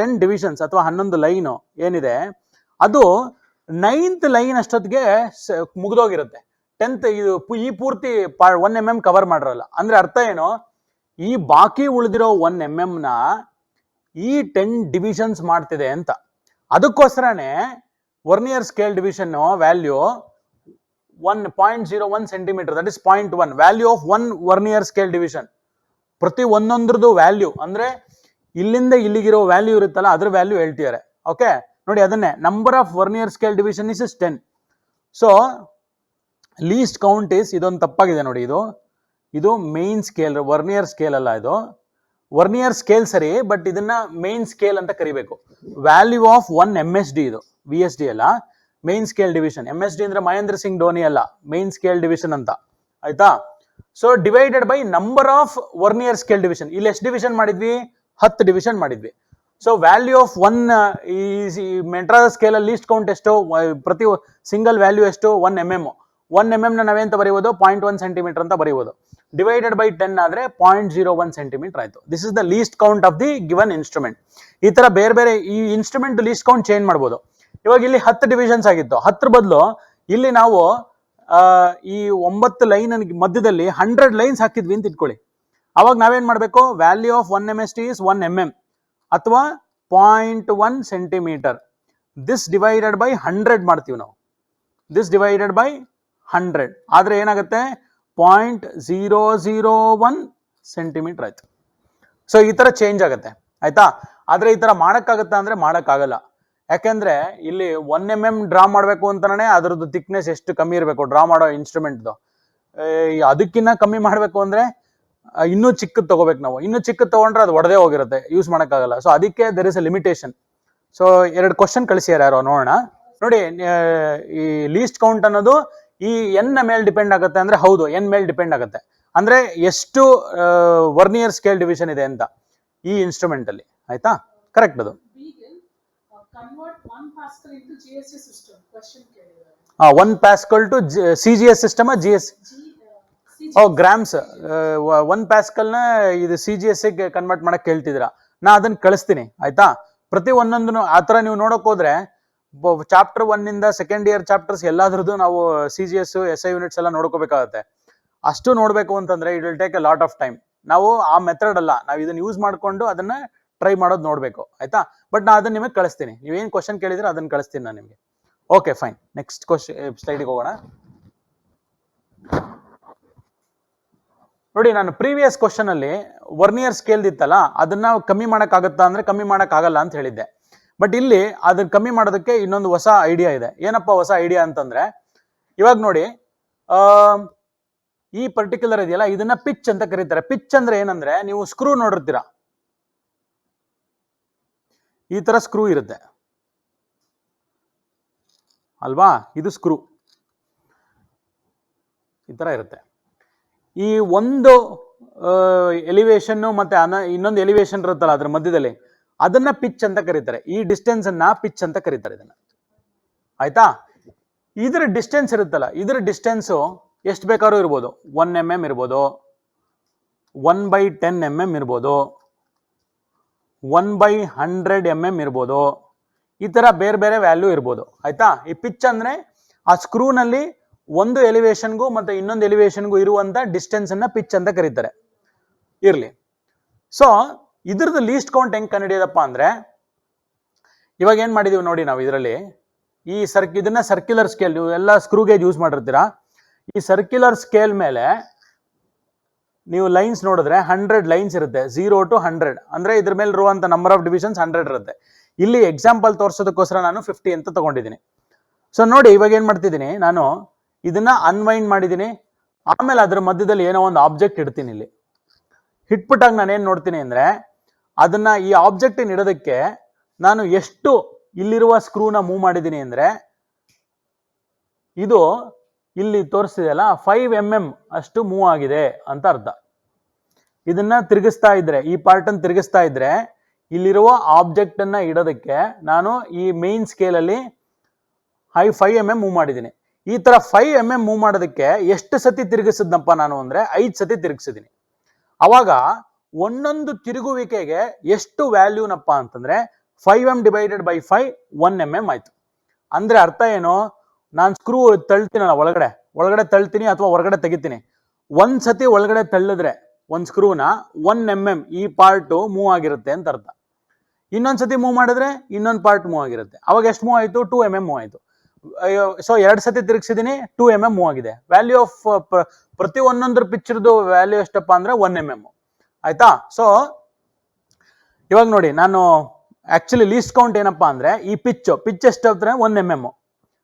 10 ಡಿವಿಷನ್ಸ್ ಅಥವಾ 11 ಲೈನ್ ಏನಿದೆ ಅದು 9th ಲೈನ್ ಅಷ್ಟೊತ್ತಿಗೆ ಮುಗಿದೋಗಿರುತ್ತೆ. 10th ಇದು ಈ ಪೂರ್ತಿ 1 mm ಕವರ್ ಮಾಡಿರಲ್ಲ. ಅಂದ್ರೆ ಅರ್ಥ ಏನು, ಈ ಬಾಕಿ ಉಳಿದಿರೋ 1 mm ನ ಈ 10 ಡಿವಿಷನ್ಸ್ ಮಾಡ್ತಿದೆ ಅಂತ. ಅದಕ್ಕೋಸ್ಕರನೇ vernier scale division value 1.01 centimetre, that is 0.1 value of 1 vernier scale division. ಪ್ರತಿ ಒಂದೊಂದ್ರದ್ದು ವ್ಯಾಲ್ಯೂ ಅಂದ್ರೆ ಇಲ್ಲಿಂದ ಇಲ್ಲಿಗಿರೋ ವ್ಯಾಲ್ಯೂ ಇರುತ್ತಲ್ಲ ಅದ್ರ ವ್ಯಾಲ್ಯೂ ಹೇಳ್ತಿದ್ದಾರೆ. ಓಕೆ, ನೋಡಿ ಅದನ್ನೇ number of vernier scale division is 10. So least count is, ಇದೊಂದು ತಪ್ಪಾಗಿದೆ ನೋಡಿ, ಇದು ಮೇನ್ ಸ್ಕೇಲ್, ವರ್ನಿಯರ್ ಸ್ಕೇಲ್ ಅಲ್ಲ ಇದು. ವರ್ನಿಯರ್ ಸ್ಕೇಲ್ ಸರಿ, ಬಟ್ ಇದನ್ನ ಮೇನ್ ಸ್ಕೇಲ್ ಅಂತ ಕರಿಬೇಕು. ವ್ಯಾಲ್ಯೂ ಆಫ್ 1 MSD, ಇದು VSD ಅಲ್ಲ, ಮೇನ್ ಸ್ಕೇಲ್ ಡಿವಿಷನ್. MSD ಅಂದ್ರೆ ಮಹೇಂದ್ರ ಸಿಂಗ್ ಧೋನಿ ಅಲ್ಲ, ಮೇನ್ ಸ್ಕೇಲ್ ಡಿವಿಷನ್ ಅಂತ. ಆಯ್ತಾ, so divided by number of vernier scale division. ಇಲ್ಲಿ ಎಷ್ಟು ಡಿವಿಷನ್ ಮಾಡಿದ್ವಿ? 10 ಡಿವಿಷನ್ ಮಾಡಿದ್ವಿ. ಸೊ ವ್ಯಾಲ್ಯೂ ಆಫ್ 1 ಈ ಮೆಟ್ರಾಸ್ ಸ್ಕೇಲ್ ಅಲ್ಲಿ ಲೀಸ್ಟ್ ಕೌಂಟ್ ಎಷ್ಟು? ಪ್ರತಿ ಸಿಂಗಲ್ ವ್ಯಾಲ್ಯೂ ಎಷ್ಟು? 1 mm. 1 mm ನ ನಾವೇಂತ ಬರೀಬೋದು? 0.1 ಸೆಂಟಿಮೀಟರ್ ಅಂತ ಬರೀಬೋದು. ಡಿವೈಡೆಡ್ ಬೈ 10 ಆದ್ರೆ 0.01 ಸೆಂಟಿಮೀಟರ್ ಆಯ್ತು. This is the least count of the given instrument. ಈ ತರ ಬೇರೆ ಬೇರೆ ಈ ಇನ್ಸ್ಟ್ರೂಮೆಂಟ್ ಲೀಸ್ಟ್ ಕೌಂಟ್ ಚೇಂಜ್ ಮಾಡ್ಬೋದು. ಇವಾಗ ಇಲ್ಲಿ 10 ಡಿವಿಷನ್ಸ್ ಆಗಿತ್ತು, 10 ಬದಲು ಇಲ್ಲಿ ನಾವು ಈ 9 ಲೈನ್ ಮಧ್ಯದಲ್ಲಿ 100 ಲೈನ್ಸ್ ಹಾಕಿದ್ವಿ ಅಂತ ಇಟ್ಕೊಳ್ಳಿ. ಅವಾಗ ನಾವೇನ್ ಮಾಡ್ಬೇಕು? Value of 1 MSD is 1 mm ಅಥವಾ 0.1 ಸೆಂಟಿಮೀಟರ್. ದಿಸ್ ಡಿವೈಡೆಡ್ ಬೈ 100 ಮಾಡ್ತೀವಿ ನಾವು. ದಿಸ್ ಡಿವೈಡೆಡ್ ಬೈ 100 ಆದ್ರೆ ಏನಾಗುತ್ತೆ? 0.001 ಸೆಂಟಿಮೀಟರ್ ಆಯ್ತು. ಸೊ ಈ ತರ ಚೇಂಜ್ ಆಗುತ್ತೆ. ಆಯ್ತಾ, ಆದ್ರೆ ಈ ತರ ಮಾಡಕ್ಕಾಗತ್ತಾ ಅಂದ್ರೆ ಮಾಡಕ್ಕಾಗಲ್ಲ. ಯಾಕೆಂದ್ರೆ ಇಲ್ಲಿ 1 mm ಡ್ರಾ ಮಾಡ್ಬೇಕು ಅಂತಾನೆ ಅದ್ರದ್ದು ಥಿಕ್ನೆಸ್ ಎಷ್ಟು ಕಮ್ಮಿ ಇರಬೇಕು ಡ್ರಾ ಮಾಡೋ ಇನ್ಸ್ಟ್ರೂಮೆಂಟ್ದು. ಅದಕ್ಕಿಂತ ಕಮ್ಮಿ ಮಾಡ್ಬೇಕು ಅಂದ್ರೆ ಇನ್ನೂ ಚಿಕ್ಕದ್ ತಗೋಬೇಕು ನಾವು. ಇನ್ನೂ ಚಿಕ್ಕದ್ ತಗೊಂಡ್ರೆ ಅದು ಒಡೆದೇ ಹೋಗಿರುತ್ತೆ, ಯೂಸ್ ಮಾಡಕ್ಕಾಗಲ್ಲ. ಸೊ ಅದಕ್ಕೆ there is a limitation. So 2 question ಕಳಿಸಿಯಾರ ಯಾರೋ, ನೋಡೋಣ. ನೋಡಿ, ಈ ಲೀಸ್ಟ್ ಕೌಂಟ್ ಅನ್ನೋದು ಈ n ಮೇಲೆ ಡಿಪೆಂಡ್ ಆಗುತ್ತೆ ಅಂದ್ರೆ ಹೌದು, n ಮೇಲೆ ಡಿಪೆಂಡ್ ಆಗುತ್ತೆ. ಅಂದ್ರೆ ಎಷ್ಟು ವರ್ನಿಯರ್ ಸ್ಕೇಲ್ ಡಿವಿಷನ್ ಇದೆ ಅಂತ ಈ ಇನ್ಸ್ಟ್ರೂಮೆಂಟ್ ಅಲ್ಲಿ. ಆಯ್ತಾ, ಕರೆಕ್ಟ್ ಅದು. 1 Pascal to CGS system, GS grams. 1 Pascal ನ ಇದು CGS ಗೆ ಕನ್ವರ್ಟ್ ಮಾಡಕ್ ಹೇಳ್ತಿದ್ರ, ನಾ ಅದನ್ನ ಕಳಿಸ್ತೀನಿ. ಆಯ್ತಾ, ಪ್ರತಿ ಒಂದೊಂದನ್ನು ಆತರ ನೀವು ನೋಡಕ್ ಹೋದ್ರೆ ಚಾಪ್ಟರ್ 1 ಇಂದ ಸೆಕೆಂಡ್ ಇಯರ್ ಚಾಪ್ಟರ್ಸ್ ಎಲ್ಲಾದ್ರದ್ದು ನಾವು CGS SI ಯೂನಿಟ್ಸ್ ಎಲ್ಲ ನೋಡ್ಕೋಬೇಕಾಗತ್ತೆ. ಅಷ್ಟು ನೋಡ್ಬೇಕು ಅಂತಂದ್ರೆ it will take A lot of time. ನಾವು ಆ ಮೆಥಡ್ ಅಲ್ಲ, ನಾವು ಇದನ್ನ ಯೂಸ್ ಮಾಡ್ಕೊಂಡು ಅದನ್ನ ಟ್ರೈ ಮಾಡೋದು ನೋಡ್ಬೇಕು. ಆಯ್ತಾ, ಬಟ್ ನಾ ಅದನ್ನ ನಿಮಗೆ ಕಳಿಸ್ತೀನಿ. ನೀವೇನ್ ಕ್ವಶನ್ ಕೇಳಿದ್ರೆ ಅದನ್ನ ಕಳಿಸ್ತೀನಿ ನಾನು ನಿಮಗೆ. Okay, fine. ನೆಕ್ಸ್ಟ್ ಸ್ಲೈಡ್ಗೆ ಹೋಗೋಣ. ನೋಡಿ, ನಾನು ಪ್ರೀವಿಯಸ್ ಕ್ವಶನ್ ಅಲ್ಲಿ ವರ್ನಿಯರ್ ಸ್ಕೇಲ್ ಇತ್ತಲ್ಲ, ಅದನ್ನ ಕಮ್ಮಿ ಮಾಡಕ್ಕಾಗತ್ತಾ ಅಂದ್ರೆ ಕಮ್ಮಿ ಮಾಡಕ್ಕಾಗಲ್ಲ ಅಂತ ಹೇಳಿದ್ದೆ. ಬಟ್ ಇಲ್ಲಿ ಅದನ್ನ ಕಮ್ಮಿ ಮಾಡೋದಕ್ಕೆ ಇನ್ನೊಂದು ಹೊಸ ಐಡಿಯಾ ಇದೆ. ಏನಪ್ಪ ಹೊಸ ಐಡಿಯಾ ಅಂತಂದ್ರೆ, ಇವಾಗ ನೋಡಿ, ಈ ಪರ್ಟಿಕ್ಯುಲರ್ ಇದೆಯಲ್ಲ, ಇದನ್ನ ಪಿಚ್ ಅಂತ ಕರೀತಾರೆ. ಪಿಚ್ ಅಂದ್ರೆ ಏನಂದ್ರೆ, ನೀವು ಸ್ಕ್ರೂ ನೋಡಿರ್ತೀರಾ, ಈ ತರ ಸ್ಕ್ರೂ ಇರುತ್ತೆ ಅಲ್ವಾ? ಇದು ಸ್ಕ್ರೂ ಈ ತರ ಇರುತ್ತೆ. ಈ ಒಂದು ಎಲಿವೇಶನ್ ಮತ್ತೆ ಇನ್ನೊಂದು ಎಲಿವೇಶನ್ ಇರುತ್ತಲ್ಲ ಅದ್ರ ಮಧ್ಯದಲ್ಲಿ, ಅದನ್ನ ಪಿಚ್ ಅಂತ ಕರೀತಾರೆ. ಈ ಡಿಸ್ಟೆನ್ಸ್ ಅನ್ನ ಪಿಚ್ ಅಂತ ಕರೀತಾರೆ ಇದನ್ನ. ಆಯ್ತಾ? ಇದ್ರ ಡಿಸ್ಟೆನ್ಸ್ ಇರುತ್ತಲ್ಲ, ಇದ್ರ ಡಿಸ್ಟೆನ್ಸ್ ಎಷ್ಟು ಬೇಕಾದ್ರೂ ಇರ್ಬೋದು. 1 mm ಇರ್ಬೋದು, 1/10 mm ಇರ್ಬೋದು, 1/100 mm ಇರ್ಬೋದು. ಈ ತರ ಬೇರೆ ಬೇರೆ ವ್ಯಾಲ್ಯೂ ಇರ್ಬೋದು. ಆಯ್ತಾ? ಈ ಪಿಚ್ ಅಂದ್ರೆ ಆ ಸ್ಕ್ರೂನಲ್ಲಿ ಒಂದು ಎಲಿವೇಶನ್ಗೂ ಮತ್ತೆ ಇನ್ನೊಂದು ಎಲಿವೇಶನ್ಗೂ ಇರುವಂತ ಡಿಸ್ಟೆನ್ಸ್ ಅನ್ನ ಪಿಚ್ ಅಂತ ಕರೀತಾರೆ. ಇರ್ಲಿ. ಸೊ ಇದ್ರದ್ದು ಲೀಸ್ಟ್ ಕೌಂಟ್ ಹೆಂಗ್ ಕಂಡುಹಿಡಿಯೋದಪ್ಪ ಅಂದ್ರೆ, ಇವಾಗ ಏನ್ ಮಾಡಿದೀವಿ ನೋಡಿ ನಾವು ಇದರಲ್ಲಿ, ಈ ಇದನ್ನ ಸರ್ಕ್ಯುಲರ್ ಸ್ಕೇಲ್, ನೀವು ಎಲ್ಲ ಸ್ಕ್ರೂ ಗೇಜ್ ಯೂಸ್ ಮಾಡಿರ್ತೀರಾ. ಈ ಸರ್ಕ್ಯುಲರ್ ಸ್ಕೇಲ್ ಮೇಲೆ ನೀವು ಲೈನ್ಸ್ ನೋಡಿದ್ರೆ 100 ಲೈನ್ಸ್ ಇರುತ್ತೆ, 0 to 100. ಅಂದ್ರೆ ಇದ್ರ ಮೇಲೆ ಇರುವಂತ ನಂಬರ್ ಆಫ್ ಡಿವಿಷನ್ಸ್ 100 ಇರುತ್ತೆ. ಇಲ್ಲಿ ಎಕ್ಸಾಂಪಲ್ ತೋರಿಸೋದಕ್ಕೋಸ್ಕರ ನಾನು 50 ಅಂತ ತಗೊಂಡಿದ್ದೀನಿ. ಸೊ ನೋಡಿ, ಇವಾಗ ಏನ್ ಮಾಡ್ತಿದ್ದೀನಿ ನಾನು, ಇದನ್ನ ಅನ್ವೈಂಡ್ ಮಾಡಿದ್ದೀನಿ. ಆಮೇಲೆ ಅದ್ರ ಮಧ್ಯದಲ್ಲಿ ಏನೋ ಒಂದು ಆಬ್ಜೆಕ್ಟ್ ಇಡ್ತೀನಿ. ಇಲ್ಲಿ ಇಟ್ಬಿಟ್ಟಾಗ ನಾನು ಏನ್ ನೋಡ್ತೀನಿ ಅಂದ್ರೆ, ಅದನ್ನ ಈ ಆಬ್ಜೆಕ್ಟ್ ಇಡೋದಕ್ಕೆ ನಾನು ಎಷ್ಟು ಇಲ್ಲಿರುವ ಸ್ಕ್ರೂನ ಮೂವ್ ಮಾಡಿದ್ದೀನಿ ಅಂದ್ರೆ, ಇದು ಇಲ್ಲಿ ತೋರಿಸ್ತಿದೆಯಲ್ಲ 5 mm ಅಷ್ಟು ಮೂವ್ ಆಗಿದೆ ಅಂತ ಅರ್ಥ. ಇದನ್ನ ತಿರುಗಿಸ್ತಾ ಇದ್ರೆ, ಈ ಪಾರ್ಟ್ ಅನ್ನು ತಿರುಗಿಸ್ತಾ ಇದ್ರೆ, ಇಲ್ಲಿರುವ ಆಬ್ಜೆಕ್ಟ್ ಅನ್ನ ಇಡೋದಕ್ಕೆ ನಾನು ಈ ಮೇನ್ ಸ್ಕೇಲ್ ಅಲ್ಲಿ 5 mm ಮೂವ್ ಮಾಡಿದ್ದೀನಿ. ಈ ತರ 5 mm ಮೂವ್ ಮಾಡೋದಕ್ಕೆ ಎಷ್ಟು ಸತಿ ತಿರುಗಿಸಿದ್ನಪ್ಪ ನಾನು ಅಂದ್ರೆ 5 ಸತಿ ತಿರುಗಿಸಿದ್ದೀನಿ. ಅವಾಗ ಒಂದೊಂದು ತಿರುಗುವಿಕೆಗೆ ಎಷ್ಟು ವ್ಯಾಲ್ಯೂನಪ್ಪ ಅಂತಂದ್ರೆ 5m ಡಿವೈಡೆಡ್ ಬೈ 5 1 mm ಆಯ್ತು. ಅಂದ್ರೆ ಅರ್ಥ ಏನು, ನಾನು ಸ್ಕ್ರೂ ತಳ್ತೀನಲ್ಲ, ಒಳಗಡೆ ತಳ್ತೀನಿ ಅಥವಾ ಹೊರಗಡೆ ತೆಗಿತೀನಿ. ಒಂದ್ ಸತಿ ಒಳಗಡೆ ತಳ್ಳಿದ್ರೆ ಒಂದ್ ಸ್ಕ್ರೂನ 1 mm ಈ ಪಾರ್ಟ್ ಮೂವ್ ಆಗಿರುತ್ತೆ ಅಂತ ಅರ್ಥ. ಇನ್ನೊಂದ್ಸತಿ ಮೂವ್ ಮಾಡಿದ್ರೆ ಇನ್ನೊಂದು ಪಾರ್ಟ್ ಮೂವ್ ಆಗಿರುತ್ತೆ. ಅವಾಗ ಎಷ್ಟು ಮೂವ್ ಆಯ್ತು? 2 mm ಮೂವ್ ಆಯ್ತು. ಸೊ 2 ಸತಿ ತಿರುಗಿಸಿದೀನಿ, 2 mm ಮೂವ್ ಆಗಿದೆ. ವ್ಯಾಲ್ಯೂ ಆಫ್ ಪ್ರತಿ ಒಂದೊಂದ್ರ ಪಿಕ್ಚರ್ದು ವ್ಯಾಲ್ಯೂ ಎಷ್ಟಪ್ಪ ಅಂದ್ರೆ 1 mm. ಆಯ್ತಾ? ಸೊ ಇವಾಗ ನೋಡಿ, ನಾನು ಆಕ್ಚುಲಿ ಲೀಸ್ಟ್ ಕೌಂಟ್ ಏನಪ್ಪಾ ಅಂದ್ರೆ, ಈ ಪಿಚ್ ಎಷ್ಟು 1 mm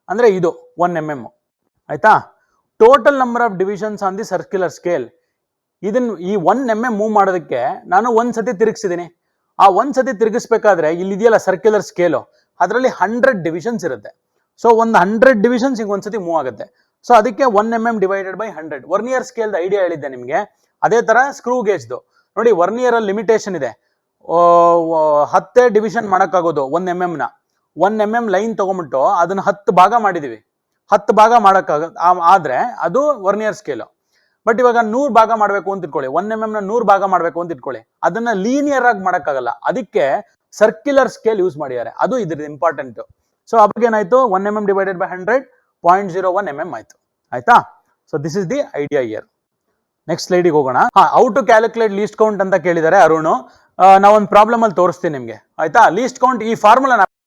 ಅಂದ್ರೆ ಇದು 1 mm. ಆಯ್ತಾ? Total number of divisions on the circular scale, ಇದನ್ನ ಈ 1 mm ಮೂವ್ ಮಾಡೋದಕ್ಕೆ ನಾನು ಒಂದ್ ಸತಿ ತಿರುಗಿಸಿದೀನಿ. ಆ ಒಂದ್ ಸತಿ ತಿರುಗಿಸ್ಬೇಕಾದ್ರೆ ಇಲ್ಲಿ ಇದೆಯಲ್ಲ ಸರ್ಕ್ಯುಲರ್ ಸ್ಕೇಲು, ಅದರಲ್ಲಿ 100 ಡಿವಿಷನ್ಸ್ ಇರುತ್ತೆ. ಸೊ ಒಂದು 100 ಡಿವಿಷನ್ಸ್ ಈಗ ಒಂದ್ಸತಿ ಮೂವ್ ಆಗುತ್ತೆ. ಸೊ ಅದಕ್ಕೆ 1 mm divided by 100. Vernier scale idea ಹೇಳಿದ್ದೆ ನಿಮ್ಗೆ. ಅದೇ ತರ ಸ್ಕ್ರೂ ಗೇಜ್ದು ನೋಡಿ, ವರ್ನಿಯರ್ ಅಲ್ಲಿ ಲಿಮಿಟೇಷನ್ ಇದೆ. 10 ಡಿವಿಷನ್ ಮಾಡಕ್ಕಾಗೋದು 1 mm ನ. 1 mm ಲೈನ್ ತಗೊಂಡ್ಬಿಟ್ಟು ಅದನ್ನ 10 ಭಾಗ ಮಾಡಿದೀವಿ. 10 ಭಾಗ ಆದ್ರೆ ಅದು ವರ್ನಿಯರ್ ಸ್ಕೇಲ್. ಬಟ್ ಇವಾಗ 100 ಭಾಗ ಮಾಡ್ಬೇಕು ಅಂತ ಇಟ್ಕೊಳ್ಳಿ, 1 mm ನ 100 ಭಾಗ ಮಾಡ್ಬೇಕು ಅಂತ ಇಟ್ಕೊಳ್ಳಿ, ಅದನ್ನ ಲೀನಿಯರ್ ಆಗಿ ಮಾಡಕ್ಕಾಗಲ್ಲ. ಅದಕ್ಕೆ ಸರ್ಕ್ಯುಲರ್ ಸ್ಕೇಲ್ ಯೂಸ್ ಮಾಡಿದ್ದಾರೆ. ಅದು ಇದ್ರ ಇಂಪಾರ್ಟೆಂಟ್. ಸೊ ಅವಾಗ ಏನಾಯ್ತು, 1 mm ಡಿವೈಡೆಡ್ ಬೈ 100 0.01 mm ಆಯ್ತು. ಆಯ್ತಾ? So this is the idea here. Next ಸ್ಲೈಡಿಗೆ ಹೋಗೋಣ. How to calculate least count ಅಂತ ಕೇಳಿದ್ದಾರೆ ಅರುಣ್. ನಾವೊಂದು ಪ್ರಾಬ್ಲಮ್ ಅಲ್ಲಿ ತೋರಿಸ್ತೀನಿ ನಿಮ್ಗೆ. ಆಯ್ತಾ? ಲೀಸ್ಟ್ ಕೌಂಟ್ ಈ ಫಾರ್ಮುಲಾ